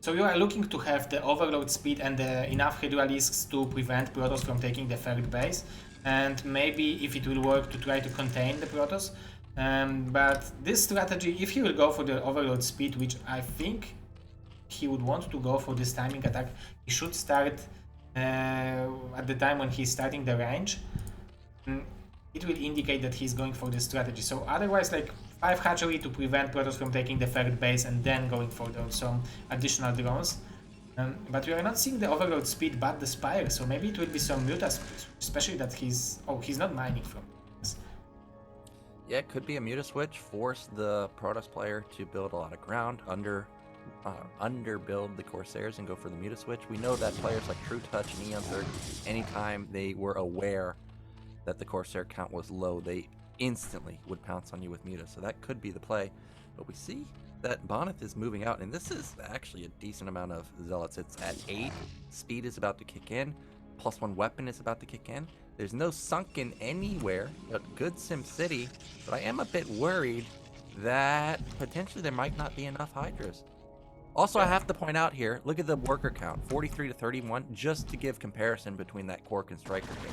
So you are looking to have the overload speed and enough Hydralisks to prevent Protoss from taking the third base, and maybe if it will work to try to contain the Protoss. But this strategy, if he will go for the overload speed, which I think he would want to go for this timing attack, he should start at the time when he's starting the range. It will indicate that he's going for this strategy. So otherwise, like 5 hatchery to prevent Protoss from taking the third base and then going for some additional drones. But we are not seeing the overload speed but the Spire, so maybe it will be some Muta, especially that he's not mining from this. Yeah, it could be a Muta switch, force the Protoss player to build a lot of ground, underbuild the Corsairs and go for the Muta switch. We know that players like True Touch and Eonzerg, anytime they were aware that the Corsair count was low, they instantly would pounce on you with Muta, so that could be the play. But we see that Bonyth is moving out, and this is actually a decent amount of Zealots. It's at 8, speed is about to kick in, +1 weapon is about to kick in, There's no sunken anywhere, a good Sim City, but I am a bit worried that potentially there might not be enough Hydras. Also, I have to point out here, look at the worker count, 43 to 31, just to give comparison between that Kwark and StRyKeR game.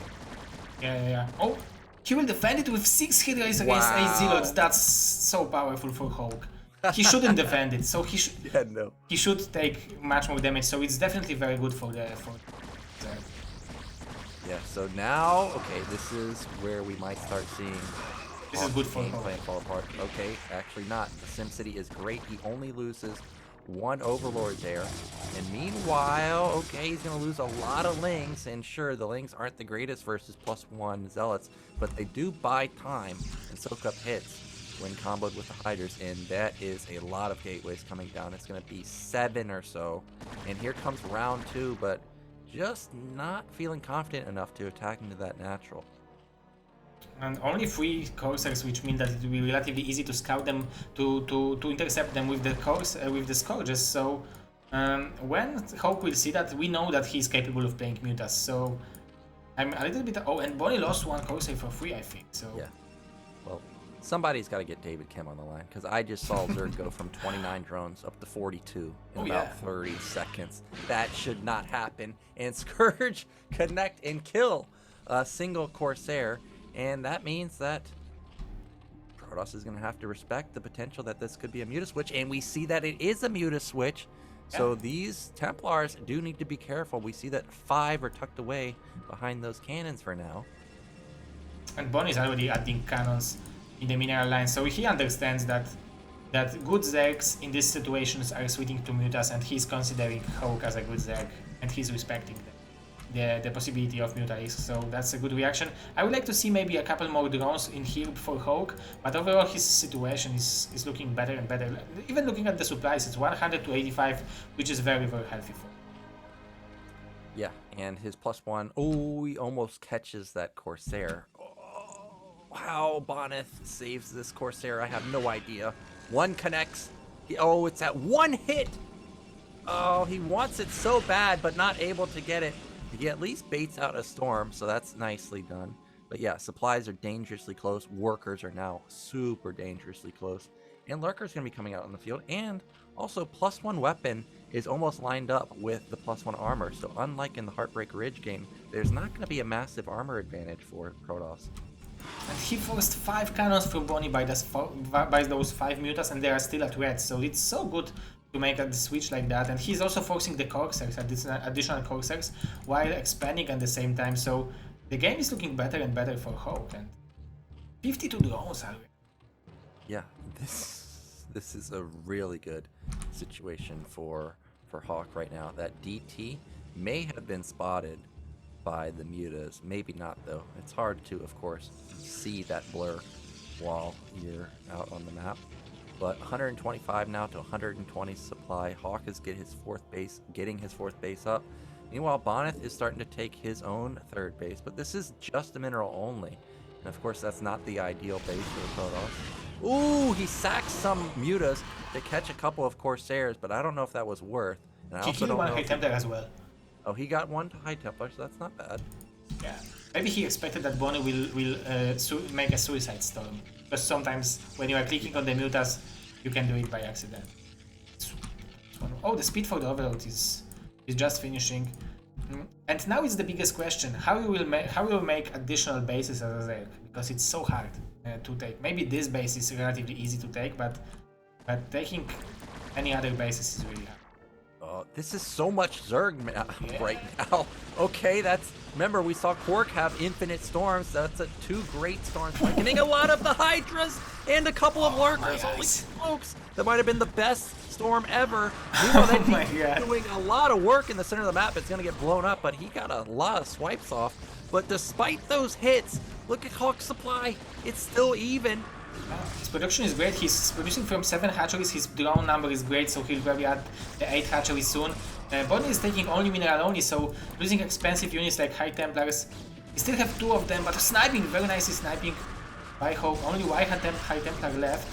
Yeah. Oh, he will defend it with 6 hit rays against A0. That's so powerful for Hawk. He shouldn't defend it, so he should. Yeah, no. He should take much more damage. So it's definitely very good for the. Yeah. So now, okay, this is where we might start seeing. This is good for gameplay fall apart. Okay, actually not. The SimCity is great. He only loses 1 Overlord there. And meanwhile, okay, he's going to lose a lot of Lings. And sure, the Lings aren't the greatest versus +1 Zealots, but they do buy time and soak up hits when comboed with the Hydras. And that is a lot of gateways coming down. It's going to be 7 or so. And here comes round 2, but just not feeling confident enough to attack into that natural. And only 3 coursers, which means that it will be relatively easy to scout them, to intercept them with the scourges. So when Hawk will see that, we know that he's capable of playing Mutas. So I'm a little bit. Oh, and Bonnie lost 1 courser for free, I think. So yeah. Well, somebody's got to get David Kim on the line, because I just saw Zerg go from 29 drones up to 42 in about 30 seconds. That should not happen. And Scourge connect and kill a single Corsair. And that means that Protoss is going to have to respect the potential that this could be a Muta switch. And we see that it is a Muta switch. Yeah. So these Templars do need to be careful. We see that 5 are tucked away behind those cannons for now. And Bon is already adding cannons in the mineral line. So he understands that good Zergs in these situations are switching to Mutas, and he's considering Hawk as a good Zerg, and he's respecting the possibility of Muta risk. So that's a good reaction. I would like to see maybe a couple more drones in here for Hawk, but overall his situation is looking better and better. Even looking at the supplies, it's 100 to 85, which is very, very healthy for him. Yeah, and his +1, oh, he almost catches that Corsair. Oh, how Bonyth saves this Corsair, I have no idea. 1 connects. Oh, it's that 1 hit. Oh, he wants it so bad, but not able to get it. He at least baits out a storm, so that's nicely done. But yeah, supplies are dangerously close. Workers are now super dangerously close. And Lurker's going to be coming out on the field. And also, +1 weapon is almost lined up with the +1 armor. So unlike in the Heartbreak Ridge game, there's not going to be a massive armor advantage for Protoss. And he forced 5 cannons from Bonnie by those 5 Mutas, and they are still at red. So it's so good to make a switch like that. And he's also forcing the Corsairs, additional Corsairs, while expanding at the same time. So the game is looking better and better for Hawk. And 52 drones already. Yeah, this is a really good situation for Hawk right now. That DT may have been spotted by the Mutas, maybe not though. It's hard to, of course, see that blur while you're out on the map. But 125 now to 120 supply. Hawk is getting his 4th base up. Meanwhile, Bonyth is starting to take his own 3rd base, but this is just a mineral only. And of course, that's not the ideal base for the Protoss. Ooh, he sacks some Mutas to catch a couple of Corsairs, but I don't know if that was worth. And I also don't know. High Templar as well. Oh, he got 1 to High Templar, so that's not bad. Yeah, maybe he expected that Bonnie will make a suicide storm. Because sometimes when you are clicking on the Mutas, you can do it by accident. Oh, the speed for the Overlord is just finishing. And now it's the biggest question: how you will make additional bases as a Zerg, because it's so hard to take. Maybe this base is relatively easy to take, but taking any other bases is really hard. This is so much Zerg right now. Okay, remember we saw Kwark have infinite storms. That's 2 great storms. Getting a lot of the Hydras and a couple of Lurkers. Holy smokes, that might have been the best storm ever. He's doing a lot of work in the center of the map. It's going to get blown up, but he got a lot of swipes off. But despite those hits, look at Hawk's supply. It's still even. His production is great. He's producing from 7 hatcheries. His drone number is great, so he'll probably add the 8 hatcheries soon. Bonnie is taking only mineral only, so losing expensive units like High Templars. We still have 2 of them, but sniping, very nicely sniping by Hawk. Only one High Templar left.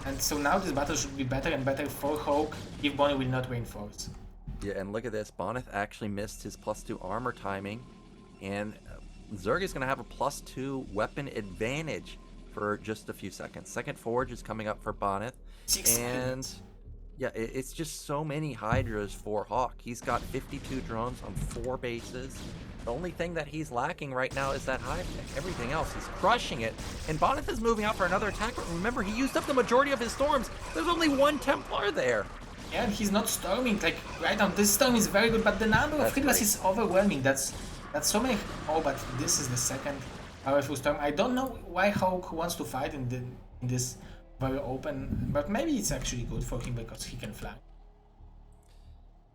And so now this battle should be better and better for Hawk if Bonnie will not reinforce. Yeah, and look at this. Bonyth actually missed his +2 armor timing, and Zerg is going to have a +2 weapon advantage for just a few seconds. Second Forge is coming up for Bonyth. 6 And yeah, it's just so many Hydras for Hawk. He's got 52 drones on 4 bases. The only thing that he's lacking right now is that hive tech. Everything else, he's crushing it. And Bonyth is moving out for another attack. But remember, he used up the majority of his storms. There's only 1 Templar there. Yeah, and he's not storming. Like right now, this storm is very good, but the number of Hydras is overwhelming. That's so many. Oh, but this is the second powerful storm. I don't know why Hawk wants to fight in this very open, but maybe it's actually good for him because he can fly.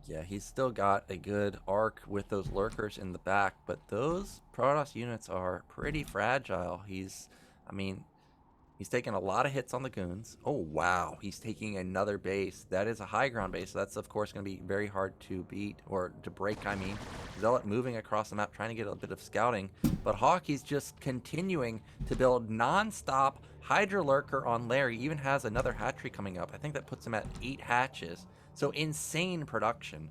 Yeah, he's still got a good arc with those lurkers in the back, but those Protoss units are pretty fragile. He's taking a lot of hits on the goons. Oh, wow. He's taking another base. That is a high ground base. So that's, of course, going to be very hard to beat, or to break, I mean. Zealot moving across the map, trying to get a bit of scouting. But Hawk, he's just continuing to build non-stop Hydra Lurker on Lair. He even has another hatchery coming up. I think that puts him at 8 hatches. So insane production.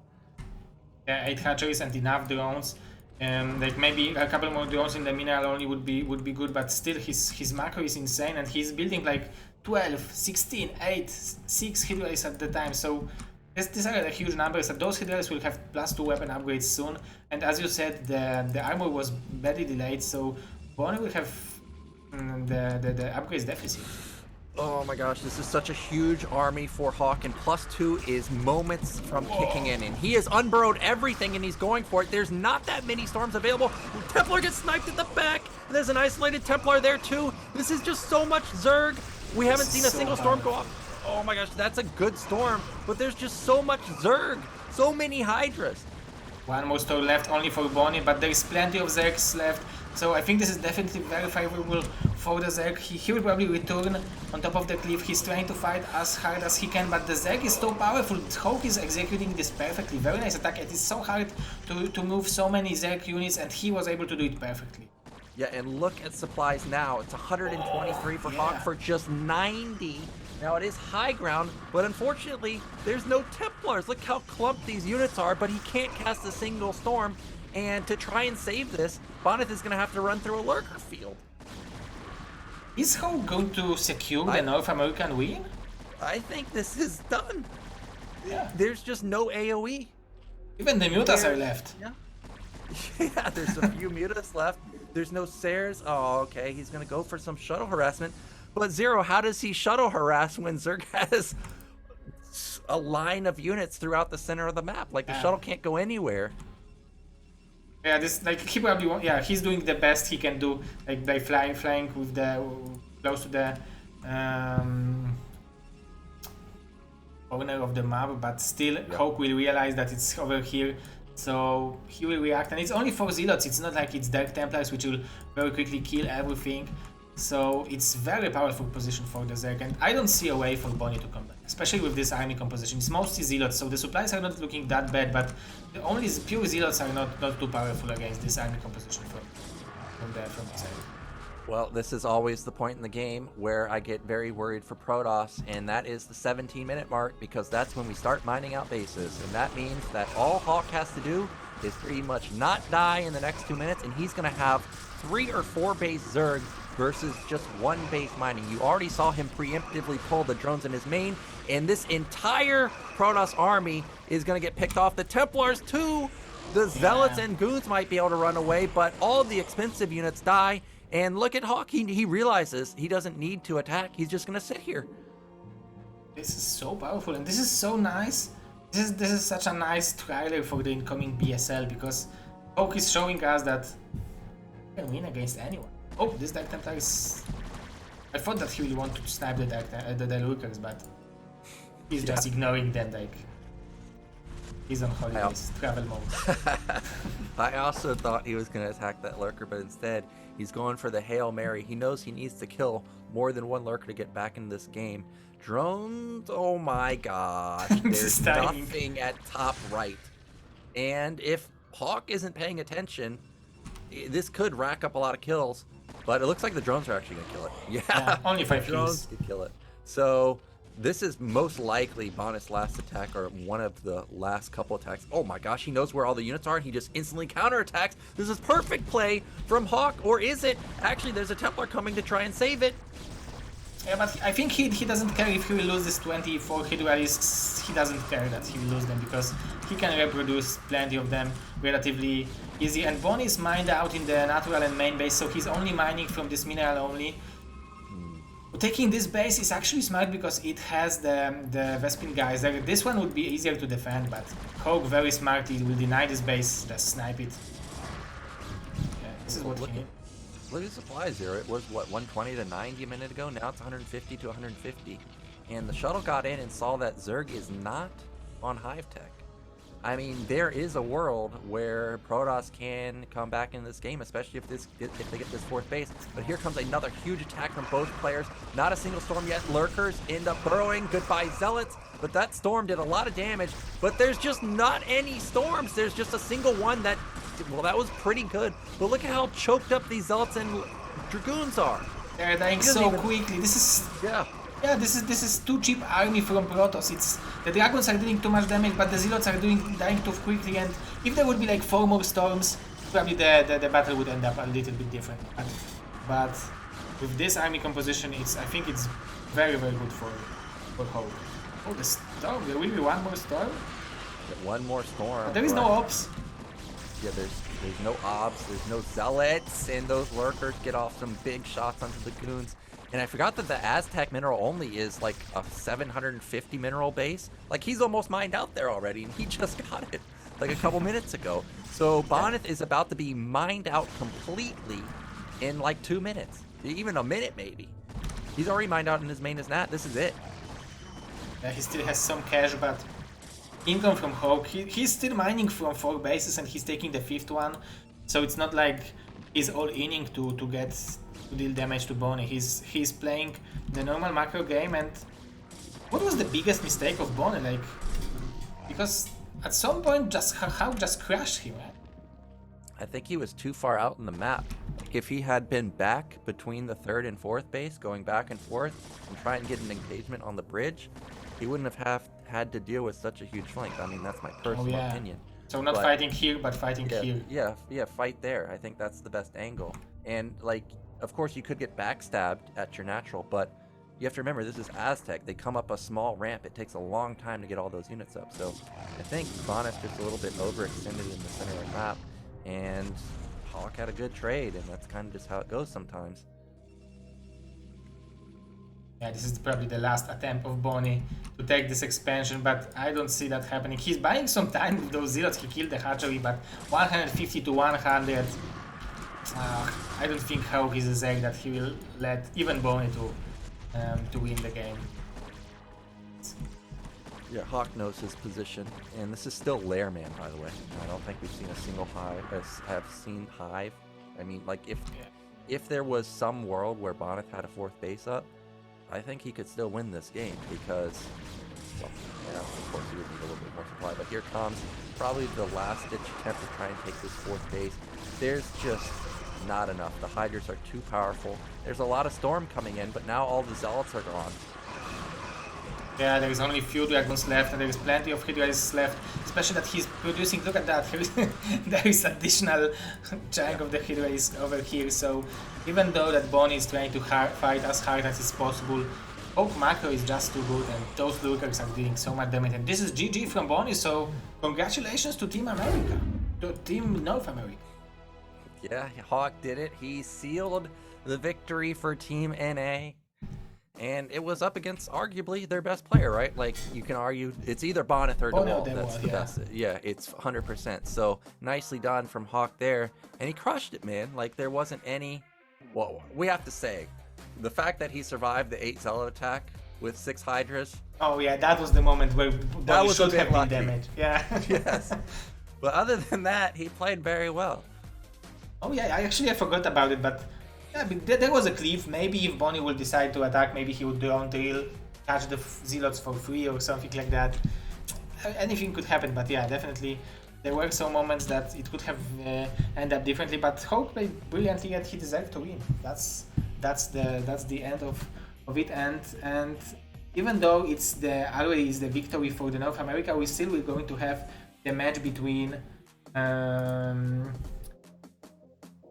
Yeah, 8 hatcheries and enough drones. Like maybe a couple more drones in the mineral only would be good, but still his macro is insane, and he's building like 12, 16, 8, 6 Hydralis at the time. So these are the huge numbers. Those Hydralis will have +2 weapon upgrades soon. And as you said, the armor was very delayed, so Bonyth will have the upgrades deficit. Oh my gosh, this is such a huge army for Hawk, and +2 is moments from kicking in. And he has unburrowed everything, and he's going for it. There's not that many storms available. Templar gets sniped at the back, and there's an isolated Templar there too. This is just so much Zerg. We haven't seen a single storm go off. Oh my gosh, that's a good storm, but there's just so much Zerg. So many Hydras. One more storm left only for Bonyth, but there is plenty of Zergs left. So I think this is definitely very favorable for the Zerg. He will probably return on top of the cliff. He's trying to fight as hard as he can, but the Zerg is so powerful. Hawk is executing this perfectly. Very nice attack. It is so hard to move so many Zerg units, and he was able to do it perfectly. Yeah, and look at supplies now. It's 123 for Hawk for just 90. Now it is high ground, but unfortunately, there's no Templars. Look how clumped these units are, but he can't cast a single storm. And to try and save this, Bonyth is going to have to run through a lurker field. Is Hawk going to secure the North American win? I think this is done. Yeah. There's just no AoE. Even the mutas are left. Yeah. Yeah, there's a few mutas left. There's no Sares. Oh, okay. He's going to go for some shuttle harassment. But Zero, how does he shuttle harass when Zerg has a line of units throughout the center of the map? Like, the shuttle can't go anywhere. Yeah, this like he probably won't, yeah, he's doing the best he can do, like by flying with the close to the corner of the map, but still Hawk will realize that it's over here, so he will react. And it's only 4 Zealots. It's not like it's Dark Templars, which will very quickly kill everything. So it's very powerful position for the Zerg, and I don't see a way for Bonyth to come back, especially with this army composition. It's mostly Zealots, so the supplies are not looking that bad, but the only pure Zealots are not too powerful against this army composition from the side. Well, this is always the point in the game where I get very worried for Protoss, and that is the 17-minute mark, because that's when we start mining out bases, and that means that all Hawk has to do is pretty much not die in the next 2 minutes, and he's going to have 3 or 4 base Zerg versus just 1 base mining. You already saw him preemptively pull the drones in his main, and this entire Protoss army is going to get picked off. The Templars too! The Zealots and Goons might be able to run away, but all of the expensive units die. And look at Hawk, he realizes he doesn't need to attack, he's just going to sit here. This is so powerful, and this is so nice. This is such a nice trailer for the incoming BSL, because Hawk is showing us that he can win against anyone. Oh, this Dark Templar is... I thought that he will want to snipe the Lurkers, but he's just ignoring them, like... He's on holidays, travel mode. I also thought he was going to attack that Lurker, but instead, he's going for the Hail Mary. He knows he needs to kill more than 1 Lurker to get back in this game. Drones, oh my gosh, there's nothing at top right. And if Hawk isn't paying attention, this could rack up a lot of kills. But it looks like the drones are actually going to kill it. Yeah, only 5 drones kills. could kill it. So This is most likely Bonyth's last attack or one of the last couple attacks. Oh my gosh, he knows where all the units are and he just instantly counterattacks. This is perfect play from Hawk, or is it? Actually, there's a Templar coming to try and save it. Yeah, but I think he doesn't care if he will lose this 24 Hydra-Risks. He doesn't care that he will lose them because he can reproduce plenty of them relatively easy. And Bonyth is mined out in the natural and main base, so he's only mining from this mineral only. Taking this base is actually smart because it has the Vespin guys there. This one would be easier to defend, but Hawk very smartly will deny this base, just snipe it. Yeah, this is what he needs. Look at supply zero. It was what, 120 to 90 a minute ago. Now it's 150 to 150. And the shuttle got in and saw that Zerg is not on Hive Tech. I mean, there is a world where Protoss can come back in this game, especially if they get this fourth base. But here comes another huge attack from both players. Not a single storm yet. Lurkers end up burrowing. Goodbye, Zealots. But that storm did a lot of damage. But there's just not any storms. There's just a single one that, well, that was pretty good. But look at how choked up these Zealots and Dragoons are. They're dying so quickly. This is... Yeah, this is too cheap army from Protoss. It's the Dragons are doing too much damage, but the Zealots are dying too quickly. And if there would be like 4 more storms, probably the battle would end up a little bit different. But with this army composition, I think it's very good for Hawk. Oh, the storm! There will be one more storm. One more storm. But there is no ops. Yeah, there's no ops. There's no Zealots, and those Lurkers get off some big shots onto the goons. And I forgot that the Aztec mineral only is like a 750 mineral base. Like, he's almost mined out there already, and he just got it like a couple minutes ago. So Bonyth is about to be mined out completely in like 2 minutes. Even a minute, maybe. He's already mined out in his main as Nat. This is it. Yeah, he still has some cash, but income from Hawk. He's still mining from 4 bases, and he's taking the 5th one. So it's not like he's all inning to deal damage to Bonyth. He's playing the normal macro game. And what was the biggest mistake of Bonyth? Like, because at some point Hawk just crushed him, right? I think he was too far out in the map. If he had been back between the 3rd and 4th base, going back and forth and try and get an engagement on the bridge, he wouldn't have had to deal with such a huge flank. I mean, that's my personal opinion. So not fighting here, but fighting here. Yeah, fight there. I think that's the best angle. And like, of course, you could get backstabbed at your natural, but you have to remember, this is Aztec. They come up a small ramp. It takes a long time to get all those units up. So I think Bonyth just a little bit overextended in the center of the map, and Hawk had a good trade, and that's kind of just how it goes sometimes. Yeah, this is probably the last attempt of Bonyth to take this expansion, but I don't see that happening. He's buying some time with those Zealots. He killed the hatchery, but 150 to 100. I don't think Hawk is a Zeg that he will let even Bonyth to win the game. Yeah, Hawk knows his position, and this is still Lairman, by the way. I don't think we've seen a single Hive. I mean, like, if there was some world where Bonyth had a 4th base up, I think he could still win this game because, well, yeah, of course he would need a little bit more supply, but here comes probably the last-ditch attempt to try and take this 4th base. There's just not enough. The Hydras are too powerful. There's a lot of storm coming in, but now all the Zealots are gone. Yeah, there is only few Dragons left, and there is plenty of Hydras left, especially that he's producing. Look at that, there is additional chunk of the Hydras over here, so even though that Bonyth is trying to fight as hard as is possible, Hawk macro is just too good, and those Lurkers are dealing so much damage, and this is GG from Bonyth, so congratulations to Team America, to Team North America. Yeah, Hawk did it. He sealed the victory for Team NA. And it was up against arguably their best player, right? Like, you can argue it's either Bonyth or Dwalt. That's the best. Yeah, it's 100%. So nicely done from Hawk there. And he crushed it, man. Like, there wasn't any... Well, we have to say, the fact that he survived the 8 Zealot attack with 6 Hydras... Oh yeah, that was the moment where Bonyth should have been damaged. Yeah. Yes. But other than that, he played very well. Oh yeah, I forgot about it, but... Yeah, but there was a cliff. Maybe if Bonyth will decide to attack, maybe he would drone tail, catch the Zealots for free or something like that. Anything could happen, but yeah, definitely there were some moments that it could have ended up differently. But Hawk played brilliantly, and he deserved to win. That's the end of it. And even though it's already is the victory for the North America, we still will going to have the match between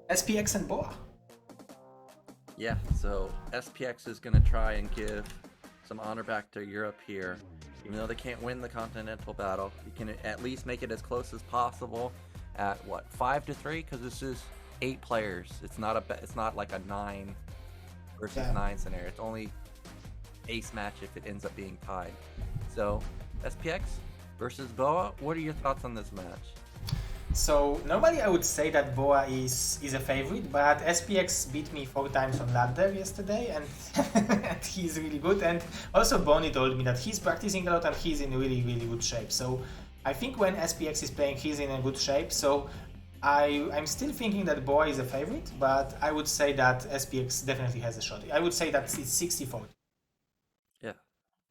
SPX and Boa. Yeah, so SPX is going to try and give some honor back to Europe here. Even though they can't win the continental battle, you can at least make it as close as possible at what, 5-3? Because this is 8 players. It's not like a 9 versus 9 scenario. It's only ace match if it ends up being tied. So SPX versus Boa, what are your thoughts on this match? So normally I would say that Boa is a favorite, but SPX beat me 4 times on ladder yesterday, and, and he's really good. And also Bonyth told me that he's practicing a lot and he's in really good shape. So I think when SPX is playing, he's in a good shape. So I'm still thinking that Boa is a favorite, but I would say that SPX definitely has a shot. I would say that it's 60-40. Yeah.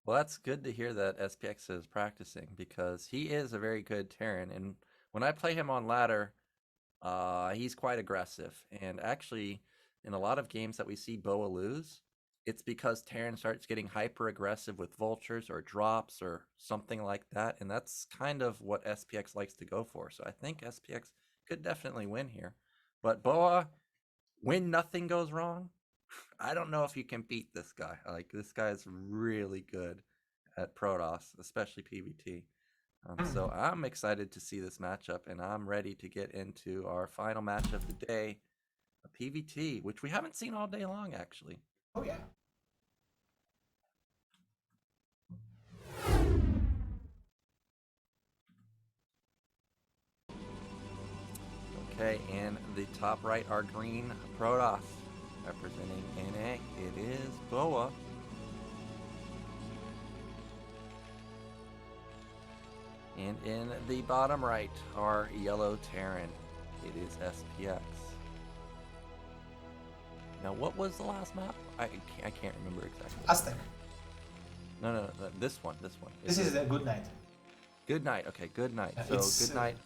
Well, that's good to hear that SPX is practicing, because he is a very good Terran, and when I play him on ladder, he's quite aggressive. And actually, in a lot of games that we see Boa lose, it's because Terran starts getting hyper aggressive with vultures or drops or something like that, and that's kind of what SPX likes to go for. So I think SPX could definitely win here. But Boa, when nothing goes wrong, I don't know if you can beat this guy. Like, this guy is really good at Protoss, especially PvT. So I'm excited to see this matchup, and I'm ready to get into our final match of the day, a PvT, which we haven't seen all day long, actually. Oh yeah. Okay, in the top right are green Protoss, representing NA. It is Boa. And in the bottom right are yellow Terran. It is SPX. Now, what was the last map? I can't remember exactly. Aztec. No, this one. This is the Good Night. Good Night. Okay, Good Night. So Good Night.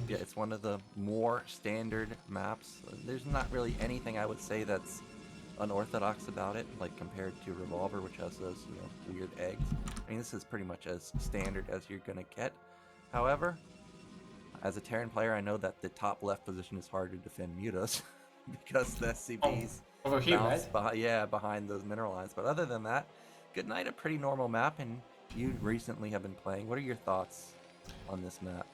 Yeah, it's one of the more standard maps. There's not really anything I would say that's unorthodox about it, like compared to Revolver, which has those weird eggs. I mean, this is pretty much as standard as you're gonna get. However, as a Terran player, I know that the top left position is hard to defend mutas because the SCVs over here, right? Behind those mineral lines. But other than that, Good Night, a pretty normal map, and you recently have been playing. What are your thoughts on this map?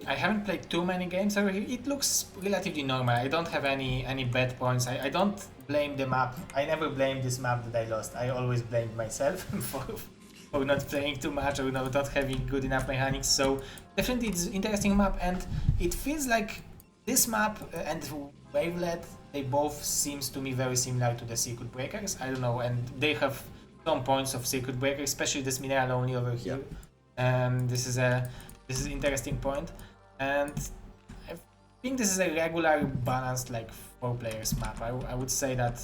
I haven't played too many games over here. It looks relatively normal. I don't have any bad points. I don't blame the map. I never blame this map that I lost. I always blame myself for not playing too much or not having good enough mechanics. So definitely it's an interesting map, and it feels like this map and Wavelet, they both seems to me very similar to the Circuit Breakers. I don't know, and they have some points of Circuit Breaker, especially this mineral only over here. This is an interesting point, and I think this is a regular balanced like 4 players map. I would say that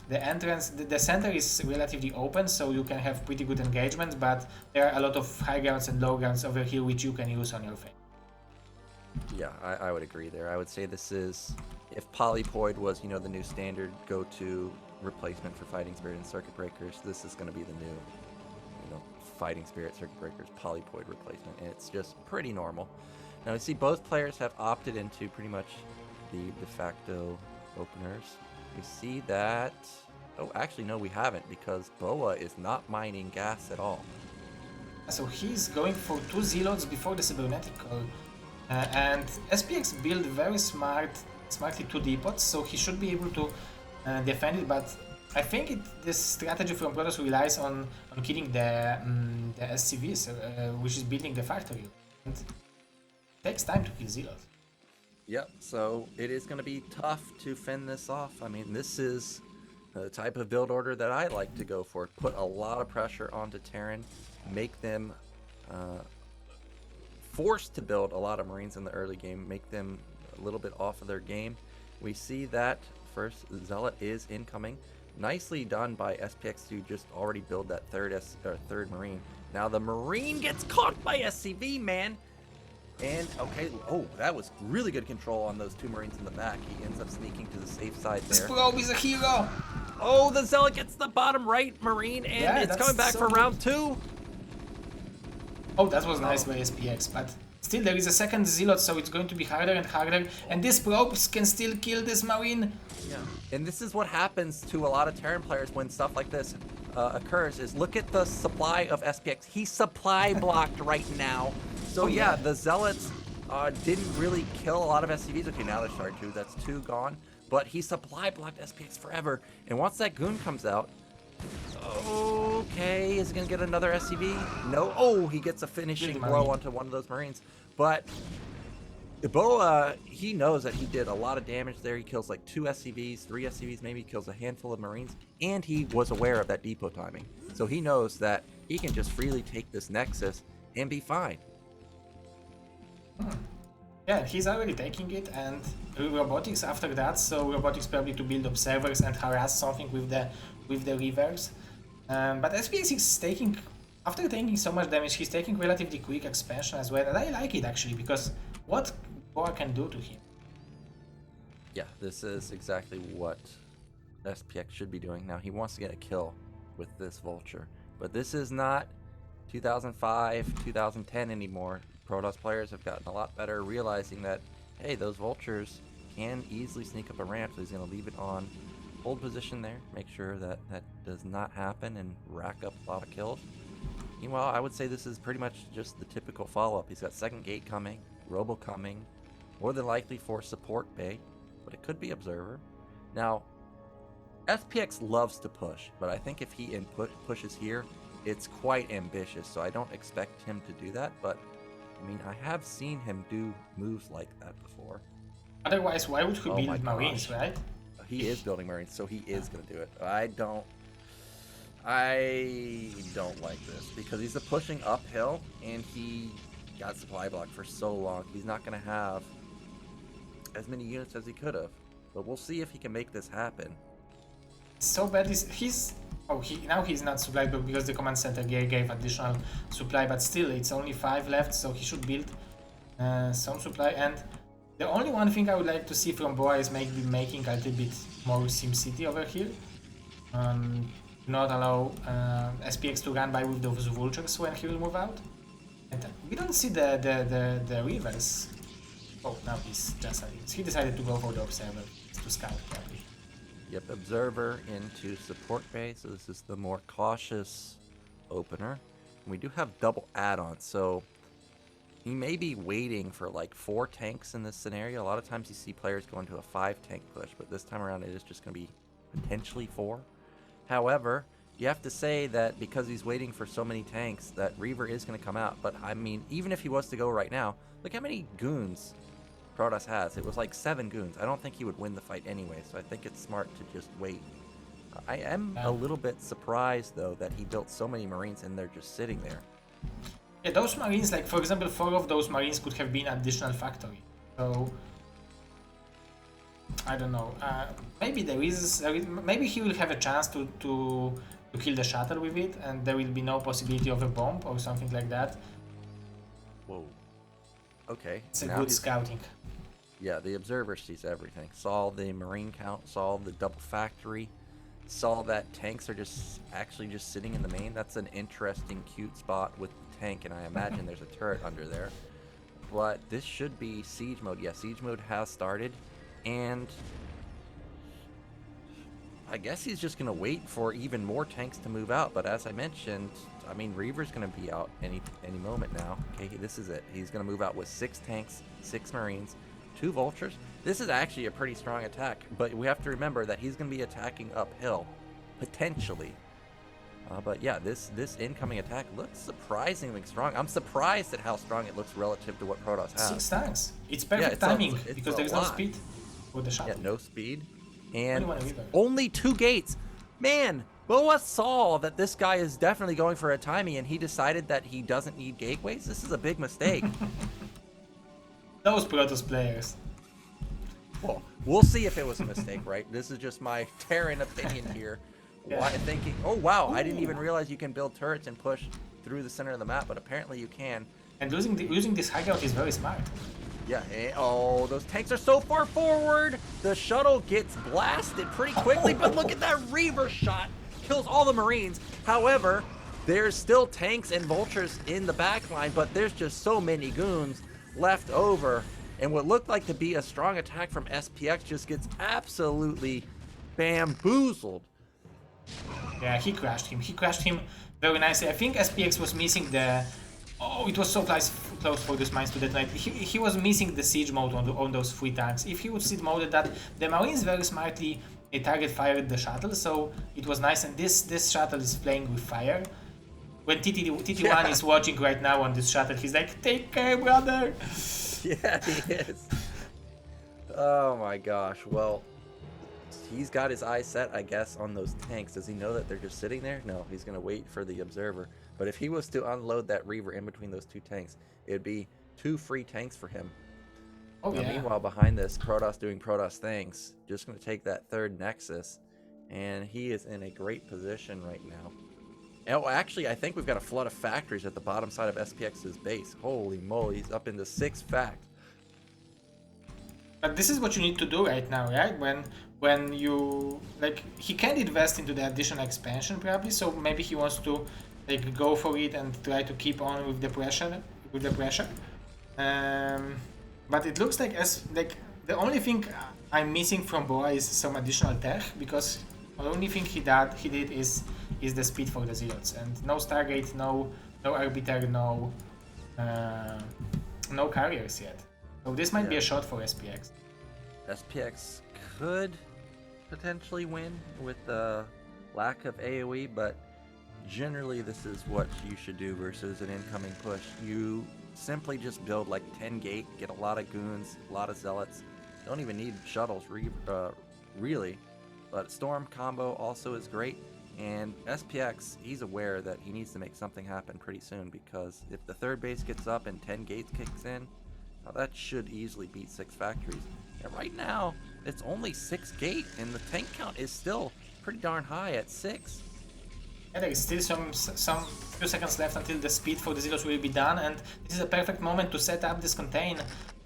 the entrance, the center is relatively open, so you can have pretty good engagement, but there are a lot of high grounds and low grounds over here which you can use on your face. Yeah, I would agree there. I would say this is, if Polypoid was, the new standard go-to replacement for Fighting Spirit and Circuit Breakers, this is going to be the new, Fighting Spirit, Circuit Breakers, Polypoid replacement, and it's just pretty normal. Now we see both players have opted into pretty much the de facto openers. We see that, oh actually no we haven't, because Boa is not mining gas at all. So he's going for 2 Zealots before the Cybernetical, and SPX build very smartly 2 depots, so he should be able to defend it, but I think this strategy from Protoss relies on killing the SCVs, which is building the factory. And it takes time to kill Zealots. Yep, so it is going to be tough to fend this off. I mean, this is the type of build order that I like to go for. Put a lot of pressure onto Terran, make them forced to build a lot of Marines in the early game, make them a little bit off of their game. We see that first Zealot is incoming. Nicely done by SPX to just already build that third Marine. Now the Marine gets caught by SCV, man. And okay, oh, that was really good control on those 2 Marines in the back. He ends up sneaking to the safe side there. This probe is a hero! Oh, the Zealot gets the bottom right Marine, and Yeah, it's that's coming back so for good. round 2. Oh, that was nice by SPX, but still there is a second Zealot, so it's going to be harder and harder. And these probes can still kill this Marine. Yeah, and this is what happens to a lot of Terran players when stuff like this occurs, is look at the supply of SPX. He's supply blocked right now. So yeah, the Zealots didn't really kill a lot of SCVs. Okay, now they're starting to. That's 2 gone. But he supply blocked SPX forever. And once that goon comes out, okay, is he going to get another SCV? No. Oh, he gets a finishing blow onto one of those Marines. But Boa, he knows that he did a lot of damage there. He kills like 2 SCVs, 3 SCVs, maybe he kills a handful of Marines. And he was aware of that depot timing. So he knows that he can just freely take this Nexus and be fine. Yeah, he's already taking it, and robotics after that. So robotics probably to build observers and harass something with the reavers. But SPX is taking, after taking so much damage, he's taking relatively quick expansion as well, and I like it actually because what Kwark can do to him. Yeah, this is exactly what SPX should be doing. Now he wants to get a kill with this Vulture, but this is not 2005, 2010 anymore. Protoss players have gotten a lot better, realizing that, hey, those Vultures can easily sneak up a ramp, so he's going to leave it on hold position there, make sure that that does not happen and rack up a lot of kills. Meanwhile, I would say this is pretty much just the typical follow-up. He's got second gate coming, Robo coming, more than likely for support bay, but it could be observer. Now, SPX loves to push, but I think if he pushes here, it's quite ambitious, so I don't expect him to do that, but I mean, I have seen him do moves like that before. Otherwise, why would he build Marines, right? He is building Marines, so he is going to do it. I don't like this because he's pushing uphill and he got supply block for so long. He's not going to have as many units as he could have, but we'll see if he can make this happen. So bad now he's not supplied because the command center gave additional supply, but still it's only 5 left, so he should build some supply. And the only one thing I would like to see from Boa is maybe making a little bit more SimCity over here. Not allow SPX to run by with those vultures when he will move out. And we don't see the reavers. Oh, now he decided to go for the observer to scout probably. Yep, observer into support bay, so this is the more cautious opener. And we do have double add-ons, so he may be waiting for like 4 tanks in this scenario. A lot of times you see players go into a 5-tank push, but this time around it is just going to be potentially 4. However, you have to say that because he's waiting for so many tanks, that Reaver is going to come out. But I mean, even if he was to go right now, look how many goons Protoss has. It was like 7 goons. I don't think he would win the fight anyway, so I think it's smart to just wait. I am a little bit surprised, though, that he built so many Marines and they're just sitting there. Yeah, those Marines, like for example, 4 of those Marines could have been additional factory. So I don't know. Maybe maybe he will have a chance to kill the shuttle with it, and there will be no possibility of a bomb or something like that. Whoa. Okay. It's a good scouting. Yeah, the observer sees everything. Saw the Marine count, saw the double factory, saw that tanks are just sitting in the main. That's an interesting, cute spot with the tank, and I imagine there's a turret under there. But this should be siege mode. Yeah, siege mode has started, and I guess he's just going to wait for even more tanks to move out. But as I mentioned, I mean, Reaver's going to be out any moment now. Okay, this is it. He's going to move out with 6 tanks, 6 Marines, 2 Vultures. This is actually a pretty strong attack, but we have to remember that he's going to be attacking uphill, potentially. But yeah, this incoming attack looks surprisingly strong. I'm surprised at how strong it looks relative to what Protoss has. 6 tanks. It's perfect timing because there is no speed with the shuttle. Yeah, no speed. And only 2 gates. Man, Boa saw that this guy is definitely going for a timing, and he decided that he doesn't need gateways. This is a big mistake. Those Protoss players. Well, we'll see if it was a mistake, right? This is just my Terran opinion here. Yeah. Why thinking, oh wow, I didn't even realize you can build turrets and push through the center of the map, but apparently you can. And using this high ground is very smart. Yeah, oh, those tanks are so far forward. The shuttle gets blasted pretty quickly, but look at that Reaver shot. Kills all the Marines. However, there's still tanks and vultures in the back line, but there's just so many goons left over. And what looked like to be a strong attack from SPX just gets absolutely bamboozled. Yeah, he crashed him. He crashed him very nicely. I think SPX was missing the... Oh, it was so close for these mines to detonate. He was missing the siege mode on those 3 tanks. If he would siege mode that, the Marines very smartly target fired the shuttle, so it was nice. And this shuttle is playing with fire. When TT1 is watching right now on this shuttle, he's like, take care, brother! Yeah, he is. Oh my gosh, well, he's got his eyes set, I guess, on those tanks. Does he know that they're just sitting there? No, he's going to wait for the observer. But if he was to unload that Reaver in between those 2 tanks, it'd be 2 free tanks for him. Oh, now, yeah. Meanwhile, behind this, Protoss doing Protoss things, just going to take that 3rd Nexus, and he is in a great position right now. Oh, actually, I think we've got a flood of factories at the bottom side of SPX's base. Holy moly, he's up into 6 fact. But this is what you need to do right now, right? When you... Like, he can't invest into the additional expansion, probably, so maybe he wants to like go for it and try to keep on with the pressure. But it looks like the only thing I'm missing from Boa is some additional tech, because the only thing he did is the speed for the zealots, and no Stargate, no Arbiter, no carriers yet. So this might be a shot for SPX. SPX could potentially win with the lack of AoE, but generally this is what you should do versus an incoming push. You simply just build like 10 gate, get a lot of goons, a lot of zealots. Don't even need shuttles really, but Storm combo also is great. And SPX, he's aware that he needs to make something happen pretty soon, because if the 3rd base gets up and 10 gates kicks in, that should easily beat 6 factories. And right now, it's only 6 gate, and the tank count is still pretty darn high at 6. Yeah, there is still some few seconds left until the speed for the zealots will be done, and this is a perfect moment to set up this contain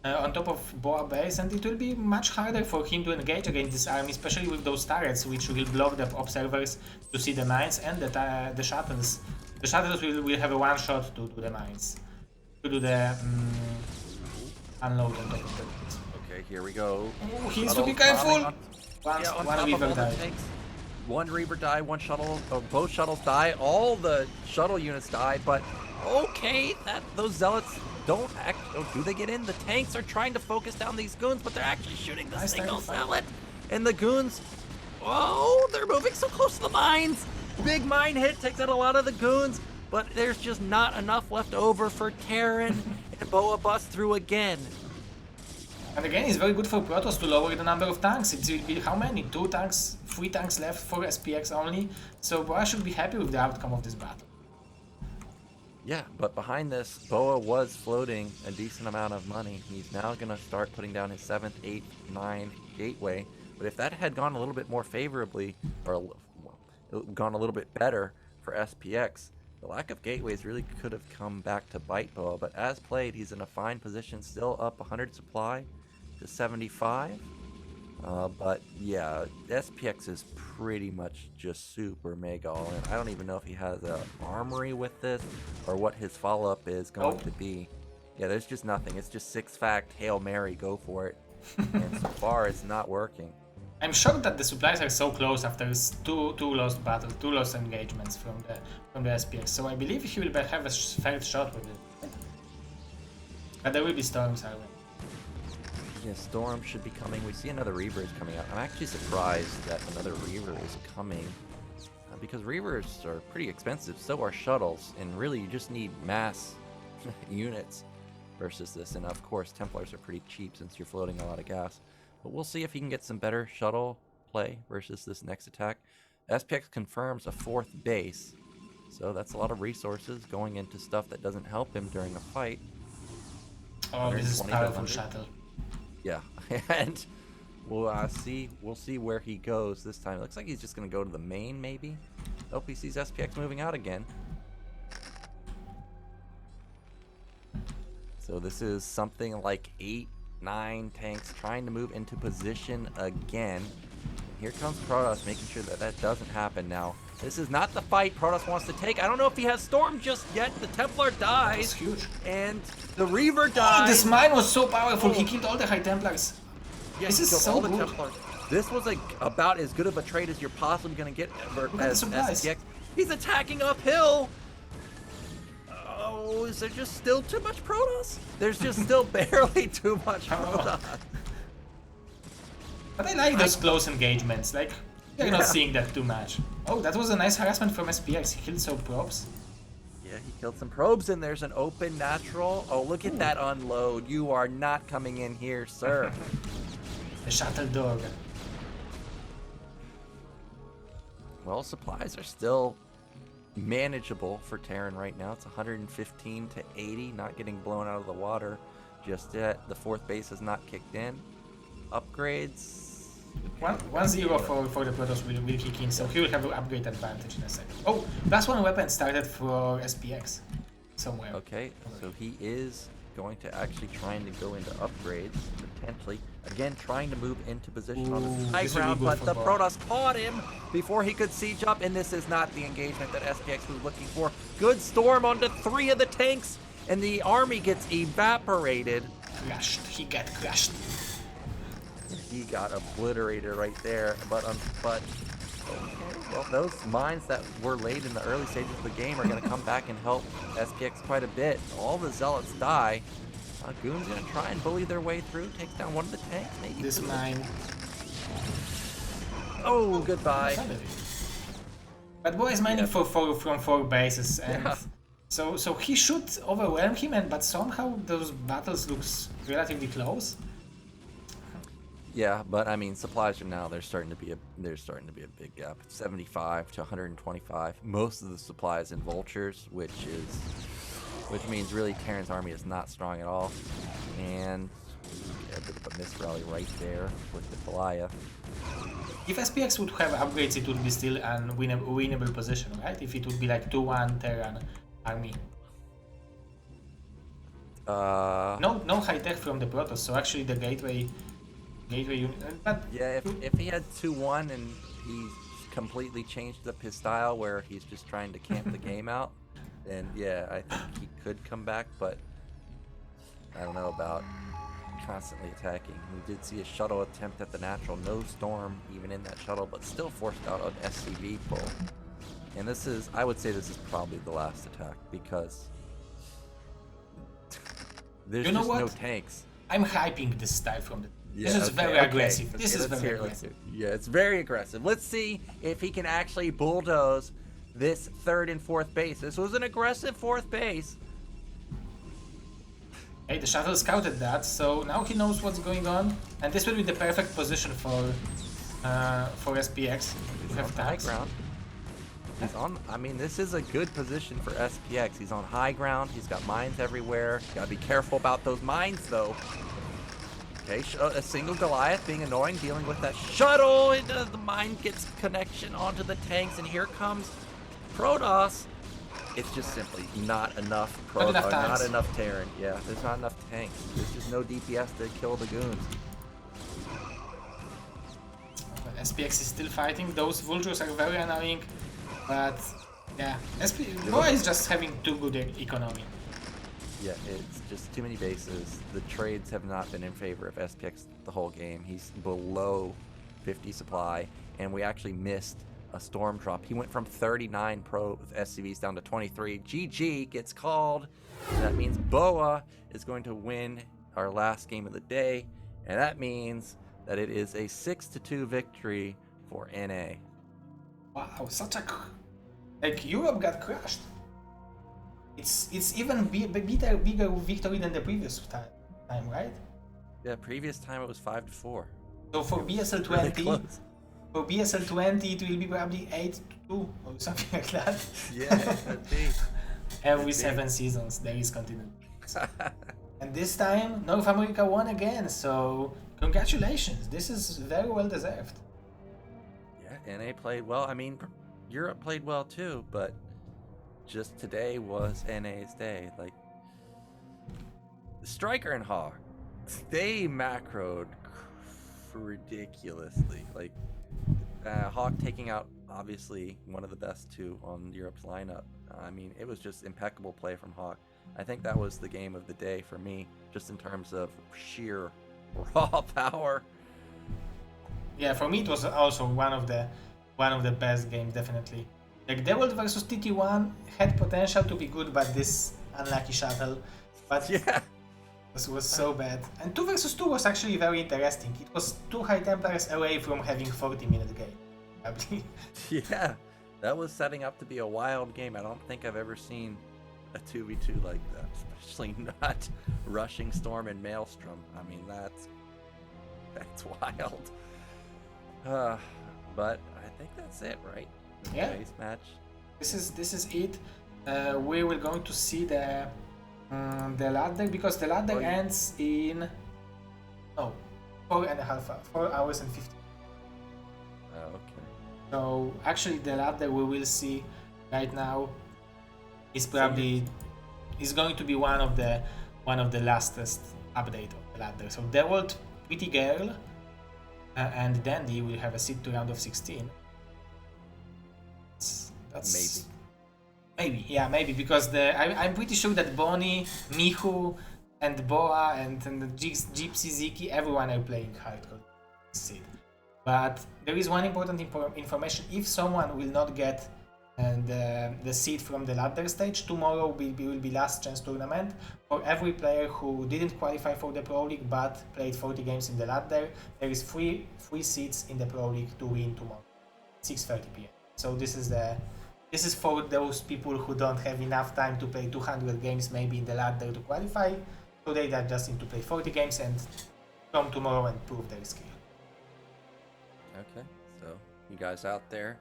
on top of Boa base, and it will be much harder for him to engage against this army, especially with those turrets, which will block the observers to see the mines, and the shuttles. The shuttles will have a one shot to do the mines, to do the unload on top of the mines. Okay, here we go. Oh, he needs to be careful! One Reaver died. One Reaver died, one shuttle, or both shuttles die, all the shuttle units die, but okay, those zealots don't act. Oh, do they get in? The tanks are trying to focus down these goons, but they're actually shooting the single zealot. And the goons, oh, they're moving so close to the mines. Big mine hit takes out a lot of the goons, but there's just not enough left over for Terran, and Boa busts through again. And again, it's very good for Protoss to lower the number of tanks. It will be how many? 2 tanks, 3 tanks left for SPX only. So Boa should be happy with the outcome of this battle. Yeah, but behind this, Boa was floating a decent amount of money. He's now going to start putting down his 7th, 8th, 9th gateway. But if that had gone a little bit more favorably, or gone a little bit better for SPX, the lack of gateways really could have come back to bite Boa. But as played, he's in a fine position, still up 100 supply to 75. But yeah, SPX is pretty much just super mega all in. I don't even know if he has an armory with this or what his follow-up is going to be. Yeah, there's just nothing. It's just 6 fact, Hail Mary, go for it. And so far, it's not working. I'm shocked that the supplies are so close after two lost battles, 2 lost engagements from the SPX. So I believe he will have a fair shot with it. But there will be storms, I will. Yeah, Storm should be coming. We see another Reaver is coming out. I'm actually surprised that another Reaver is coming, because Reavers are pretty expensive. So are shuttles, and really you just need mass units versus this. And of course, Templars are pretty cheap since you're floating a lot of gas. But we'll see if he can get some better shuttle play versus this next attack. SPX confirms a 4th base, so that's a lot of resources going into stuff that doesn't help him during a fight. Oh, this is powerful shuttle. Yeah, and we'll see where he goes this time. It looks like he's just going to go to the main, maybe. Oh, he sees SPX moving out again. So this is something like 8, 9 tanks trying to move into position again. Here comes Protoss, making sure that that doesn't happen now. This is not the fight Protoss wants to take. I don't know if he has Storm just yet. The Templar dies. That's huge. And the Reaver Oh, dies. this mine was so powerful. He killed all the High Templars. Yeah, This he is killed so all the good. Templars. This was like about as good of a trade as you're possibly going to get as supplies. SPX. He's attacking uphill. Oh, is there just still too much Protoss? There's just still barely too much Protoss. But I like those close engagements. Like, you're not Yeah. seeing that too much. Oh, that was a nice harassment from SPX. He killed some probes. Yeah, he killed some probes, and there's an open natural. Oh, look at that unload. You are not coming in here, sir. The shuttle dog. Well, supplies are still manageable for Terran right now. It's 115 to 80, not getting blown out of the water just yet. The 4th base has not kicked in. Upgrades. 1-0 for the Protoss will kick in, so he will have an upgrade advantage in a second. Oh, +1 weapon started for SPX somewhere. Okay, so he is going to actually trying to go into upgrades, potentially. Again, trying to move into position on the high this will be ground, good but for the Bob. Protoss caught him before he could siege up, and this is not the engagement that SPX was looking for. Good storm onto 3 of the tanks, and the army gets evaporated. Crushed. He got crushed. He got obliterated right there, but okay, well, those mines that were laid in the early stages of the game are going to come back and help SPX quite a bit. All the zealots die. Goon's going to try and bully their way through, takes down one of the tanks, maybe. This mine. Oh, goodbye. But Boy is mining from 4 bases, and Yeah. so he should overwhelm him, but somehow those battles looks relatively close. Yeah, but I mean, supplies are now there's starting to be a big gap. 75 to 125. Most of the supplies in vultures, which means really Terran's army is not strong at all. And a bit of a miss rally right there with the Goliath. If SPX would have upgrades, it would be still an winnable position, right? If it would be like 2-1 Terran army. No high tech from the Protoss, so actually the gateway unit. But Yeah, if he had 2-1 and he's completely changed up his style where he's just trying to camp the game out, then yeah, I think he could come back, but I don't know about constantly attacking. We did see a shuttle attempt at the natural, no storm even in that shuttle, but still forced out an SCV pull. And I would say this is probably the last attack because there's You know just no what? tanks. I'm hyping this style from the. Yeah, This is okay, very okay. aggressive. Okay, This is let's very hear it, aggressive. Yeah, it's very aggressive. Let's see if he can actually bulldoze this 3rd and 4th base. This was an aggressive 4th base. Hey, the shuttle scouted that, so now he knows what's going on, and this will be the perfect position for SPX. He's We on have high tanks. ground. He's on. I mean, this is a good position for SPX. He's on high ground. He's got mines everywhere. Gotta be careful about those mines, though. Okay, a single Goliath being annoying, dealing with that shuttle. The mine gets connection onto the tanks, and here comes Protoss. It's just simply not enough enough tanks. not enough Terran. Yeah, there's not enough tanks. There's just no DPS to kill the goons. But SPX is still fighting. Those vultures are very annoying, but yeah, Boy is just having too good economy. Yeah, it's just too many bases. The trades have not been in favor of SPX the whole game. He's below 50 supply, and we actually missed a storm drop. He went from 39 pro SCVs down to 23. GG gets called. That means Boa is going to win our last game of the day, and that means that it is a 6-2 victory for NA. Wow, like Europe got crushed. It's even bigger victory than the previous time, right? Yeah, previous time it was 5-4. So for Really BSL20, close. for BSL20 it will be probably 8-2 or something like that. Yeah, could be. Every Could be. 7 seasons there is continent. And this time North America won again, so congratulations. This is very well deserved. Yeah, NA played well. I mean, Europe played well too, but just today was NA's day. Like, StRyKeR and Hawk, they macroed ridiculously. Like Hawk taking out obviously one of the best two on Europe's lineup. I mean, it was just impeccable play from Hawk. I think that was the game of the day for me, just in terms of sheer raw power. Yeah, for me it was also one of the best games, definitely. Like Dwalt versus TT1 had potential to be good, but this unlucky shuttle. But Yeah. this was so bad. And 2 versus 2 was actually very interesting. It was 2 High Templars away from having 40-minute game. Probably. Yeah, that was setting up to be a wild game. I don't think I've ever seen a 2v2 like that, especially not rushing Storm and Maelstrom. I mean, that's wild. But I think that's it, right? Yeah. Today's match. This is it. We will going to see the ladder, because the ladder ends in 4 hours and 50. Oh, okay. So actually the ladder we will see right now is probably going to be one of the lastest update of the ladder. So Dwalt, Pretty Girl, and Dandy will have a seed to round of 16. That's maybe because I'm pretty sure that Bonnie, Mihu, and Boa and the Gypsy, Sziky, everyone are playing hardcore seed. But there is one important information: if someone will not get the seed from the ladder stage, tomorrow will be last chance tournament for every player who didn't qualify for the Pro League but played 40 games in the ladder. There is free seats in the Pro League to win tomorrow, 6:30 p.m. So this is for those people who don't have enough time to play 200 games maybe in the ladder to qualify. So they just need to play 40 games and come tomorrow and prove their skill. Okay, so you guys out there,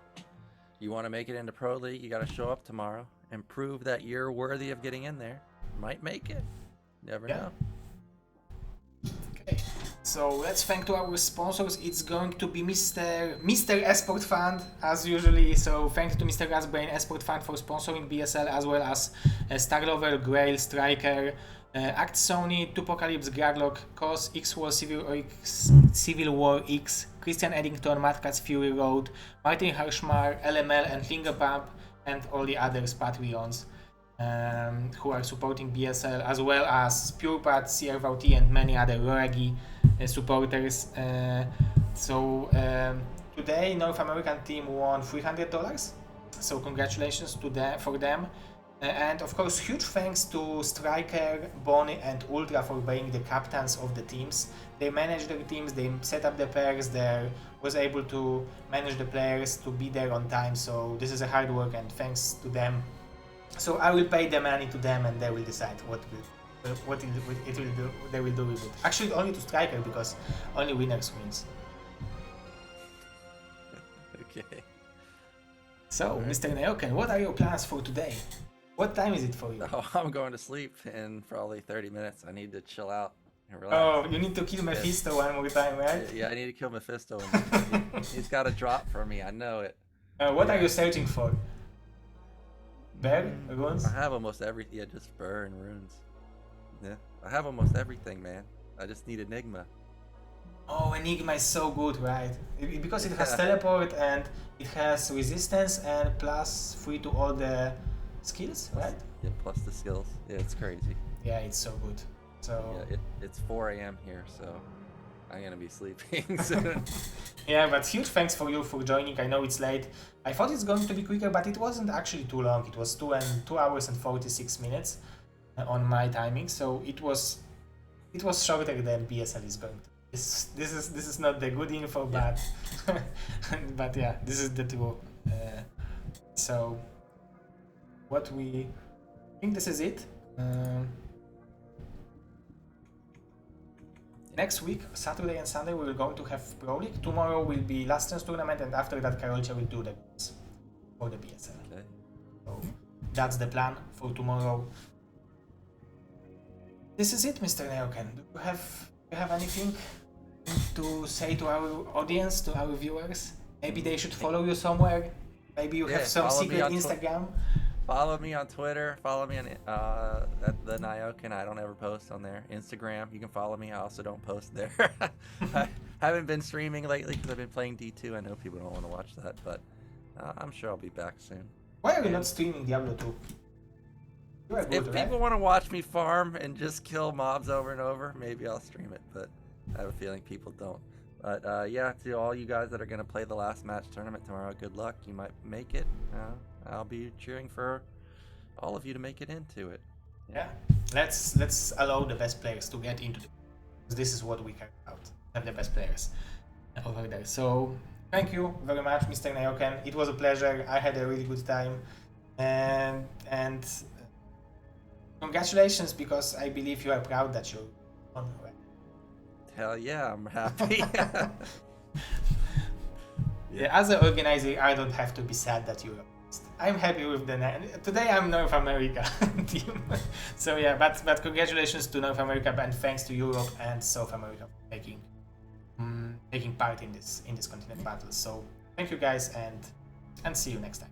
you want to make it into Pro League, you got to show up tomorrow and prove that you're worthy of getting in there. Might make it. Never know. Okay, so let's thank to our sponsors. It's going to be Mr. Esport Fund, as usually. So thanks to Mr. Rasbrain Esport Fund for sponsoring BSL, as well as Starlover, Grail, StRyKeR, Act Sony, Tupocalypse, Graglock, Cos, X-War, Civil War X, Christian Eddington, Madcats, Fury Road, Martin Harshmar, LML and Fingerpump, and all the others Patreons who are supporting BSL, as well as PurePad, CRVT, and many other Roragi supporters. Today North American team won $300, so congratulations for them. And of course, huge thanks to StRyKeR, Bony, and Ultra for being the captains of the teams. They managed their teams, they set up the pairs, they was able to manage the players to be there on time. So this is a hard work, and thanks to them. So I will pay the money to them, and they will decide what they will do with it. Actually, only to StRyKeR, because only winners wins. Okay. So, Mr. Nyoken, what are your plans for today? What time is it for you? Oh, I'm going to sleep in probably 30 minutes. I need to chill out and relax. Oh, you need to kill Mephisto one more time, right? Yeah, I need to kill Mephisto. He's got a drop for me. I know it. What are you searching for? Bear? Runes? I have almost everything. Yeah, just Burr and runes. Yeah, I have almost everything, man. I just need Enigma. Oh, Enigma is so good, right? Because it has teleport and it has resistance and +3 to all the skills, right? Yeah, plus the skills. Yeah, it's crazy. Yeah, it's so good. So yeah, it's 4 a.m. here, so I'm gonna be sleeping soon. Yeah, but huge thanks for you for joining. I know it's late. I thought it's going to be quicker, but it wasn't actually too long. It was 2 hours and 46 minutes on my timing, so it was shorter than BSL is going to. This is not the good info, yeah. but but yeah, this is the truth. So what we think this is it. Next week, Saturday and Sunday, we're going to have Pro League. Tomorrow will be Last Chance Tournament, and after that, Karolcia will do the games for the BSL. Okay. So that's the plan for tomorrow. This is it, Mr. Nyoken. Do you have anything to say to our audience, to our viewers? Maybe they should follow you somewhere. Maybe you have some secret Instagram. Follow me on Twitter. Follow me on at the Nyoken. I don't ever post on there. Instagram, you can follow me. I also don't post there. I haven't been streaming lately because I've been playing D2. I know people don't want to watch that, but I'm sure I'll be back soon. Why are you not streaming Diablo 2? You are good, If right? people want to watch me farm and just kill mobs over and over, maybe I'll stream it, but I have a feeling people don't. But yeah, to all you guys that are going to play the last match tournament tomorrow, good luck. You might make it. I'll be cheering for all of you to make it into it. Yeah, let's allow the best players to get into it. This is what we care about. Have the best players over there. So thank you very much, Mr. Nyoken. It was a pleasure. I had a really good time, and congratulations, because I believe you are proud that you won. Hell yeah, I'm happy. Yeah, as an organizer, I don't have to be sad that you lost. I'm happy with today I'm North America team. So yeah, but congratulations to North America, and thanks to Europe and South America for taking part in this continent battle. So thank you guys, and see you next time.